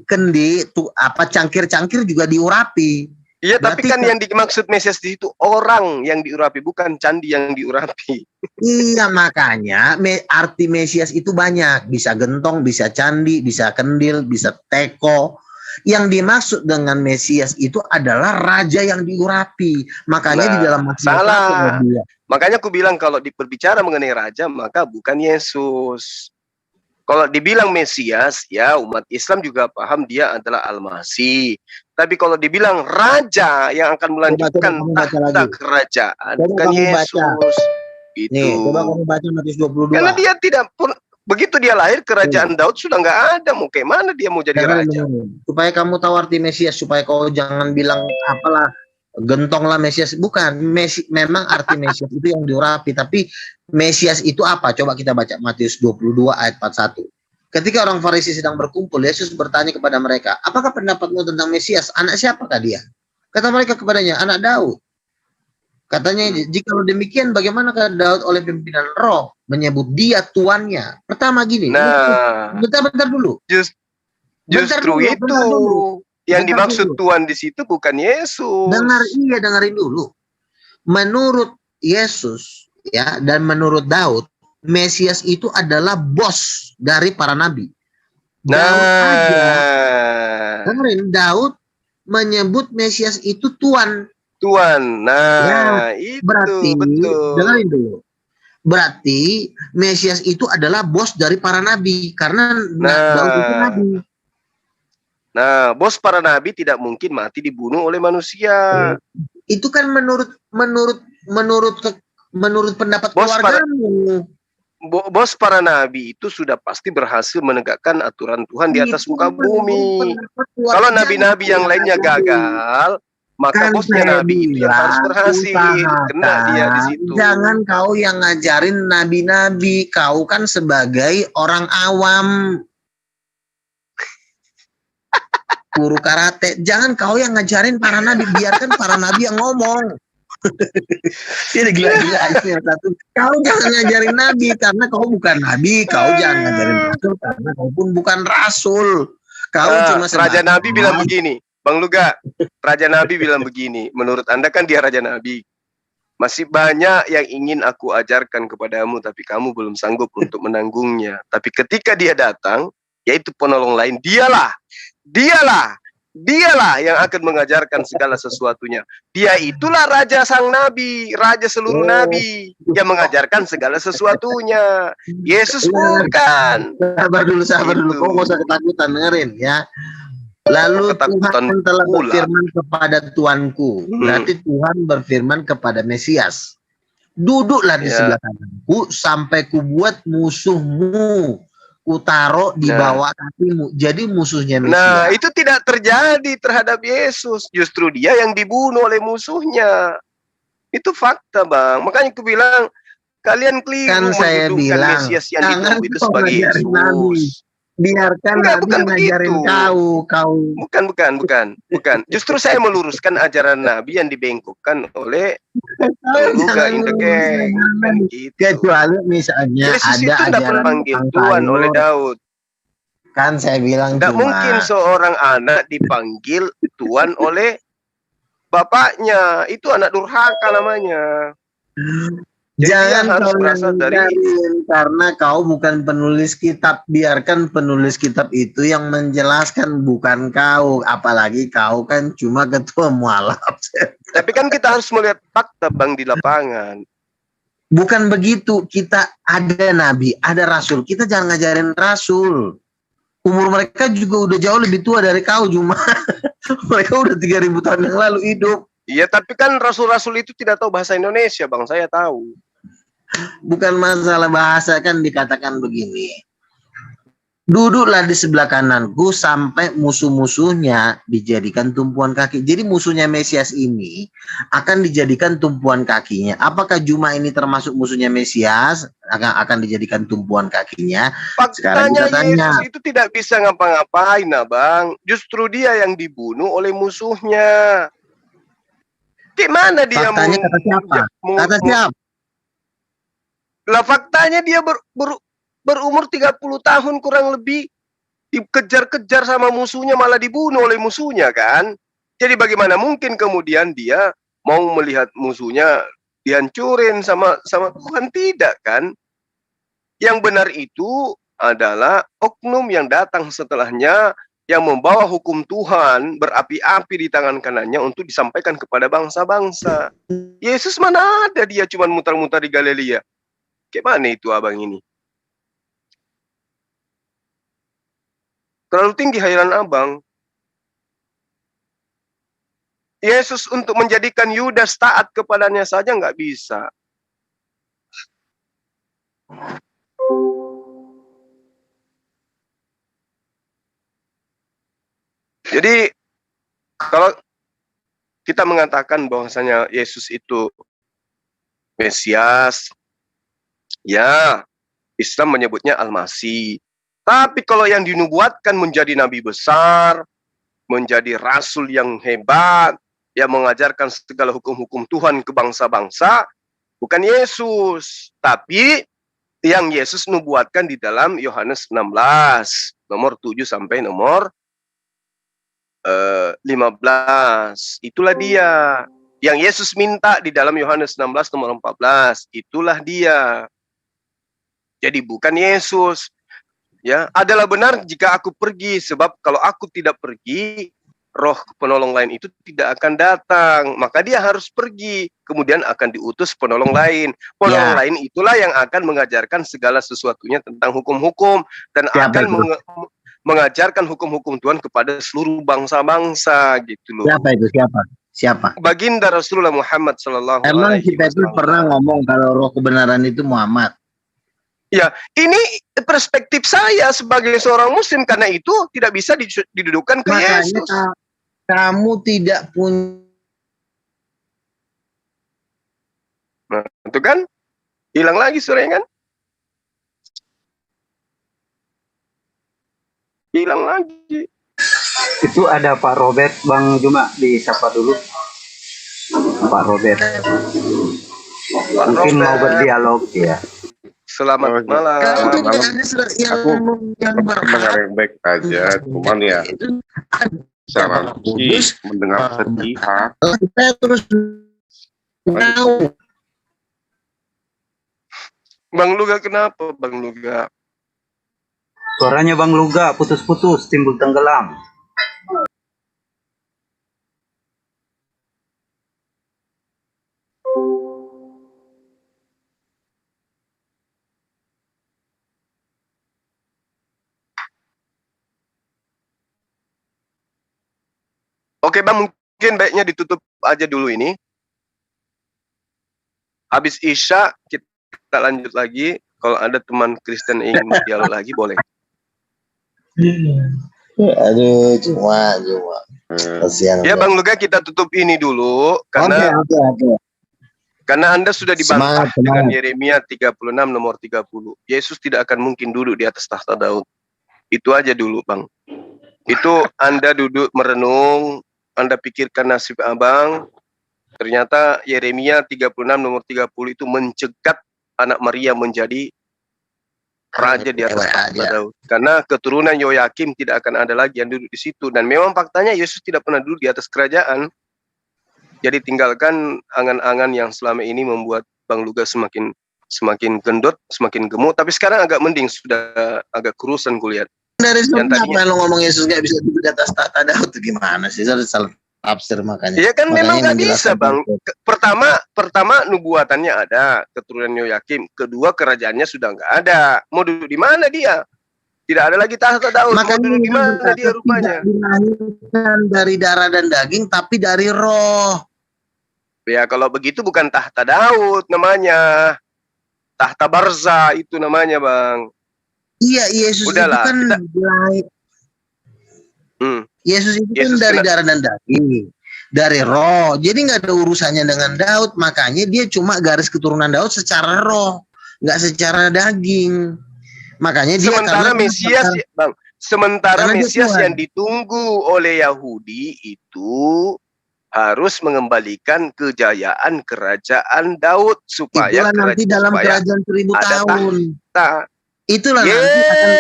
kendi tuh apa cangkir-cangkir juga diurapi. Iya, tapi kan yang dimaksud Mesias di situ orang yang diurapi, bukan candi yang diurapi. Iya, makanya arti Mesias itu banyak, bisa gentong, bisa candi, bisa kendil, bisa teko. Yang dimaksud dengan Mesias itu adalah raja yang diurapi. Makanya di dalam salah. Makanya aku bilang kalau berbicara mengenai raja maka bukan Yesus. Kalau dibilang Mesias, ya umat Islam juga paham dia adalah Al-Masih. Tapi kalau dibilang raja yang akan melanjutkan kamu baca tahta lagi. kerajaan, Coba bukan kamu baca. Yesus. Itu. Nih, coba kamu baca Matius 22. Karena dia tidak pun begitu dia lahir kerajaan Daud sudah nggak ada. Mau kayak mana dia mau jadi raja? Supaya kamu tahu arti Mesias, supaya kau jangan bilang apalah gentonglah Mesias. Bukan, memang arti Mesias itu yang diurapi. Tapi Mesias itu apa? Coba kita baca Matius 22 ayat 41. Ketika orang Farisi sedang berkumpul, Yesus bertanya kepada mereka, apakah pendapatmu tentang Mesias? Anak siapakah dia? Kata mereka kepadanya, anak Daud. Katanya, jika demikian bagaimanakah Daud oleh pimpinan roh menyebut dia tuannya? Pertama gini, bentar dulu. Justru itu yang dimaksud Tuhan di situ bukan Yesus. Dengarin dulu. Menurut Yesus ya dan menurut Daud, Mesias itu adalah bos dari para nabi. Daud menyebut Mesias itu Tuan. Itu berarti, betul. Dengarin dulu. Berarti Mesias itu adalah bos dari para nabi karena Daud itu nabi. Nah, bos para nabi tidak mungkin mati dibunuh oleh manusia. Itu kan menurut pendapat keluargamu. Bos para nabi itu sudah pasti berhasil menegakkan aturan Tuhan di atas muka bumi. Kalau nabi-nabi yang lainnya gagal, maka bosnya nabi itu yang harus berhasil. Kena dia di situ. Jangan kau yang ngajarin nabi-nabi, kau kan sebagai orang awam. Guru karate, jangan kau yang ngajarin para nabi, biarkan para nabi yang ngomong. Ini gila-gila yang satu. Kau jangan ngajarin nabi karena kau bukan nabi, kau jangan ngajarin rasul karena kau pun bukan rasul. Kau cuma Raja Nabi bilang begini, Bang Luga, Raja Nabi bilang begini, menurut Anda kan dia Raja Nabi. Masih banyak yang ingin aku ajarkan kepadamu, tapi kamu belum sanggup untuk menanggungnya. Tapi ketika dia datang, yaitu penolong lain, dialah yang akan mengajarkan segala sesuatunya. Dia itulah Raja Sang Nabi, Raja seluruh Nabi, yang mengajarkan segala sesuatunya. Yesus bukan. Sabar dulu. Kau nggak usah ketakutan, dengerin ya. Lalu Tuhan telah berfirman kepada Tuanku. Berarti Tuhan berfirman kepada Mesias. Duduklah di sebelah kananku sampai kubuat musuhmu taruh di bawah kakimu. Jadi musuhnya Mesias. Nah, itu tidak terjadi terhadap Yesus. Justru dia yang dibunuh oleh musuhnya. Itu fakta, Bang. Makanya aku bilang, kalian keliru kan saya bilang, Mesias yang dibunuh itu sebagai Yesus. Nabi. Biarkan Nabi ngajarin kau. Bukan. Justru saya meluruskan ajaran Nabi yang dibengkokkan oleh Luga in the Gang. Gitu. Kecuali misalnya Yesus ada itu dapat panggil Tuhan oleh Daud. Kan saya bilang tidak mungkin seorang anak dipanggil Tuhan oleh bapaknya. Itu anak durhaka namanya. Jangan kau ngajarin karena kau bukan penulis kitab. Biarkan penulis kitab itu yang menjelaskan, bukan kau. Apalagi kau kan cuma ketua mualaf. Tapi kan kita harus melihat fakta, Bang, di lapangan. Bukan begitu. Kita ada nabi, ada rasul. Kita jangan ngajarin rasul. Umur mereka juga udah jauh lebih tua dari kau, cuma mereka udah 3000 tahun yang lalu hidup. Iya, tapi kan rasul-rasul itu tidak tahu bahasa Indonesia, Bang. Saya tahu. Bukan masalah bahasa, kan dikatakan begini. Duduklah di sebelah kananku sampai musuh-musuhnya dijadikan tumpuan kaki. Jadi musuhnya Mesias ini akan dijadikan tumpuan kakinya. Apakah Juma ini termasuk musuhnya Mesias? Akan dijadikan tumpuan kakinya. Faktanya Yesus itu tidak bisa ngapa-ngapain, Bang. Justru dia yang dibunuh oleh musuhnya. Gimana dia faktanya kata siapa? Kata siapa? Lah faktanya dia berumur 30 tahun kurang lebih, dikejar-kejar sama musuhnya, malah dibunuh oleh musuhnya kan. Jadi bagaimana mungkin kemudian dia mau melihat musuhnya dihancurin sama Tuhan? Tidak kan. Yang benar itu adalah oknum yang datang setelahnya, yang membawa hukum Tuhan berapi-api di tangan kanannya untuk disampaikan kepada bangsa-bangsa. Yesus mana ada, dia cuma mutar-mutar di Galilea. Gimana itu abang ini? Terlalu tinggi hairan abang. Yesus untuk menjadikan Yudas taat kepadanya saja nggak bisa. Jadi kalau kita mengatakan bahwasanya Yesus itu Mesias, ya Islam menyebutnya Al-Masih. Tapi kalau yang dinubuatkan menjadi nabi besar, menjadi rasul yang hebat, yang mengajarkan segala hukum-hukum Tuhan ke bangsa-bangsa, bukan Yesus, tapi yang Yesus nubuatkan di dalam Yohanes 16, nomor 7 sampai nomor 15. Itulah dia. Yang Yesus minta di dalam Yohanes 16 nomor 14, itulah dia. Jadi bukan Yesus. Ya, adalah benar jika aku pergi, sebab kalau aku tidak pergi, roh penolong lain itu tidak akan datang. Maka dia harus pergi, kemudian akan diutus penolong lain. Penolong lain itulah yang akan mengajarkan segala sesuatunya tentang hukum-hukum dan akan mengajarkan hukum-hukum Tuhan kepada seluruh bangsa-bangsa gitu loh. Siapa itu? Siapa? Baginda Rasulullah Muhammad sallallahu alaihi wasallam. Emang kita itu pernah ngomong kalau roh kebenaran itu Muhammad. Ya, ini perspektif saya sebagai seorang muslim, karena itu tidak bisa didudukan ke Yesus. Kamu tidak punya. Nah, itu kan hilang lagi suaranya kan? Hilang lagi. Itu ada Pak Robert, Bang Juma, disapa dulu. Pak Robert. Mungkin mau berdialog ya. Selamat malam. Aku mendengar yang baik aja, cuman ya secara logis mendengar sepihak. Saya terus tahu. Bang Luga kenapa, Bang Luga? Suaranya Bang Luga putus-putus, timbul tenggelam. Oke Bang, mungkin baiknya ditutup aja dulu ini. Habis Isya kita lanjut lagi. Kalau ada teman Kristen ingin dialog lagi boleh. Aduh, cuma. Kasihan. Ya Bang Luga, kita tutup ini dulu karena karena Anda sudah dibantah dengan Yeremia 36 nomor 30. Yesus tidak akan mungkin duduk di atas tahta Daud. Itu aja dulu Bang. Itu Anda duduk merenung, Anda pikirkan nasib Abang. Ternyata Yeremia 36 nomor 30 itu mencegat anak Maria menjadi raja di atas tahta Daud. Karena keturunan Yoyakim tidak akan ada lagi yang duduk di situ. Dan memang faktanya Yesus tidak pernah duduk di atas kerajaan. Jadi tinggalkan angan-angan yang selama ini membuat Bang Luga semakin gendut, semakin gemuk. Tapi sekarang agak mending, sudah agak kurusan kulihat. Dari sebelumnya apa lo ngomong Yesus gak bisa duduk di atas tahta Daud itu gimana sih? Saya salah tafsir makanya. Iya kan memang nggak bisa Bang. Pertama nubuatannya ada, keturunan Yoyakim. Kedua kerajaannya sudah nggak ada. Mau duduk di mana dia? Tidak ada lagi tahta Daud. Mau duduk di mana dia rupanya? Dilahirkan dari darah dan daging, tapi dari roh. Ya kalau begitu bukan tahta Daud namanya. Tahta Barza itu namanya Bang. Iya, Yesus udahlah, itu kan Yesus itu kan dari darah dan daging, dari roh. Jadi nggak ada urusannya dengan Daud. Makanya dia cuma garis keturunan Daud secara roh, nggak secara daging. Makanya dia sementara Mesias, Bang. Sementara Mesias yang ditunggu oleh Yahudi itu harus mengembalikan kejayaan kerajaan Daud supaya nanti dalam kerajaan 1000 tahun. Itulah nanti akan.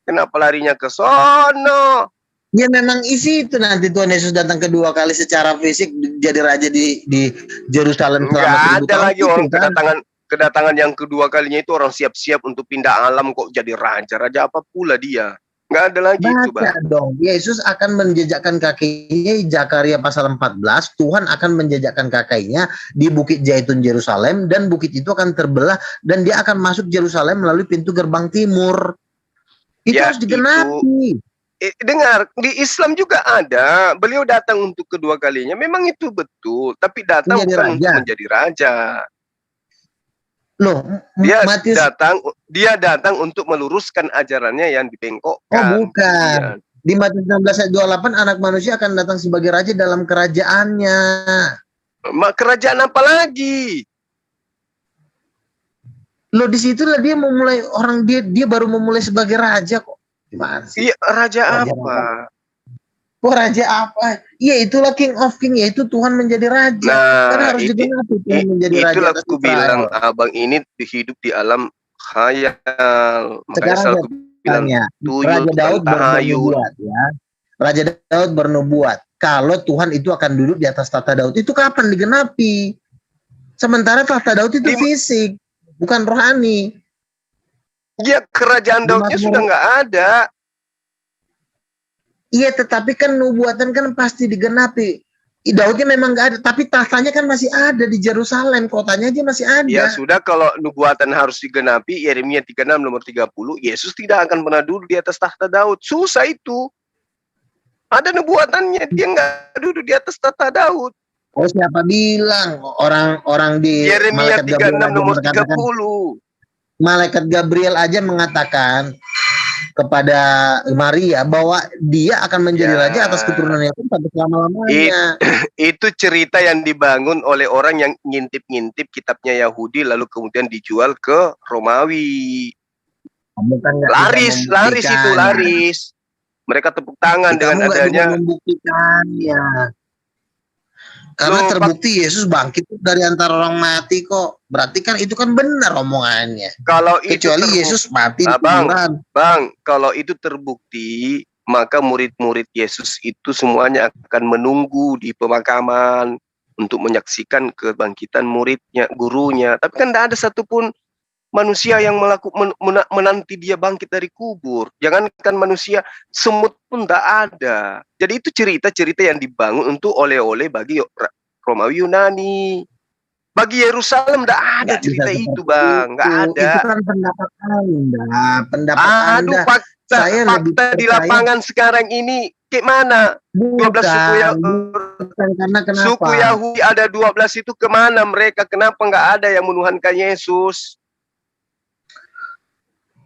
Kenapa larinya ke sono? Ya memang isi itu nanti Tuhan Yesus datang kedua kali secara fisik jadi raja di Yerusalem selama 1000 tahun. Ada lagi orang kedatangan yang kedua kalinya itu orang siap-siap untuk pindah alam kok jadi raja. Raja apa pula dia? Nggak ada lagi itu Bang. Dong. Yesus akan menjejakkan kakinya, Zakaria pasal 14, Tuhan akan menjejakkan kakinya di Bukit Zaitun Yerusalem, dan bukit itu akan terbelah dan dia akan masuk Yerusalem melalui pintu gerbang timur. Itu Ya, harus digenapi. dengar, di Islam juga ada. Beliau datang untuk kedua kalinya. Memang itu betul, tapi datang Menjadi bukan raja. untuk menjadi raja. Loh, Dia datang untuk meluruskan ajarannya yang dibengkokkan. Oh, bukan. Di Matius 16 ayat 28, anak manusia akan datang sebagai raja dalam kerajaannya. Kerajaan apa lagi? Loh, disitulah dia memulai dia baru memulai sebagai raja kok. Gimana sih? Iya, raja apa? Oh, raja apa? Iya, itulah King of King, yaitu Tuhan menjadi raja. Kan harus digenapi Tuhan menjadi raja. Itulah aku bilang, abang ini hidup di alam khayal. Makanya sekarang aku bilang, Raja Daud bernubuat, ya. Raja Daud bernubuat. Kalau Tuhan itu akan duduk di atas tahta Daud, itu kapan digenapi? Sementara tahta Daud itu fisik, bukan rohani. Ya, kerajaan Daudnya sudah nggak ada. Iya, tetapi kan nubuatan kan pasti digenapi. Daudnya memang nggak ada, tapi tahtanya kan masih ada di Yerusalem, kotanya aja masih ada. Ya sudah, kalau nubuatan harus digenapi, Yeremia 36 nomor 30, Yesus tidak akan pernah duduk di atas tahta Daud. Susah itu. Ada nubuatannya, dia nggak duduk di atas tahta Daud. Oh, siapa bilang? Orang-orang di Yeremia 36 nomor 30. Malaikat Gabriel aja mengatakan kepada Maria bahwa dia akan menjadi raja atas keturunannya pun sampai selama-lamanya. Itu cerita yang dibangun oleh orang yang ngintip-ngintip kitabnya Yahudi lalu kemudian dijual ke Romawi. Laris. Mereka tepuk tangan dengan adanya. Membuktikannya. Karena terbukti Yesus bangkit dari antara orang mati kok. Berarti kan itu kan benar omongannya. Kalau kecuali Yesus mati di kuburan. Bang, kalau itu terbukti, maka murid-murid Yesus itu semuanya akan menunggu di pemakaman untuk menyaksikan kebangkitan muridnya, gurunya. Tapi kan tidak ada satupun manusia yang menanti dia bangkit dari kubur. Jangankan manusia, semut pun tak ada. Jadi itu cerita-cerita yang dibangun untuk oleh-oleh bagi Romawi Yunani. Bagi Yerusalem tidak ada cerita itu, Bang. Nggak ada. Itu kan pendapat Anda. Anda. Fakta di lapangan sekarang ini kayak mana? 12 suku Yahudi ada 12 itu kemana mereka? Kenapa nggak ada yang menuhankan Yesus?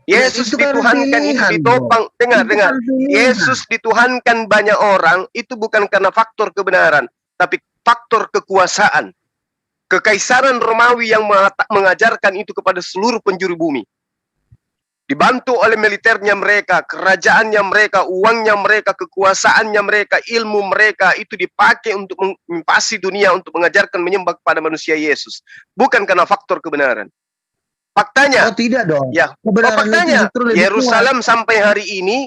Yesus dituhankan itu ditopang. Dengar. Yesus dituhankan banyak orang itu bukan karena faktor kebenaran, tapi faktor kekuasaan. Kekaisaran Romawi yang mengajarkan itu kepada seluruh penjuru bumi. Dibantu oleh militernya mereka, kerajaannya mereka, uangnya mereka, kekuasaannya mereka, ilmu mereka itu dipakai untuk mengimpasi dunia untuk mengajarkan menyembah kepada manusia Yesus. Bukan karena faktor kebenaran. Faktanya, tidak dong. Ya, faktanya, Yerusalem sampai hari ini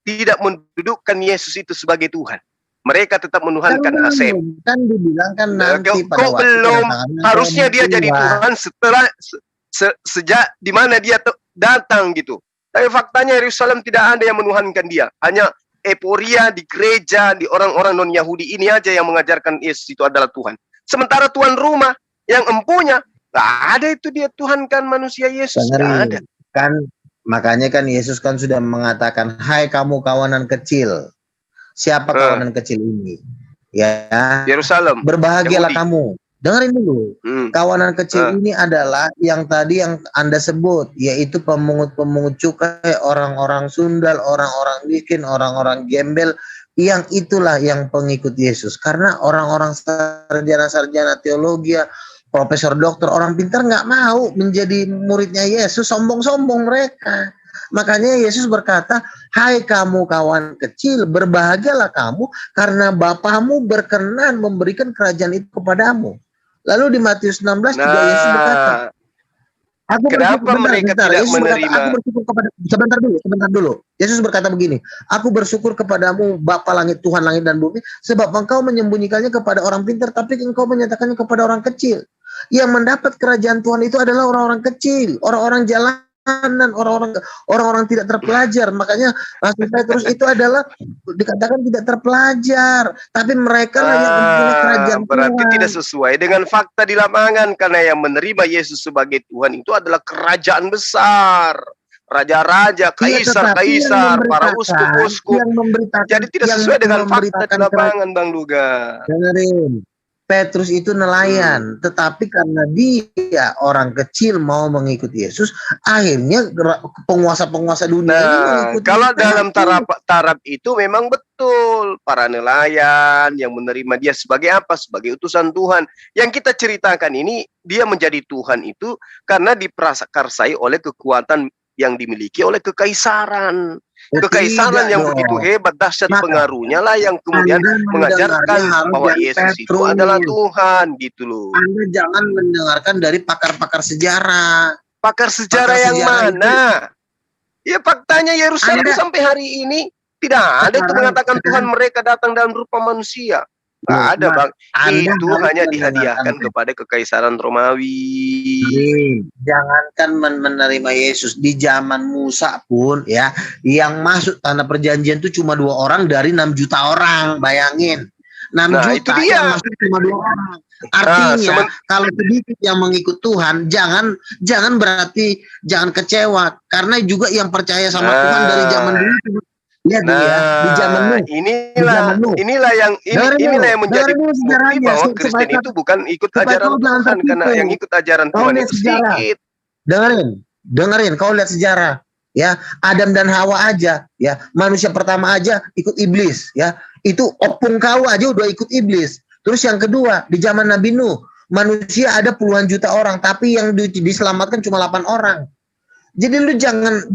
tidak mendudukkan Yesus itu sebagai Tuhan. Mereka tetap menuhankan Asep. Kan dibilang kan nanti pada waktu belum. Harusnya dia jadi Tuhan setelah sejak di mana dia datang gitu. Tapi faktanya Yerusalem tidak ada yang menuhankan dia. Hanya euforia di gereja, di orang-orang non-Yahudi ini aja yang mengajarkan Yesus itu adalah Tuhan. Sementara tuan rumah yang empunya nggak ada itu dia Tuhankan manusia Yesus. Nggak ada. Kan makanya kan Yesus kan sudah mengatakan, hai kamu kawanan kecil. Siapa kawanan kecil ini? Ya. Yerusalem. Berbahagialah kamu. Dengerin dulu. Kawanan kecil ini adalah yang tadi yang Anda sebut, yaitu pemungut-pemungut cukai, orang-orang sundal, orang-orang miskin, orang-orang gembel, yang itulah yang pengikut Yesus. Karena orang-orang sarjana-sarjana teologi, profesor dokter, orang pintar nggak mau menjadi muridnya Yesus, sombong-sombong mereka. Makanya Yesus berkata, hai kamu kawan kecil, berbahagialah kamu karena Bapamu berkenan memberikan kerajaan itu kepadamu. Lalu di Matius 16 juga Yesus berkata, kenapa mereka tidak menerima? Aku bersyukur kepada, sebentar dulu. Yesus berkata begini, aku bersyukur kepadamu Bapa langit, Tuhan langit dan bumi, sebab engkau menyembunyikannya kepada orang pintar, tapi engkau menyatakannya kepada orang kecil. Yang mendapat kerajaan Tuhan itu adalah orang-orang kecil, orang-orang jalanan, orang-orang tidak terpelajar. Makanya maksud saya terus itu adalah dikatakan tidak terpelajar, tapi mereka lah yang mempunyai kerajaan berarti Tuhan. Tidak sesuai dengan fakta di lapangan, karena yang menerima Yesus sebagai Tuhan itu adalah kerajaan besar. raja-raja, kaisar-kaisar, para uskup-uskup. Jadi tidak sesuai dengan fakta di lapangan, Bang Luga. Dengerin, Petrus itu nelayan, tetapi karena dia orang kecil mau mengikuti Yesus, akhirnya penguasa-penguasa dunia ini mengikuti kalau Yesus. dalam taraf itu memang betul para nelayan yang menerima dia sebagai apa? Sebagai utusan Tuhan. Yang kita ceritakan ini, dia menjadi Tuhan itu karena diprakarsai oleh kekuatan yang dimiliki oleh kekaisaran. Kekaisaran yang begitu hebat, dahsyat pengaruhnya lah yang kemudian mengajarkan bahwa Yesus itu adalah Tuhan, gitu loh. Anda jangan mendengarkan dari pakar-pakar sejarah. Pakar sejarah yang mana? Ya faktanya Yerusalem sampai hari ini tidak ada itu mengatakan Tuhan mereka datang dalam rupa manusia. Nggak ada, Bang. Itu hanya dihadiahkan kepada kekaisaran Romawi. Jangankan menerima Yesus, di zaman Musa pun ya, yang masuk tanah perjanjian itu cuma 2 orang dari 6 juta orang. Bayangin, 6 juta itu dia. yang masuk cuma 2 orang. Artinya kalau sedikit yang mengikut Tuhan, jangan berarti jangan kecewa, karena juga yang percaya sama Tuhan dari zaman dulu. Lihat ya, di zaman Nuh. Inilah yang menjadi bukti bahwa Kristen itu bukan ikut ajaran Tuhan, karena yang ikut ajaran Tuhan itu sedikit. Dengerin, kau lihat sejarah ya, Adam dan Hawa aja ya, manusia pertama aja ikut iblis ya, itu opung kau aja udah ikut iblis. Terus yang kedua, di zaman Nabi Nuh, manusia ada puluhan juta orang, tapi yang diselamatkan cuma 8 orang. Jadi lu jangan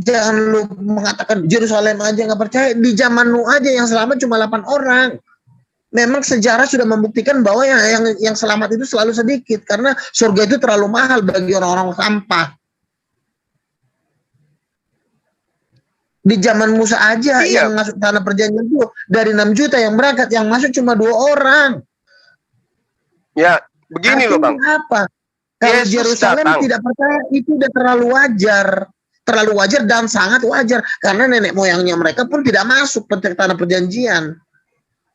lu mengatakan Yerusalem aja nggak percaya, di zaman Nuh aja yang selamat cuma 8 orang. Memang sejarah sudah membuktikan bahwa yang selamat itu selalu sedikit, karena surga itu terlalu mahal bagi orang-orang sampah. Di zaman Musa aja yang masuk tanah perjanjian itu dari 6 juta yang berangkat, yang masuk cuma 2 orang. Ya, begini loh, Bang. Apa? Kalau Yerusalem tidak percaya, itu udah terlalu wajar dan sangat wajar, karena nenek moyangnya mereka pun tidak masuk ke tanah perjanjian.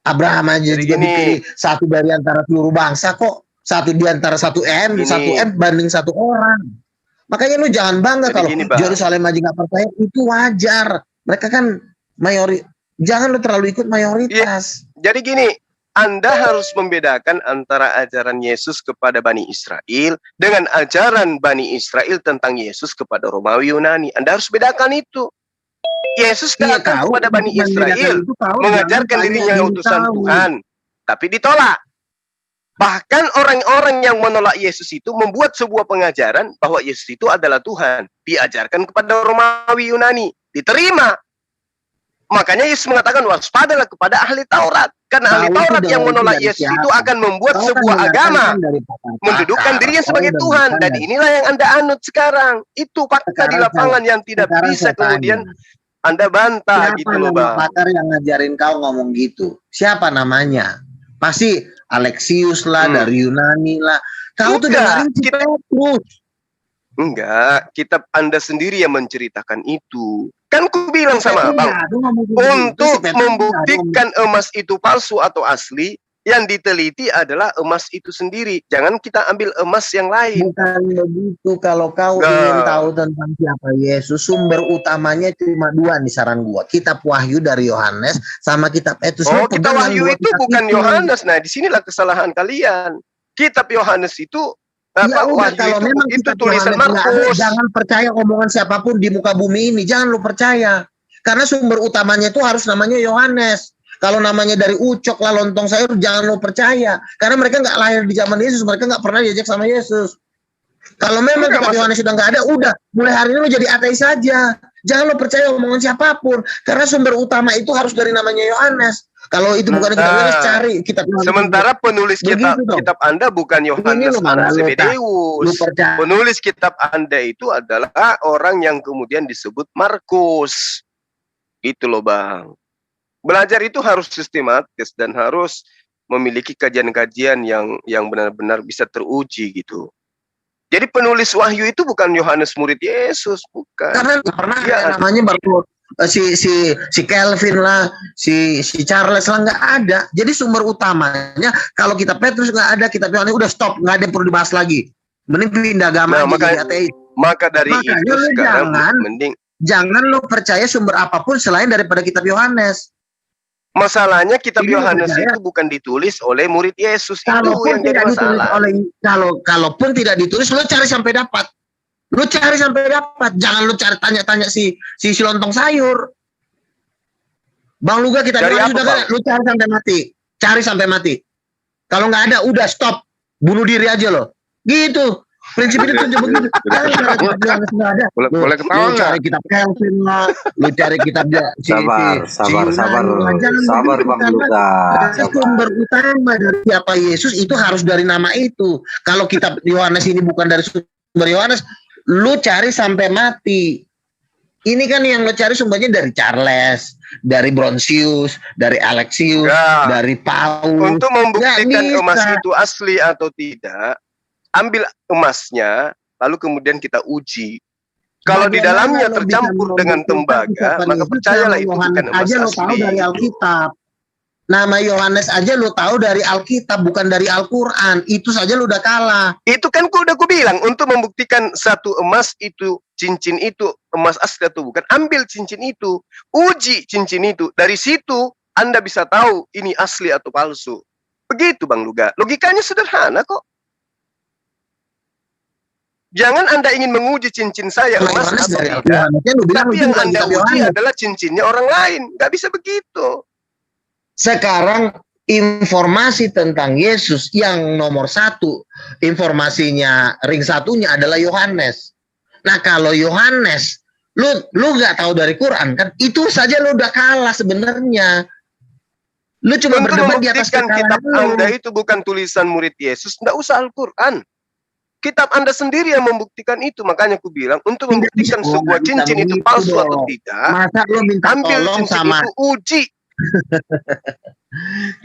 Abraham aja juga dipilih satu dari antara seluruh bangsa kok, satu di antara 1 M banding 1 orang. Makanya lu jangan bangga kalau Yerusalem aja nggak percaya, itu wajar. Mereka kan jangan lu terlalu ikut mayoritas. Jadi gini, Anda harus membedakan antara ajaran Yesus kepada Bani Israel dengan ajaran Bani Israel tentang Yesus kepada Romawi Yunani. Anda harus bedakan itu. Yesus datang kepada Bani Israel, mengajarkan dirinya utusan Tuhan, tapi ditolak. Bahkan orang-orang yang menolak Yesus itu membuat sebuah pengajaran bahwa Yesus itu adalah Tuhan, diajarkan kepada Romawi Yunani, diterima. Makanya Yesus mengatakan waspadalah kepada ahli Taurat. Karena ahli Taurat yang menolak Yesus itu akan membuat sebuah agama, mendudukkan dirinya sebagai Tuhan. Dan inilah yang Anda anut sekarang. Itu fakta di lapangan yang tidak bisa kemudian Anda bantah gitu loh, Bang. Pakar yang ngajarin kau ngomong gitu, siapa namanya? Pasti Alexius lah, dari Yunani lah. Kau tuh dengerin Petrus. Enggak, kitab Anda sendiri yang menceritakan itu. Kan ku bilang sama Bang, untuk membuktikan emas itu palsu atau asli, yang diteliti adalah emas itu sendiri. Jangan kita ambil emas yang lain. Bukan begitu. Kalau kau ingin tahu tentang siapa Yesus, sumber utamanya cuma 2 nih saran gua. Kitab Wahyu dari Yohanes sama kitab Petrus. Oh, kitab Wahyu itu bukan Yohanes. Nah, disinilah kesalahan kalian. Kitab Yohanes itu kalau memang itu tulisan Markus. Jangan percaya omongan siapapun di muka bumi ini, jangan lu percaya. Karena sumber utamanya itu harus namanya Yohanes. Kalau namanya dari ucok lah, lontong sayur, jangan lu percaya. Karena mereka nggak lahir di zaman Yesus, mereka nggak pernah diajak sama Yesus. Kalau memang kitab Yohanes sudah nggak ada, udah mulai hari ini lu jadi ateis saja. Jangan lu percaya omongan siapapun, karena sumber utama itu harus dari namanya Yohanes. Kalau itu bukan kitab Yohanes, cari kitab Yohanes. Sementara penulis kitab Anda bukan Yohanes anak Zebedeus. Penulis kitab Anda itu adalah orang yang kemudian disebut Markus. Itu loh, Bang. Belajar itu harus sistematis dan harus memiliki kajian-kajian yang benar-benar bisa teruji gitu. Jadi penulis Wahyu itu bukan Yohanes murid Yesus, bukan. Karena pernah namanya baru si Calvin lah, si Charles lah, nggak ada. Jadi sumber utamanya kalau kitab Petrus nggak ada, kitab Yohanes udah stop, nggak ada yang perlu dibahas lagi. Mending pindah agama. Maka dari itu sekarang mending jangan lo percaya sumber apapun selain daripada kitab Yohanes. Masalahnya kitab Ini lo Yohanes percaya? itu bukan ditulis oleh murid Yesus. Itu Kalaupun yang jadi tidak ditulis masalah. oleh kalaupun tidak ditulis, lo cari sampai dapat. Lo cari sampai dapat. Jangan lo cari tanya-tanya si lontong sayur. Bang Luga kita Dari apa, sudah Bang? lo cari sampai mati. Cari sampai mati. Kalau nggak ada, udah stop. Bunuh diri aja lo. Gitu. Prinsip itu tuh begitu. Jangan cari kitab Yohanes nggak ada. Boleh ketawa Lo nggak? cari kitab Kelvin lah. Lo cari kitab Sabar Bang Luga. Sumber utama dari siapa Yesus itu harus dari nama itu. Kalau kitab Yohanes ini bukan dari sumber Yohanes, lu cari sampai mati. Ini kan yang lo cari sumbernya dari Charles, dari Bronsius, dari Alexius, Enggak. dari Paulus. Untuk membuktikan Nggak bisa. emas itu asli atau tidak, ambil emasnya, lalu kemudian kita uji. Kalau di Bagaimana dalamnya lo tercampur bisa dengan membuktikan tembaga, ucapan maka Yesus? percayalah Nama itu Yohanes bukan emas aja lo tahu asli. dari Alkitab. Nama Yohanes aja lo tahu dari Alkitab, bukan dari Al-Quran. Itu saja lo udah kalah. Itu kan udah ku bilang, untuk membuktikan satu emas itu, cincin itu emas asli atau bukan, ambil cincin itu, uji cincin itu. Dari situ Anda bisa tahu ini asli atau palsu. Begitu Bang Luga. Logikanya sederhana kok. Jangan Anda ingin menguji cincin saya Nah, emas Yohanes atau dari tidak. Yohanesnya lo bilang Tapi itu yang bukan Anda kitab uji Yohanes. adalah cincinnya orang lain. Nggak bisa begitu. Sekarang informasi tentang Yesus yang nomor satu, informasinya ring satunya adalah Yohanes. Nah kalau Yohanes, lu nggak tahu dari Quran kan, itu saja lu udah kalah sebenarnya. Lu cuma Untuk berdebat di atas membuktikan kitab kekalahan lu. Anda itu bukan tulisan murid Yesus, nggak usah Al-Quran. Kitab Anda sendiri yang membuktikan itu. Makanya aku bilang, untuk Tidak membuktikan bisa, sebuah nggak bisa cincin itu begitu palsu atau dong. tidak, Masa lu minta ambil tolong cincin sama itu, uji. Gitu.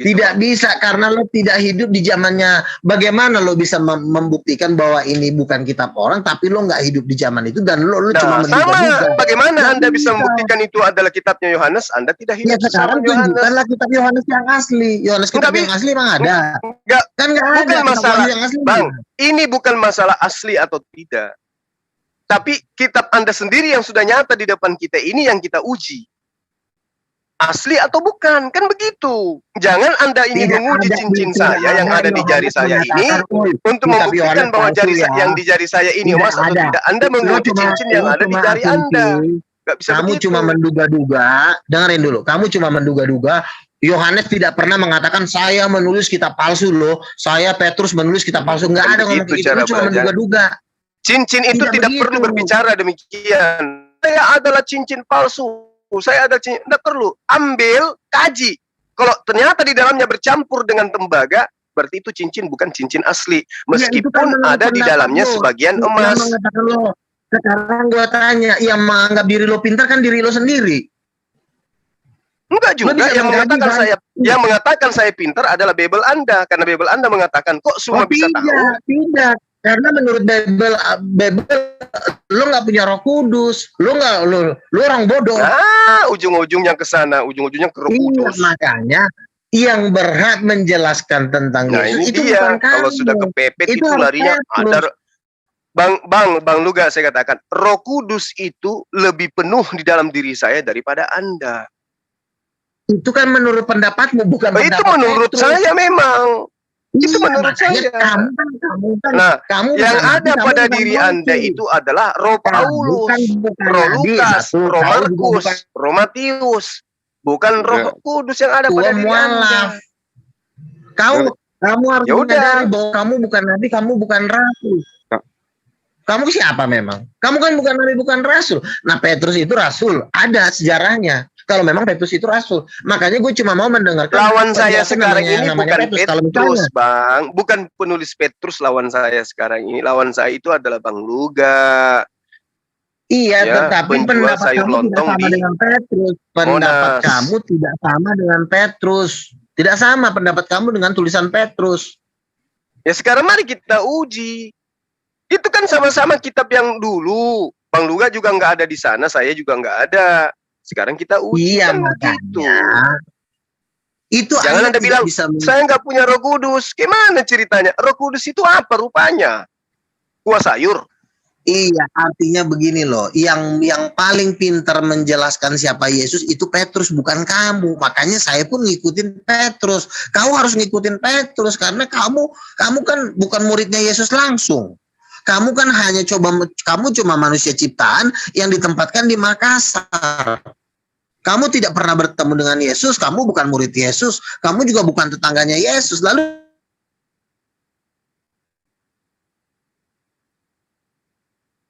tidak bisa karena lo tidak hidup di zamannya. Bagaimana lo bisa membuktikan bahwa ini bukan kitab orang tapi lo nggak hidup di zaman itu dan lo cuma Nah, sama. menduga-duga. Bagaimana Nggak Anda bisa bisa. membuktikan itu adalah kitabnya Yohanes? Anda tidak Ya hidup sekarang bersama Yohanes. tunjukkanlah kitab Yohanes yang asli. Yohanes kitab Nggak yang asli emang ada? Nggak, Kan nggak ada bukan kitab masalah, Yohanes yang asli. Bang. Ini bukan masalah asli atau tidak. Tapi kitab Anda sendiri yang sudah nyata di depan kita ini yang kita uji. Asli atau bukan, kan begitu. Jangan Anda ingin Tidak menguji ada, cincin tidak saya yang ada di jari Yohanes saya ini mengatakan, "Oi, untuk kitab membuktikan Yohanes bahwa palsu ya." yang di jari saya ini Tidak emas atau ada. tidak. Anda menguji cincin yang ada di jari Anda. Gak bisa Kamu begitu. cuma menduga-duga. Dengerin dulu. Kamu cuma menduga-duga. Yohanes tidak pernah mengatakan saya menulis kitab palsu loh. Saya Petrus menulis kitab palsu. Nggak ada ngomong Begitu gitu. cara Lu cuma belajar. menduga-duga. Cincin itu tidak begitu. perlu berbicara demikian. Saya adalah cincin palsu. Saya ada cincin. Tidak perlu. Ambil, kaji. Kalau ternyata di dalamnya bercampur dengan tembaga, berarti itu cincin bukan cincin asli. Meskipun Ya, itu kan ada di pendapat dalamnya lo. sebagian Yang emas. mengatakan lo. Sekarang gua tanya, yang menganggap diri lo pintar kan diri lo sendiri. Enggak Lo juga. bisa Yang mengkaji, mengatakan Bang. yang mengatakan saya pintar adalah Bible Anda. Karena Bible Anda mengatakan kok semua bisa tahu. Tidak. Karena menurut Bible lo nggak punya Roh Kudus, lo orang bodoh. Nah, ujung-ujungnya ke sana, ujung-ujungnya ke Roh Kudus. Iya, makanya yang berhak menjelaskan tentang Nah, Yesus ini itu dia. bukan Kalau kamu. sudah kepepet itu harus larinya Petrus. ada. Bang Luga, saya katakan Roh Kudus itu lebih penuh di dalam diri saya daripada Anda. Itu kan menurut pendapatmu, bukan Itu pendapat menurut Petrus. saya memang. Itu Iya, menurut makanya saya. Kamu kan, Nah, kamu yang bukan ada nabi, kamu pada bukan diri rasul. Anda itu adalah Roh Kamu Paulus, kan bukan Roh nabi, Lukas, satu. Roh Kau juga Markus, bukan Roh Matius. Bukan Roh Kudus yang ada tua pada diri Anda. mualaf. Kamu harus Ya udah. menyadari bahwa kamu bukan nabi, kamu bukan rasul. Kamu siapa memang? Kamu kan bukan nabi, bukan rasul. Nah, Petrus itu rasul, ada sejarahnya. Kalau memang Petrus itu rasul, makanya gue cuma mau mendengarkan. Lawan saya penjelasan sekarang namanya- ini namanya bukan Kalau Petrus, misalnya, Bang. Bukan penulis Petrus lawan saya sekarang ini. Lawan saya itu adalah Bang Luga. iya, Ya, tetapi penjual pendapat sayur kamu tidak lontong sama di dengan Petrus. Pendapat Monas. kamu tidak sama dengan Petrus. Tidak sama pendapat kamu dengan tulisan Petrus. Ya sekarang mari kita uji. Itu kan sama-sama kitab yang dulu. Bang Luga juga nggak ada di sana, saya juga nggak ada. Sekarang kita uji, Iya, kan begitu. makanya. Itu Jangan ayat Anda tidak bilang, bisa saya nggak punya Roh Kudus. Gimana ceritanya? Roh Kudus itu apa rupanya? Kuah sayur. Iya, artinya begini loh, yang paling pintar menjelaskan siapa Yesus itu Petrus, bukan kamu. Makanya saya pun ngikutin Petrus. Kau harus ngikutin Petrus karena kamu kan bukan muridnya Yesus langsung. Kamu kan kamu cuma manusia ciptaan yang ditempatkan di Makassar. Kamu tidak pernah bertemu dengan Yesus, kamu bukan murid Yesus, kamu juga bukan tetangganya Yesus. Lalu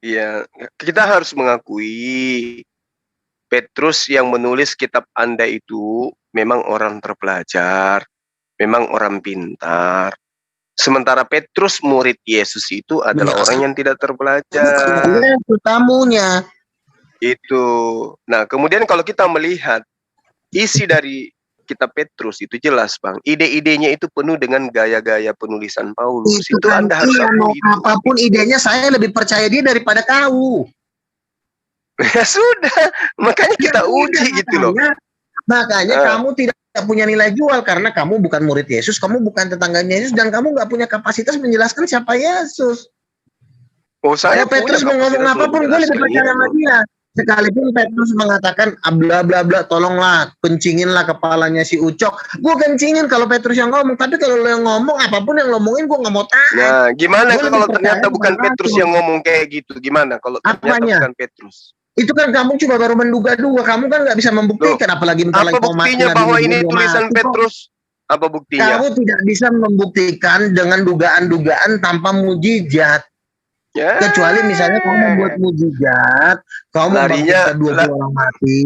Iya, kita harus mengakui Petrus yang menulis kitab Anda itu memang orang terpelajar, memang orang pintar. Sementara Petrus murid Yesus itu adalah orang yang tidak terpelajar. itu tamunya. Itu. Nah, kemudian kalau kita melihat isi dari kitab Petrus itu jelas, Bang. Ide-idenya itu penuh dengan gaya-gaya penulisan Paulus. Itu kan, Anda harus akui. Apapun idenya, saya lebih percaya dia daripada kau. Ya sudah, makanya kita uji gitu loh. Makanya kamu tidak punya nilai jual karena kamu bukan murid Yesus, kamu bukan tetangganya Yesus, dan kamu nggak punya kapasitas menjelaskan siapa Yesus. Oh, saya kalau Petrus mau ngomong apapun, gue lebih percaya sama dia. Sekalipun Petrus mengatakan bla bla bla, tolonglah kencinginlah kepalanya si Ucok, gue kencingin kalau Petrus yang ngomong. Tapi kalau lo yang ngomong, apapun yang lo ngomongin gue nggak mau tahu. Nah, gimana kalau ternyata bukan Petrus yang ngomong kayak gitu? Gimana kalau ternyata bukan Petrus? Itu kan kamu cuma baru menduga-duga, kamu kan nggak bisa membuktikan. Loh, apalagi apa buktinya bahwa ini tulisan Petrus? Apa buktinya? Kamu tidak bisa membuktikan dengan dugaan-dugaan tanpa mujizat. Ya. Kecuali misalnya kamu membuat mujizat, kamu membangkitkan 20 orang mati,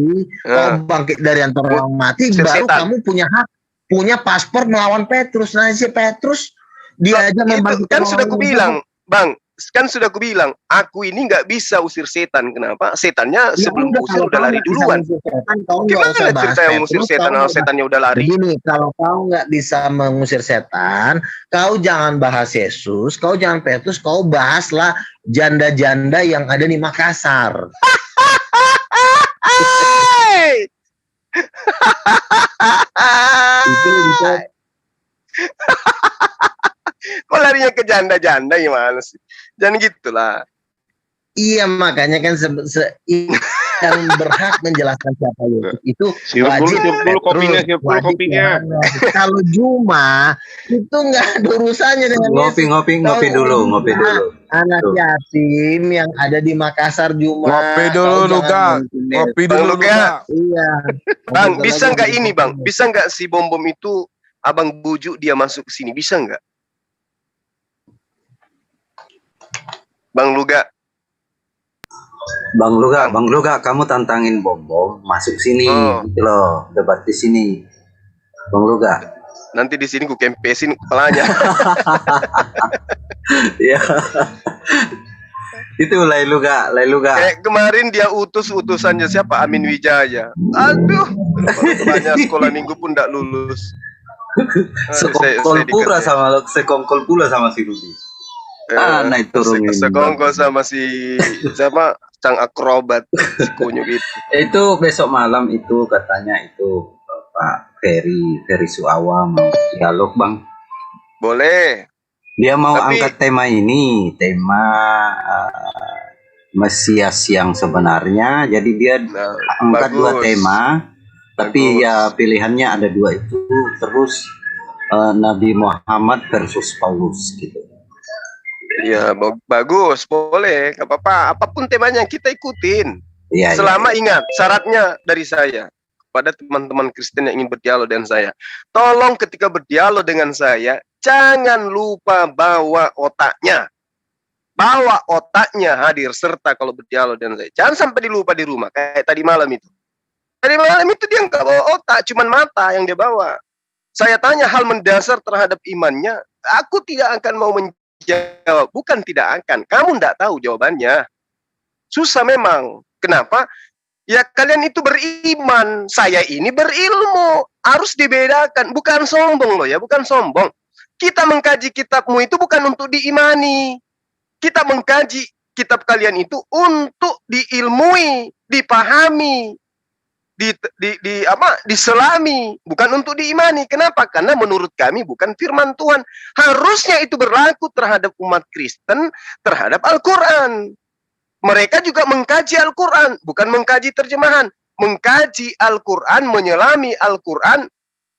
kamu bangkit dari antara orang mati, baru kamu punya hak, punya paspor melawan Petrus. Nah, si Petrus dia aja membangkitkan. Kan sudah kubilang, Bang, kan sudah kubilang, aku ini nggak bisa usir setan. Kenapa? Setannya sebelum usir udah lari duluan. Gimana cerita yang mengusir setan kalau setannya udah lari? Begini, kalau kau nggak bisa mengusir setan, kau jangan bahas Yesus, kau jangan Petrus, kau bahaslah janda-janda yang ada di Makassar. Itu kok larinya ke janda-janda gimana sih? Jangan gitulah. Iya, makanya kan yang berhak menjelaskan siapa itu wajib kopinya. Kalau Juma itu nggak ada urusannya dengan ngopi dulu. Anak yatim yang ada di Makassar Juma. Ngopi dulu, Kak. Ngopi dulu, Kak. Iya. Bang, bisa nggak ini, Bang? Bisa nggak si Bom-Bom itu abang bujuk dia masuk ke sini? Bisa nggak? Bang Luga, kamu tantangin Bom-Bom masuk sini, gitu loh, debat di sini, Bang Luga. Nanti di sini ku kempesin kepalanya. Ya, itu Lai Luga. Kayak kemarin dia utusannya siapa? Amin Wijaya. Aduh, banyak sekolah minggu pun tidak lulus. Sekongkol pula sama si Rudi. Naik turun sekongkol sama si siapa sang akrobat si kunyuk itu. Itu besok malam itu katanya itu Pak Ferry Suawa mau dialog, Bang. Boleh. Dia mau angkat tema ini, tema Mesias yang sebenarnya. Jadi dia angkat dua tema, tapi ya pilihannya ada dua itu, terus Nabi Muhammad versus Paulus gitu. Ya bagus, boleh, nggak apa-apa. Apapun temanya kita ikutin. Ya, selama ingat syaratnya dari saya kepada teman-teman Kristen yang ingin berdialog dengan saya, tolong ketika berdialog dengan saya jangan lupa bawa otaknya. Bawa otaknya hadir serta kalau berdialog dengan saya. Jangan sampai dilupa di rumah kayak tadi malam itu. Tadi malam itu dia nggak bawa otak, cuman mata yang dia bawa. Saya tanya hal mendasar terhadap imannya, aku tidak akan mau jawab, bukan tidak akan. Kamu tidak tahu jawabannya. Susah memang. Kenapa? Ya kalian itu beriman, saya ini berilmu. Harus dibedakan. Bukan sombong loh ya, bukan sombong. Kita mengkaji kitabmu itu bukan untuk diimani. Kita mengkaji kitab kalian itu untuk diilmui, dipahami, diselami, bukan untuk diimani. Kenapa? Karena menurut kami bukan firman Tuhan. Harusnya itu berlaku terhadap umat Kristen, terhadap Al-Quran. mereka juga mengkaji Al-Quran, bukan mengkaji terjemahan. Mengkaji Al-Quran, menyelami Al-Quran,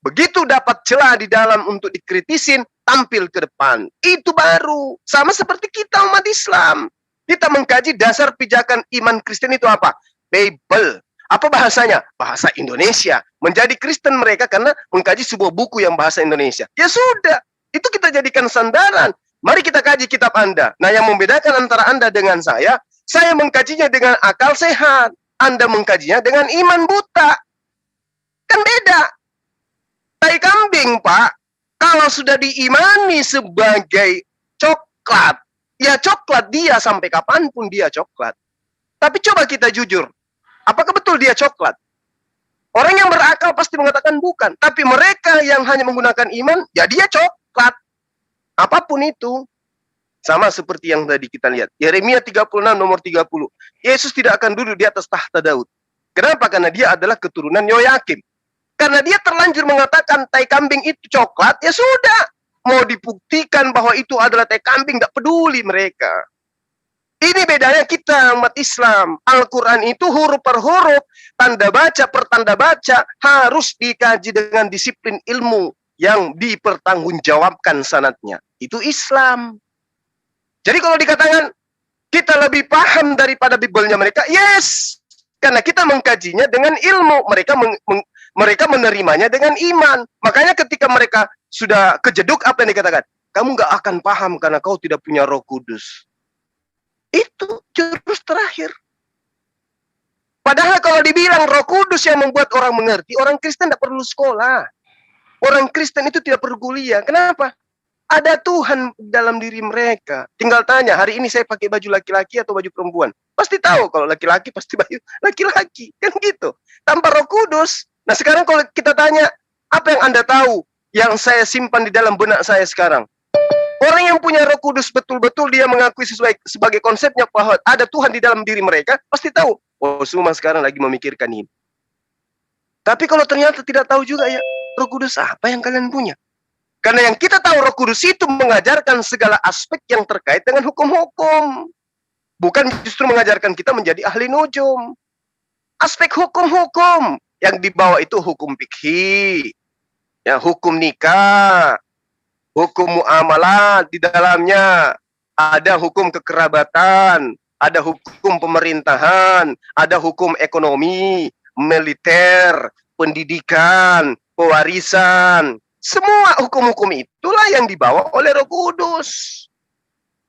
begitu dapat celah di dalam untuk dikritisin, tampil ke depan. Itu baru. Sama seperti kita umat Islam. Kita mengkaji dasar pijakan iman Kristen itu apa? Bible. Apa bahasanya? Bahasa Indonesia. Menjadi Kristen mereka karena mengkaji sebuah buku yang bahasa Indonesia. Ya sudah. Itu kita jadikan sandaran. Mari kita kaji kitab Anda. Nah, yang membedakan antara Anda dengan saya mengkajinya dengan akal sehat. Anda mengkajinya dengan iman buta. Kan beda. Tai kambing, Pak. Kalau sudah diimani sebagai coklat, ya coklat dia sampai kapanpun dia coklat. Tapi coba kita jujur. Apakah betul dia coklat? Orang yang berakal pasti mengatakan bukan. Tapi mereka yang hanya menggunakan iman, ya dia coklat. Apapun itu. Sama seperti yang tadi kita lihat. Yeremia 36 nomor 30. Yesus tidak akan duduk di atas tahta Daud. Kenapa? Karena dia adalah keturunan Yoyakim. Karena dia terlanjur mengatakan tai kambing itu coklat, ya sudah. Mau dibuktikan bahwa itu adalah tai kambing, tidak peduli mereka. Ini bedanya kita umat Islam. Al-Quran itu huruf per huruf, tanda baca per tanda baca, harus dikaji dengan disiplin ilmu yang dipertanggungjawabkan sanadnya. Itu Islam. Jadi kalau dikatakan kita lebih paham daripada Bible-nya mereka, yes. Karena kita mengkajinya dengan ilmu. Mereka menerimanya dengan iman. Makanya ketika mereka sudah kejeduk, apa yang dikatakan? Kamu nggak akan paham karena kau tidak punya Roh Kudus. Itu jurus terakhir. Padahal kalau dibilang Roh Kudus yang membuat orang mengerti, orang Kristen tidak perlu sekolah. Orang Kristen itu tidak perlu kuliah. Kenapa? Ada Tuhan dalam diri mereka. Tinggal tanya, hari ini saya pakai baju laki-laki atau baju perempuan? Pasti tahu kalau laki-laki pasti baju laki-laki. Kan gitu. Tanpa Roh Kudus. Nah sekarang kalau kita tanya, apa yang Anda tahu yang saya simpan di dalam benak saya sekarang? Orang yang punya Roh Kudus betul-betul dia mengakui sebagai konsepnya bahwa ada Tuhan di dalam diri mereka, pasti tahu. Oh, semua sekarang lagi memikirkan ini. Tapi kalau ternyata tidak tahu juga ya, Roh Kudus apa yang kalian punya? Karena yang kita tahu Roh Kudus itu mengajarkan segala aspek yang terkait dengan hukum-hukum. Bukan justru mengajarkan kita menjadi ahli nujum. Aspek hukum-hukum yang dibawa itu hukum fikih, ya, hukum nikah, hukum muamalah di dalamnya, ada hukum kekerabatan, ada hukum pemerintahan, ada hukum ekonomi, militer, pendidikan, pewarisan. Semua hukum-hukum itulah yang dibawa oleh Roh Kudus.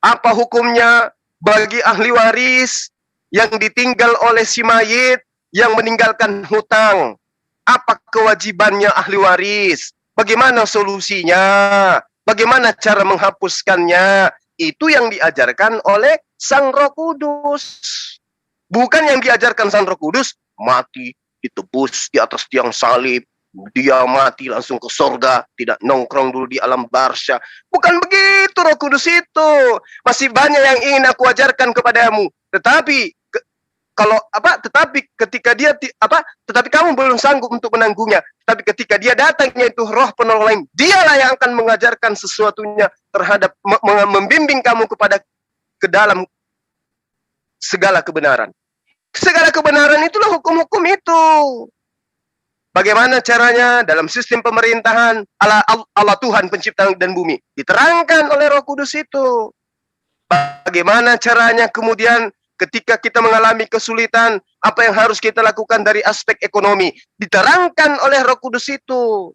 Apa hukumnya bagi ahli waris yang ditinggal oleh si mayit yang meninggalkan hutang? Apa kewajibannya ahli waris? Bagaimana solusinya? Bagaimana cara menghapuskannya? Itu yang diajarkan oleh Sang Roh Kudus. Bukan yang diajarkan Sang Roh Kudus, mati, ditebus di atas tiang salib, dia mati langsung ke surga, tidak nongkrong dulu di alam barzah. Bukan begitu Roh Kudus itu. Masih banyak yang ingin aku ajarkan kepadamu. Tetapi tetapi kamu belum sanggup untuk menanggungnya. Tapi ketika dia datangnya itu Roh penolong lain, dialah yang akan mengajarkan sesuatunya terhadap membimbing kamu ke dalam segala kebenaran. Segala kebenaran itulah hukum-hukum itu. Bagaimana caranya dalam sistem pemerintahan Allah Tuhan pencipta dan bumi diterangkan oleh Roh Kudus itu. Bagaimana caranya kemudian ketika kita mengalami kesulitan, apa yang harus kita lakukan dari aspek ekonomi, diterangkan oleh Roh Kudus itu.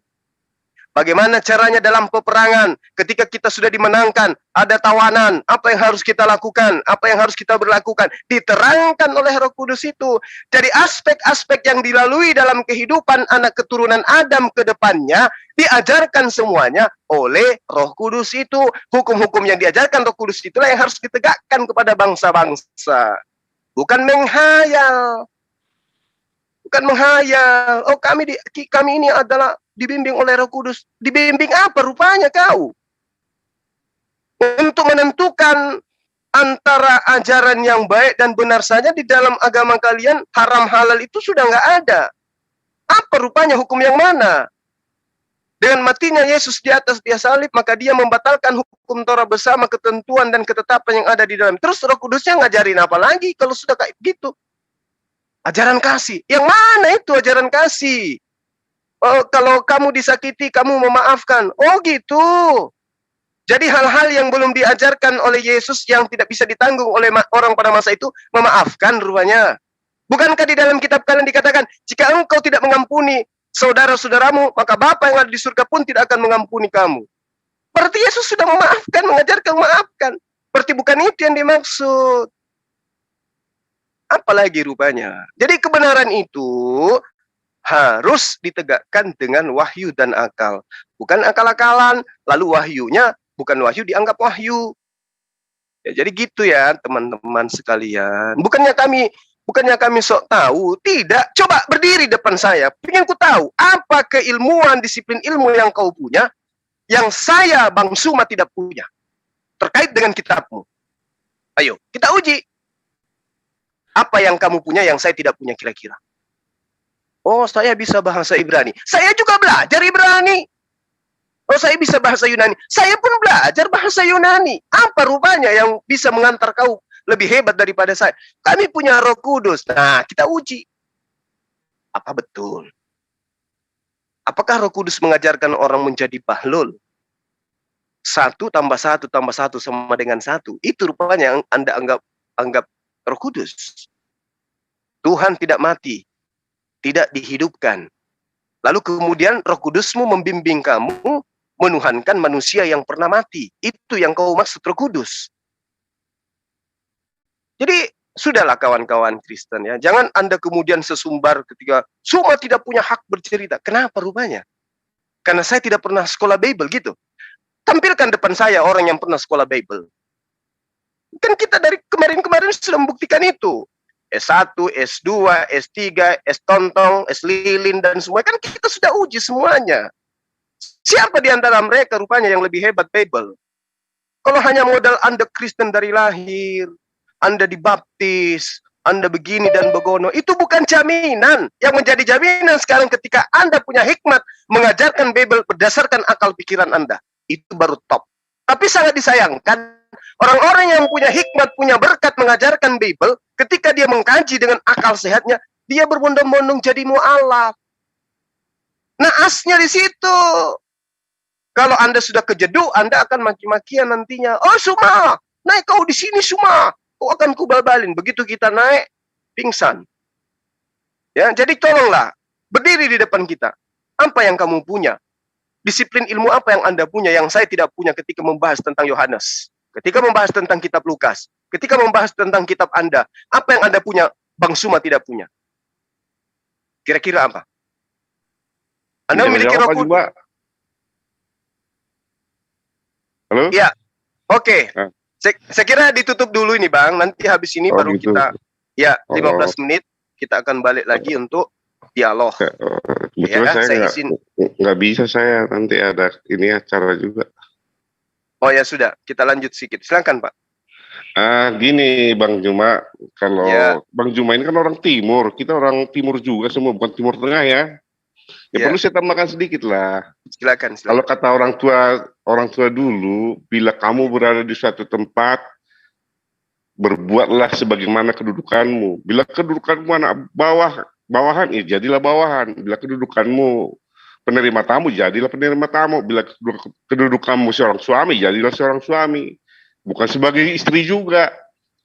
Bagaimana caranya dalam peperangan, ketika kita sudah dimenangkan, ada tawanan, apa yang harus kita lakukan, apa yang harus kita berlakukan, diterangkan oleh Roh Kudus itu. Jadi aspek-aspek yang dilalui dalam kehidupan anak keturunan Adam ke depannya, diajarkan semuanya oleh Roh Kudus itu. Hukum-hukum yang diajarkan Roh Kudus itulah yang harus ditegakkan kepada bangsa-bangsa. Bukan menghayal. Bukan menghayal. Oh, kami ini adalah dibimbing oleh Roh Kudus. Dibimbing apa rupanya kau? Untuk menentukan antara ajaran yang baik dan benar saja di dalam agama kalian, haram halal itu sudah nggak ada. Apa rupanya hukum yang mana? Dengan matinya Yesus di atas dia salib, maka dia membatalkan hukum Taurat bersama ketentuan dan ketetapan yang ada di dalam. Terus Roh Kudusnya ngajarin apa lagi kalau sudah kayak gitu? Ajaran kasih. Yang mana itu ajaran kasih? Oh, kalau kamu disakiti, kamu memaafkan. Oh gitu. Jadi hal-hal yang belum diajarkan oleh Yesus yang tidak bisa ditanggung oleh orang pada masa itu, memaafkan rupanya. Bukankah di dalam kitab kalian dikatakan, jika engkau tidak mengampuni saudara-saudaramu, maka Bapa yang ada di surga pun tidak akan mengampuni kamu. Berarti Yesus sudah memaafkan, mengajarkan memaafkan. Berarti bukan itu yang dimaksud. Apalagi rupanya. Jadi kebenaran itu harus ditegakkan dengan wahyu dan akal. Bukan akal-akalan, lalu wahyunya bukan wahyu dianggap wahyu. Ya, jadi gitu ya teman-teman sekalian. Bukannya kami sok tahu, tidak. Coba berdiri depan saya, ingin ku tahu apa keilmuan disiplin ilmu yang kau punya, yang saya Bang Suma tidak punya, terkait dengan kitabmu. Ayo, kita uji. Apa yang kamu punya yang saya tidak punya kira-kira? Oh, saya bisa bahasa Ibrani. Saya juga belajar Ibrani. Oh, saya bisa bahasa Yunani. Saya pun belajar bahasa Yunani. Apa rupanya yang bisa mengantar kau lebih hebat daripada saya? Kami punya Roh Kudus. Nah, kita uji. Apa betul? Apakah Roh Kudus mengajarkan orang menjadi bahlul? 1 tambah 1 tambah 1 sama dengan 1. Itu rupanya yang Anda anggap Roh Kudus. Tuhan tidak mati, tidak dihidupkan. Lalu kemudian Roh Kudusmu membimbing kamu menuhankan manusia yang pernah mati. Itu yang kau maksud Roh Kudus. Jadi sudahlah kawan-kawan Kristen ya. Jangan Anda kemudian sesumbar ketika Suma tidak punya hak bercerita. Kenapa rupanya? Karena saya tidak pernah sekolah Bible gitu. Tampilkan depan saya orang yang pernah sekolah Bible. Kan kita dari kemarin-kemarin sudah membuktikan itu. S1, S2, S3, S Tontong, S Lilin, dan semua. Kan kita sudah uji semuanya. Siapa di antara mereka rupanya yang lebih hebat Bible? Kalau hanya modal Anda Kristen dari lahir, Anda dibaptis, Anda begini dan begono, itu bukan jaminan. Yang menjadi jaminan sekarang ketika Anda punya hikmat mengajarkan Bible berdasarkan akal pikiran Anda. Itu baru top. Tapi sangat disayangkan, orang-orang yang punya hikmat, punya berkat mengajarkan Bible, ketika dia mengkaji dengan akal sehatnya, dia berbondong-bondong jadi mu'alaf. Nah, asnya di situ. Kalau Anda sudah kejeduk, Anda akan maki-makian nantinya. Oh, Suma, naik kau di sini, Suma. Kau akan kubalbalin. Begitu kita naik, pingsan. Ya, jadi tolonglah, berdiri di depan kita. Apa yang kamu punya? Disiplin ilmu apa yang Anda punya yang saya tidak punya ketika membahas tentang Yohanes? Ketika membahas tentang kitab Lukas? Ketika membahas tentang kitab Anda? Apa yang Anda punya, Bang Suma tidak punya? Kira-kira apa? Anda memiliki Roh Kudus. Halo? Ya, oke. Saya kira ditutup dulu ini Bang. Nanti habis ini baru gitu. kita, ya 15 menit kita akan balik lagi untuk dialog. Kebetulan Ya, saya izin. nggak bisa, saya nanti ada ini acara juga. Oh ya sudah, kita lanjut sedikit. Silakan Pak. Gini Bang Juma, kalau Ya. Bang Juma ini kan orang Timur, kita orang Timur juga semua, bukan Timur Tengah ya. Ya, perlu saya tambahkan sedikit lah. Silakan. Kalau kata orang tua dulu, bila kamu berada di suatu tempat, berbuatlah sebagaimana kedudukanmu. Bila kedudukanmu anak bawahan, ya jadilah bawahan. Bila kedudukanmu penerima tamu, jadilah penerima tamu. Bila kedudukanmu seorang suami, jadilah seorang suami. Bukan sebagai istri juga.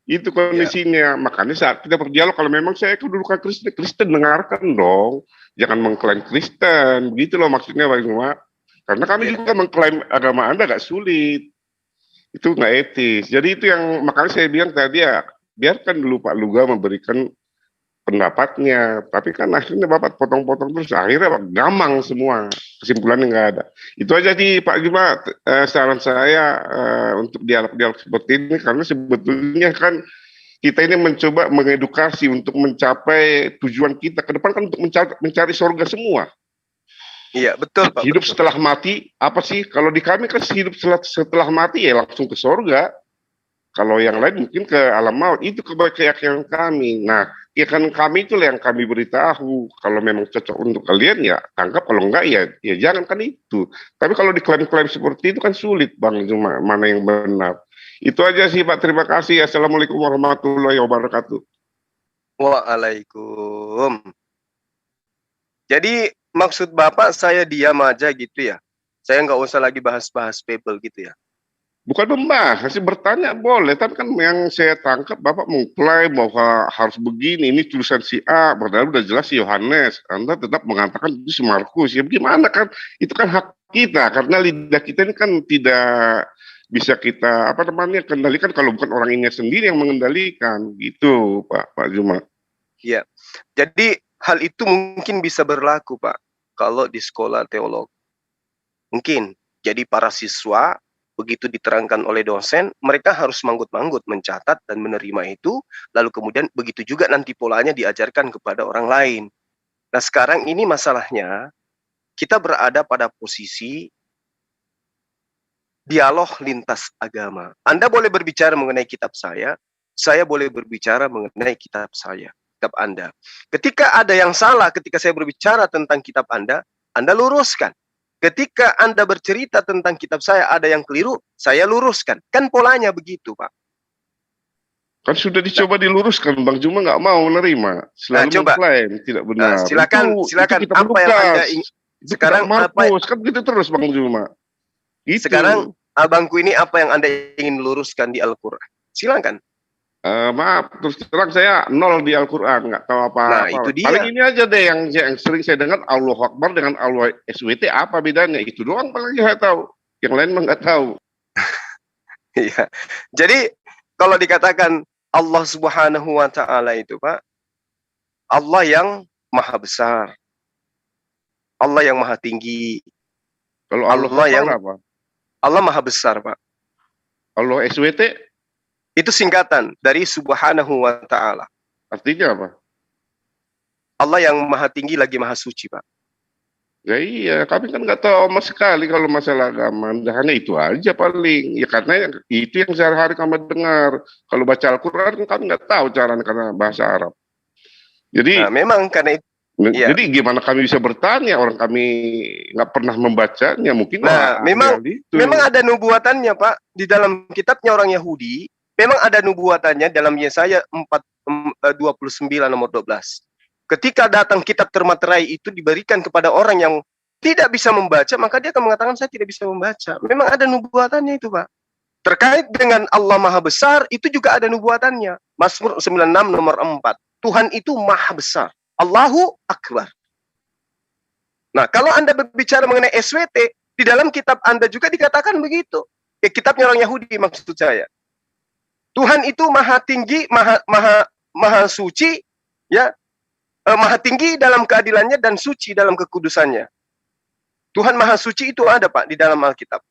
Itu kondisinya. Makanya saat kita berdialog, kalau memang saya kedudukan Kristen dengarkan dong. Jangan mengklaim Kristen. Begitu loh maksudnya Bang Juma. Karena kami juga mengklaim agama Anda gak sulit. Itu nggak etis. Jadi itu yang makanya saya bilang tadi ya, biarkan dulu Pak Luga memberikan pendapatnya. Tapi kan akhirnya Bapak potong-potong terus. Akhirnya gamang semua. Kesimpulannya nggak ada. Itu aja sih Pak Juma, saran saya untuk dialog-dialog seperti ini. Karena sebetulnya kan kita ini mencoba mengedukasi untuk mencapai tujuan kita. Ke depan kan untuk mencari surga semua. Iya, betul Pak. Hidup setelah mati, apa sih? Kalau di kami kan hidup setelah mati ya langsung ke surga. Kalau yang lain mungkin ke alam maut. Itu keyakinan kami. Nah, ya kan kami itu yang kami beritahu. Kalau memang cocok untuk kalian ya tangkap, kalau enggak ya jangan, kan itu. Tapi kalau diklaim-klaim seperti itu kan sulit Bang, cuma mana yang benar. Itu aja sih Pak, terima kasih. Assalamualaikum warahmatullahi wabarakatuh. Waalaikumsalam. Jadi maksud Bapak saya diam aja gitu ya? Saya nggak usah lagi bahas-bahas Bible gitu ya? Bukan membahas, sih bertanya boleh, tapi kan yang saya tangkap Bapak mengklaim bahwa harus begini, ini tulisan si A, padahal udah jelas si Yohanes, Anda tetap mengatakan itu si Markus, ya bagaimana kan, itu kan hak kita, karena lidah kita ini kan tidak bisa kita, kendalikan kalau bukan orang ini sendiri yang mengendalikan, gitu Pak Juma. Iya, jadi hal itu mungkin bisa berlaku Pak, kalau di sekolah teolog. Mungkin, jadi para siswa, begitu diterangkan oleh dosen, mereka harus manggut-manggut mencatat dan menerima itu, lalu kemudian begitu juga nanti polanya diajarkan kepada orang lain. Nah sekarang ini masalahnya, kita berada pada posisi dialog lintas agama. Anda boleh berbicara mengenai kitab saya boleh berbicara mengenai kitab saya, kitab Anda. Ketika ada yang salah ketika saya berbicara tentang kitab Anda luruskan. Ketika Anda bercerita tentang kitab saya ada yang keliru, saya luruskan. Kan polanya begitu, Pak. Kan sudah dicoba diluruskan, Bang, cuma nggak mau menerima. Selalu mengklaim tidak benar. Silakan apa yang Anda ingin. Sekarang Markus, kan gitu terus, Bang Juma. Gitu. Sekarang abangku ini apa yang Anda ingin luruskan di Al-Quran? Silakan. Maaf, terus terang saya nol di Al-Quran, nggak tahu apa-apa. Nah, itu dia. Paling ini aja deh yang sering saya dengar, Allahu Akbar dengan Allah SWT, apa bedanya? Itu doang paling saya tahu. Yang lain mah nggak tahu. Iya. Jadi, kalau dikatakan Allah Subhanahu wa Ta'ala itu, Pak, Allah yang maha besar. Allah yang maha tinggi. Kalau Allah yang apa? Allah maha besar, Pak. Allah SWT? Itu singkatan dari Subhanahu wa Ta'ala. Artinya apa? Allah yang maha tinggi lagi maha suci, Pak. Ya iya, kami kan nggak tahu sama sekali kalau masalah agama. Hanya itu aja paling. Ya karena itu yang sehari-hari kami dengar. Kalau baca Al-Quran kami nggak tahu caranya karena bahasa Arab. Jadi, memang karena itu. Jadi gimana kami bisa bertanya, orang kami nggak pernah membacanya, mungkin. Memang ada nubuatannya, Pak. Di dalam kitabnya orang Yahudi, memang ada nubuatannya dalam Yesaya 29 nomor 12. Ketika datang kitab termaterai itu diberikan kepada orang yang tidak bisa membaca, maka dia akan mengatakan saya tidak bisa membaca. Memang ada nubuatannya itu, Pak. Terkait dengan Allah Maha Besar, itu juga ada nubuatannya. Mazmur 96 nomor 4. Tuhan itu Maha Besar. Allahu Akbar. Nah, kalau Anda berbicara mengenai SWT, di dalam kitab Anda juga dikatakan begitu. Ya, kitabnya orang Yahudi maksud saya. Tuhan itu maha tinggi, maha suci, ya, maha tinggi dalam keadilannya dan suci dalam kekudusannya. Tuhan maha suci itu ada, Pak, di dalam Alkitab.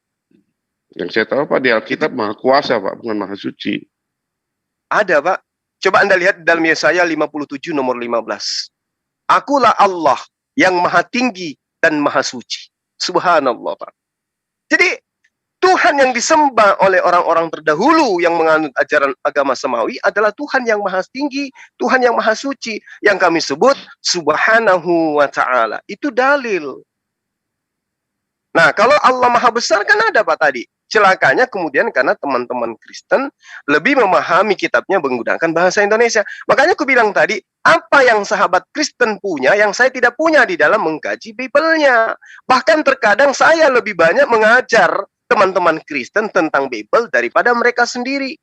Yang saya tahu, Pak, di Alkitab maha kuasa, Pak, bukan maha suci. Ada, Pak. Coba Anda lihat dalam Yesaya 57 nomor 15. Akulah Allah yang maha tinggi dan maha suci. Subhanallah, Pak. Jadi, Tuhan yang disembah oleh orang-orang terdahulu yang menganut ajaran agama samawi adalah Tuhan yang maha tinggi, Tuhan yang maha suci, yang kami sebut Subhanahu wa Ta'ala. Itu dalil. Nah, kalau Allah maha besar kan ada, Pak, tadi. Celakanya kemudian karena teman-teman Kristen lebih memahami kitabnya menggunakan bahasa Indonesia. Makanya aku bilang tadi, apa yang sahabat Kristen punya yang saya tidak punya di dalam mengkaji Bible-nya. Bahkan terkadang saya lebih banyak mengajar teman-teman Kristen tentang Bible daripada mereka sendiri.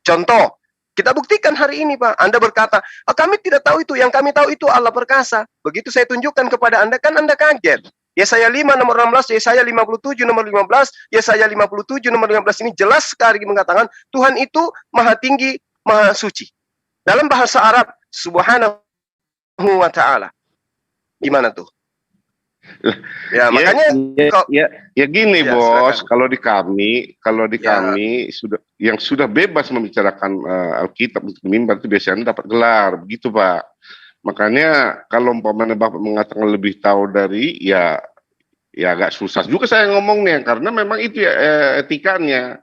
Contoh, kita buktikan hari ini, Pak. Anda berkata, kami tidak tahu itu, yang kami tahu itu Allah perkasa. Begitu saya tunjukkan kepada Anda, kan Anda kaget. Yesaya 5 nomor 16, Yesaya 57 nomor 15, Yesaya 57 nomor 15 ini jelas sekali mengatakan Tuhan itu maha tinggi, maha suci. Dalam bahasa Arab, Subhanahu wa Ta'ala. Gimana tuh? Ya, makanya gini, ya, Bos, silakan. kalau di kami sudah bebas membicarakan Alkitab untuk mimbar itu biasanya dapat gelar, begitu, Pak. Makanya kalau umpamanya Bapak mengatakan lebih tahu dari ya agak susah juga saya ngomongnya karena memang itu ya etikanya,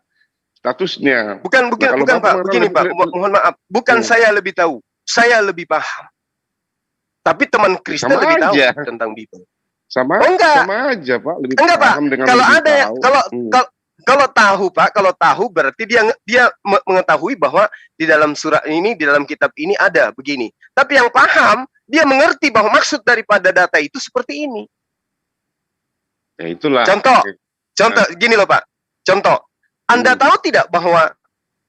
statusnya. Bukan Pak, begini Pak, mohon maaf, bukan saya lebih tahu. saya lebih paham. Tapi teman Kristen Sama lebih tahu aja. tentang Bible. Sama, Oh, enggak. sama aja Pak, lebih Enggak, Pak. paham dengan Kalau lebih ada tahu. kalau tahu, Pak, kalau tahu berarti dia mengetahui bahwa di dalam surat ini, di dalam kitab ini ada begini. Tapi yang paham, dia mengerti bahwa maksud daripada data itu seperti ini. Ya itulah. Contoh gini loh, Pak. Contoh, Anda tahu tidak bahwa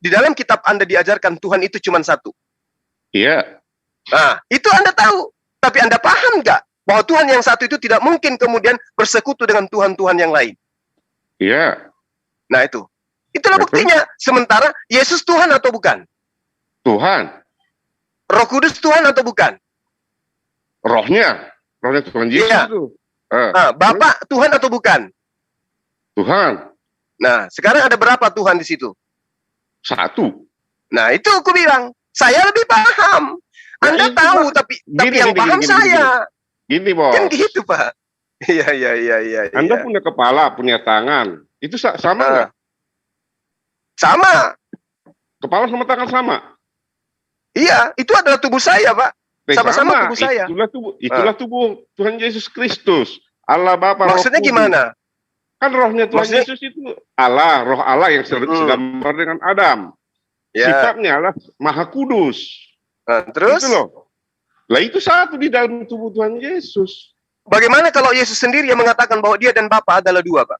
di dalam kitab Anda diajarkan Tuhan itu cuma satu? Iya. Nah, itu Anda tahu. Tapi Anda paham nggak bahwa Tuhan yang satu itu tidak mungkin kemudian bersekutu dengan Tuhan-Tuhan yang lain? Iya. Nah, itulah buktinya. Sementara Yesus Tuhan atau bukan? Tuhan. Roh Kudus Tuhan atau bukan? Rohnya Tuhan Yesus Iya. itu. Nah, Bapak Tuhan atau bukan? Tuhan. Nah, sekarang ada berapa Tuhan di situ? Satu. Nah, itu aku bilang, saya lebih paham. Anda tahu, tapi yang paham saya. Gini, Bos. Kan gitu, Pak. Iya. Anda punya kepala, punya tangan. Itu sama nggak? Sama. Kepala sama tangan sama? Iya, itu adalah tubuh saya, Pak. Sama-sama tubuh saya. Itulah tubuh Tuhan Yesus Kristus. Allah Bapa. Maksudnya gimana? Kan rohnya Tuhan Yesus itu Allah, roh Allah yang segambar dengan Adam. Ya. Sifatnya adalah Maha Kudus. Terus? Itu loh. Lah itu satu di dalam tubuh Tuhan Yesus. Bagaimana kalau Yesus sendiri yang mengatakan bahwa dia dan Bapa adalah dua, Pak?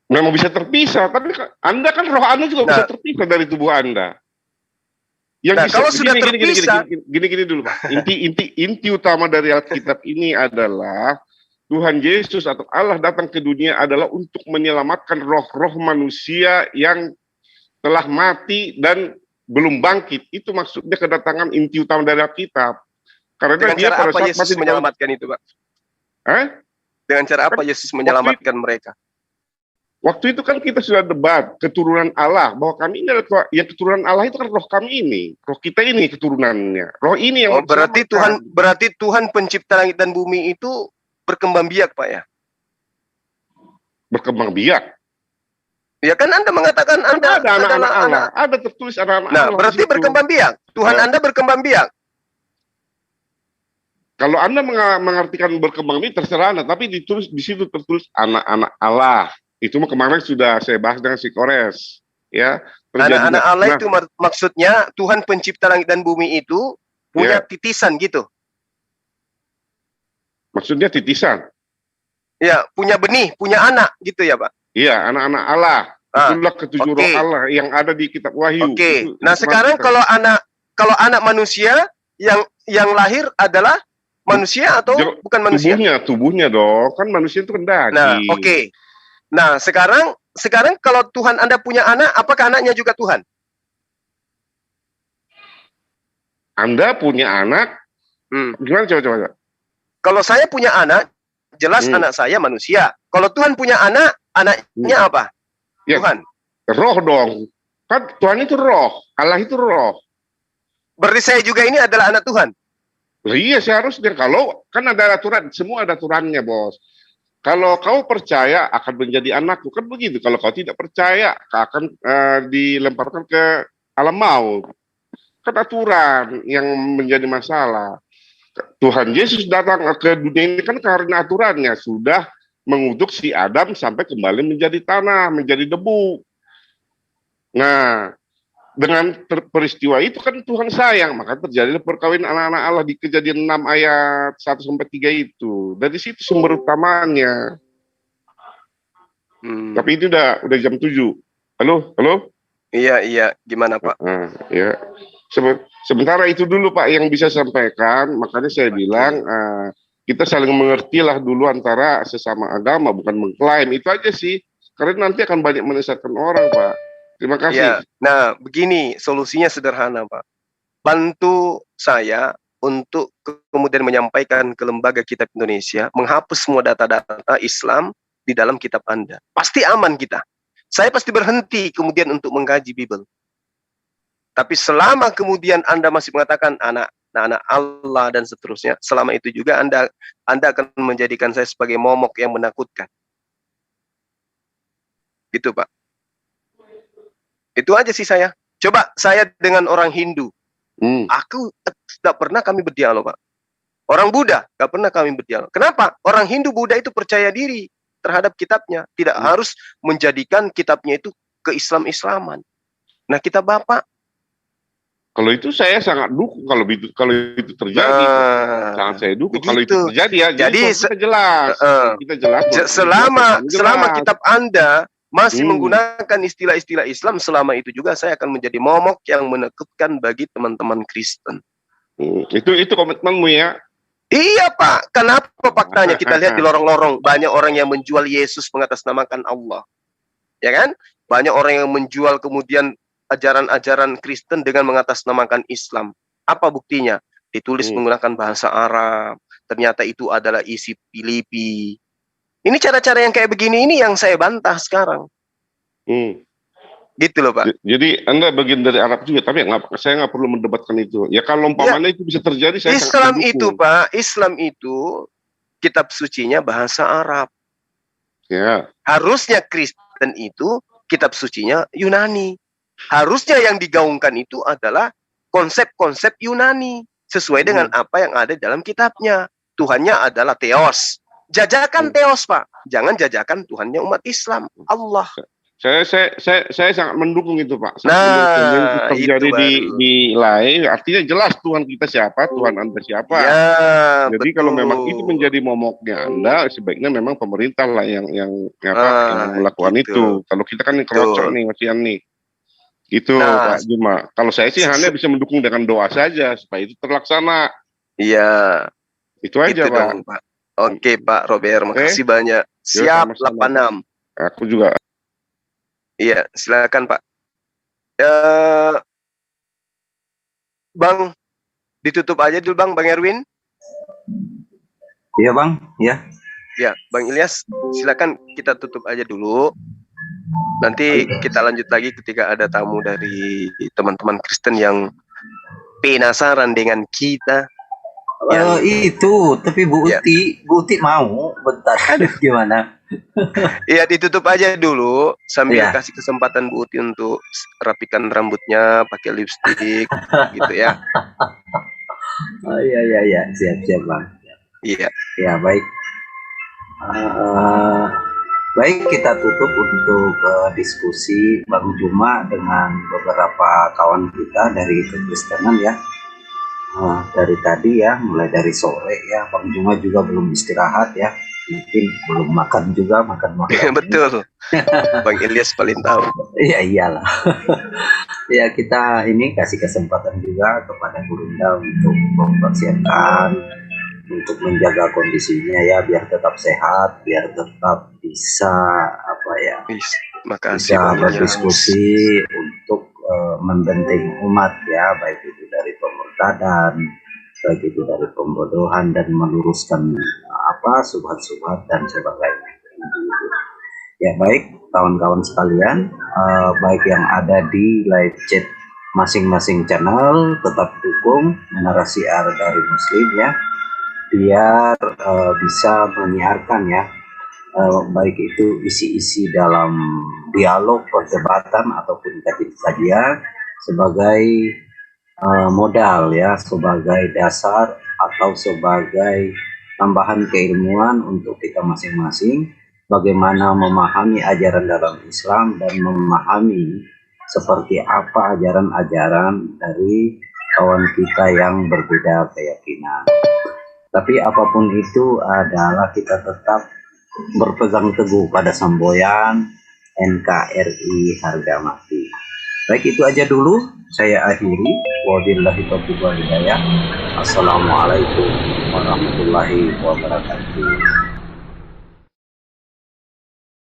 Memang bisa terpisah, tapi Anda kan roh Anda juga bisa terpisah dari tubuh Anda. Yang kalau sudah terpisah, gini dulu, Pak. Inti utama dari Alkitab ini adalah Tuhan Yesus atau Allah datang ke dunia adalah untuk menyelamatkan roh-roh manusia yang telah mati dan belum bangkit. Itu maksudnya kedatangan inti utama dari Alkitab. Karena dengan dia cara apa Yesus menyelamatkan itu, Pak? Dengan cara apa Yesus menyelamatkan mereka? Waktu itu kan kita sudah debat keturunan Allah, bahwa kami ini adalah keturunan Allah itu kan roh kami ini, roh kita ini keturunannya, roh ini yang berarti Tuhan pencipta langit dan bumi itu berkembang biak, Pak, ya? Berkembang biak? Ya kan Anda mengatakan Anda ada anak-anak Allah, ada tertulis anak-anak Allah. Nah, berarti berkembang biak. Tuhan Anda berkembang biak. Kalau Anda mengartikan berkembang biak terserah Anda, tapi ditulis di situ tertulis anak-anak Allah. Itu kemarin sudah saya bahas dengan si Kores, ya. Anak-anak Allah itu maksudnya Tuhan pencipta langit dan bumi itu punya titisan gitu. Maksudnya titisan? Ya, punya benih, punya anak gitu ya, Pak? Iya, anak-anak Allah. Itulah ketujuh roh Allah yang ada di kitab Wahyu. Nah, sekarang kalau anak manusia yang lahir adalah manusia atau bukan manusia? Tubuhnya dong. Kan manusia itu kan daging. Nah, Nah, sekarang kalau Tuhan Anda punya anak, apakah anaknya juga Tuhan? Anda punya anak? Gimana coba? Kalau saya punya anak, jelas anak saya manusia. Kalau Tuhan punya anak, anaknya apa? Ya, Tuhan. Roh dong. Kan Tuhan itu roh, Allah itu roh. Berarti saya juga ini adalah anak Tuhan? Iya, seharusnya. Kalau kan ada aturan, semua ada aturannya, Bos. Kalau kau percaya akan menjadi anakku, kan begitu. Kalau kau tidak percaya, kau akan dilemparkan ke alam maut. Kan aturan yang menjadi masalah. Tuhan Yesus datang ke dunia ini kan karena aturannya sudah mengutuk si Adam sampai kembali menjadi tanah, menjadi debu. Nah, dengan peristiwa itu kan Tuhan sayang, maka terjadilah perkawinan anak-anak Allah di Kejadian 6 ayat 1-3 itu. Dari situ sumber utamanya. Tapi itu udah jam 7. Halo? Iya, gimana Pak? Ya. Sementara itu dulu Pak yang bisa sampaikan, makanya saya bilang kita saling mengertilah dulu antara sesama agama, bukan mengklaim. Itu aja sih, karena nanti akan banyak menyesatkan orang Pak. Terima kasih. Ya, nah begini solusinya sederhana Pak. Bantu saya untuk kemudian menyampaikan ke Lembaga Kitab Indonesia, menghapus semua data-data Islam di dalam kitab Anda. Pasti aman kita. Saya pasti berhenti kemudian untuk mengkaji Bible. Tapi selama kemudian Anda masih mengatakan anak Allah dan seterusnya, selama itu juga Anda akan menjadikan saya sebagai momok yang menakutkan. Gitu Pak. Itu aja sih saya. Coba saya dengan orang Hindu. Aku tidak pernah kami berdialog, Pak. Orang Buddha nggak pernah kami berdialog. Kenapa? Orang Hindu Buddha itu percaya diri terhadap kitabnya, tidak harus menjadikan kitabnya itu ke Islam-Islaman. Nah, kita Bapak, kalau itu saya sangat dukung kalau itu terjadi. Sangat saya dukung kalau itu terjadi ya. Jadi kita jelas. Kita jelas. Selama kitab Anda masih menggunakan istilah-istilah Islam, selama itu juga saya akan menjadi momok yang menakutkan bagi teman-teman Kristen. Itu komitmenmu ya. Iya Pak, kenapa faktanya kita lihat di lorong-lorong banyak orang yang menjual Yesus mengatasnamakan Allah, ya kan? Banyak orang yang menjual kemudian ajaran-ajaran Kristen dengan mengatasnamakan Islam. Apa buktinya? Ditulis menggunakan bahasa Arab, ternyata itu adalah isi Filipi. Ini cara-cara yang kayak begini ini yang saya bantah sekarang. Gitu loh Pak. Jadi Anda bagian dari Arab juga, tapi saya nggak perlu mendebatkan itu. Ya kalau umpamanya itu bisa terjadi, saya Islam itu Pak, Islam itu kitab sucinya bahasa Arab. Ya. Harusnya Kristen itu kitab sucinya Yunani. Harusnya yang digaungkan itu adalah konsep-konsep Yunani sesuai dengan apa yang ada dalam kitabnya. Tuhannya adalah Theos. Jajakan Theos Pak, jangan jajakan Tuhannya umat Islam, Allah. Saya sangat mendukung itu Pak. Nah, terjadi di lain, artinya jelas Tuhan kita siapa, Tuhan Anda siapa. Ya, jadi kalau memang itu menjadi momoknya Anda, sebaiknya memang pemerintah lah yang melakukan itu. Kalau kita kan kerocok nih, masian nih. Gitu Pak Juma. Kalau saya sih hanya bisa mendukung dengan doa saja supaya itu terlaksana. Iya. Itu aja gitu Pak. Dong, Pak. Oke Pak Robert, makasih banyak. Siap, 86. Aku juga. Iya, silakan Pak. Bang, ditutup aja dulu Bang Erwin. Iya Bang, ya. Ya, Bang Ilyas, silakan kita tutup aja dulu. Nanti kita lanjut lagi ketika ada tamu dari teman-teman Kristen yang penasaran dengan kita. Itu, tapi Bu Uti mau bentar. Gimana? Iya, ditutup aja dulu sambil kasih kesempatan Bu Uti untuk rapikan rambutnya, pakai lipstik gitu ya. Iya, siap Bang. Iya. Ya, baik. Baik, kita tutup untuk diskusi Bang Juma dengan beberapa kawan kita dari Kekristenan ya. Dari tadi ya, mulai dari sore ya, Bang Juma juga belum istirahat ya. Mungkin belum makan juga, makan. Betul. Bang Ilyas paling tahu. Iya, iyalah. Ya, kita ini kasih kesempatan juga kepada Gurunda untuk mempersiapkan, untuk menjaga kondisinya ya, biar tetap sehat, biar tetap bisa bisa berdiskusi untuk membentengi umat ya, baik itu dari pemurtadan, baik itu dari pembodohan, dan meluruskan subhat-subhat dan sebagainya. Ya baik kawan-kawan sekalian, baik yang ada di live chat masing-masing channel, tetap dukung Narasi Ar dari Muslim ya, biar bisa menyiarkan ya, baik itu isi-isi dalam dialog, perdebatan ataupun kajian sebagai modal ya, sebagai dasar atau sebagai tambahan keilmuan untuk kita masing-masing, bagaimana memahami ajaran dalam Islam dan memahami seperti apa ajaran-ajaran dari kawan kita yang berbeda keyakinan. Tapi apapun itu adalah kita tetap berpegang teguh pada semboyan NKRI harga mati. Baik, itu aja dulu saya akhiri. Wabillahi taufiq wal hidayah. Assalamualaikum warahmatullahi wabarakatuh.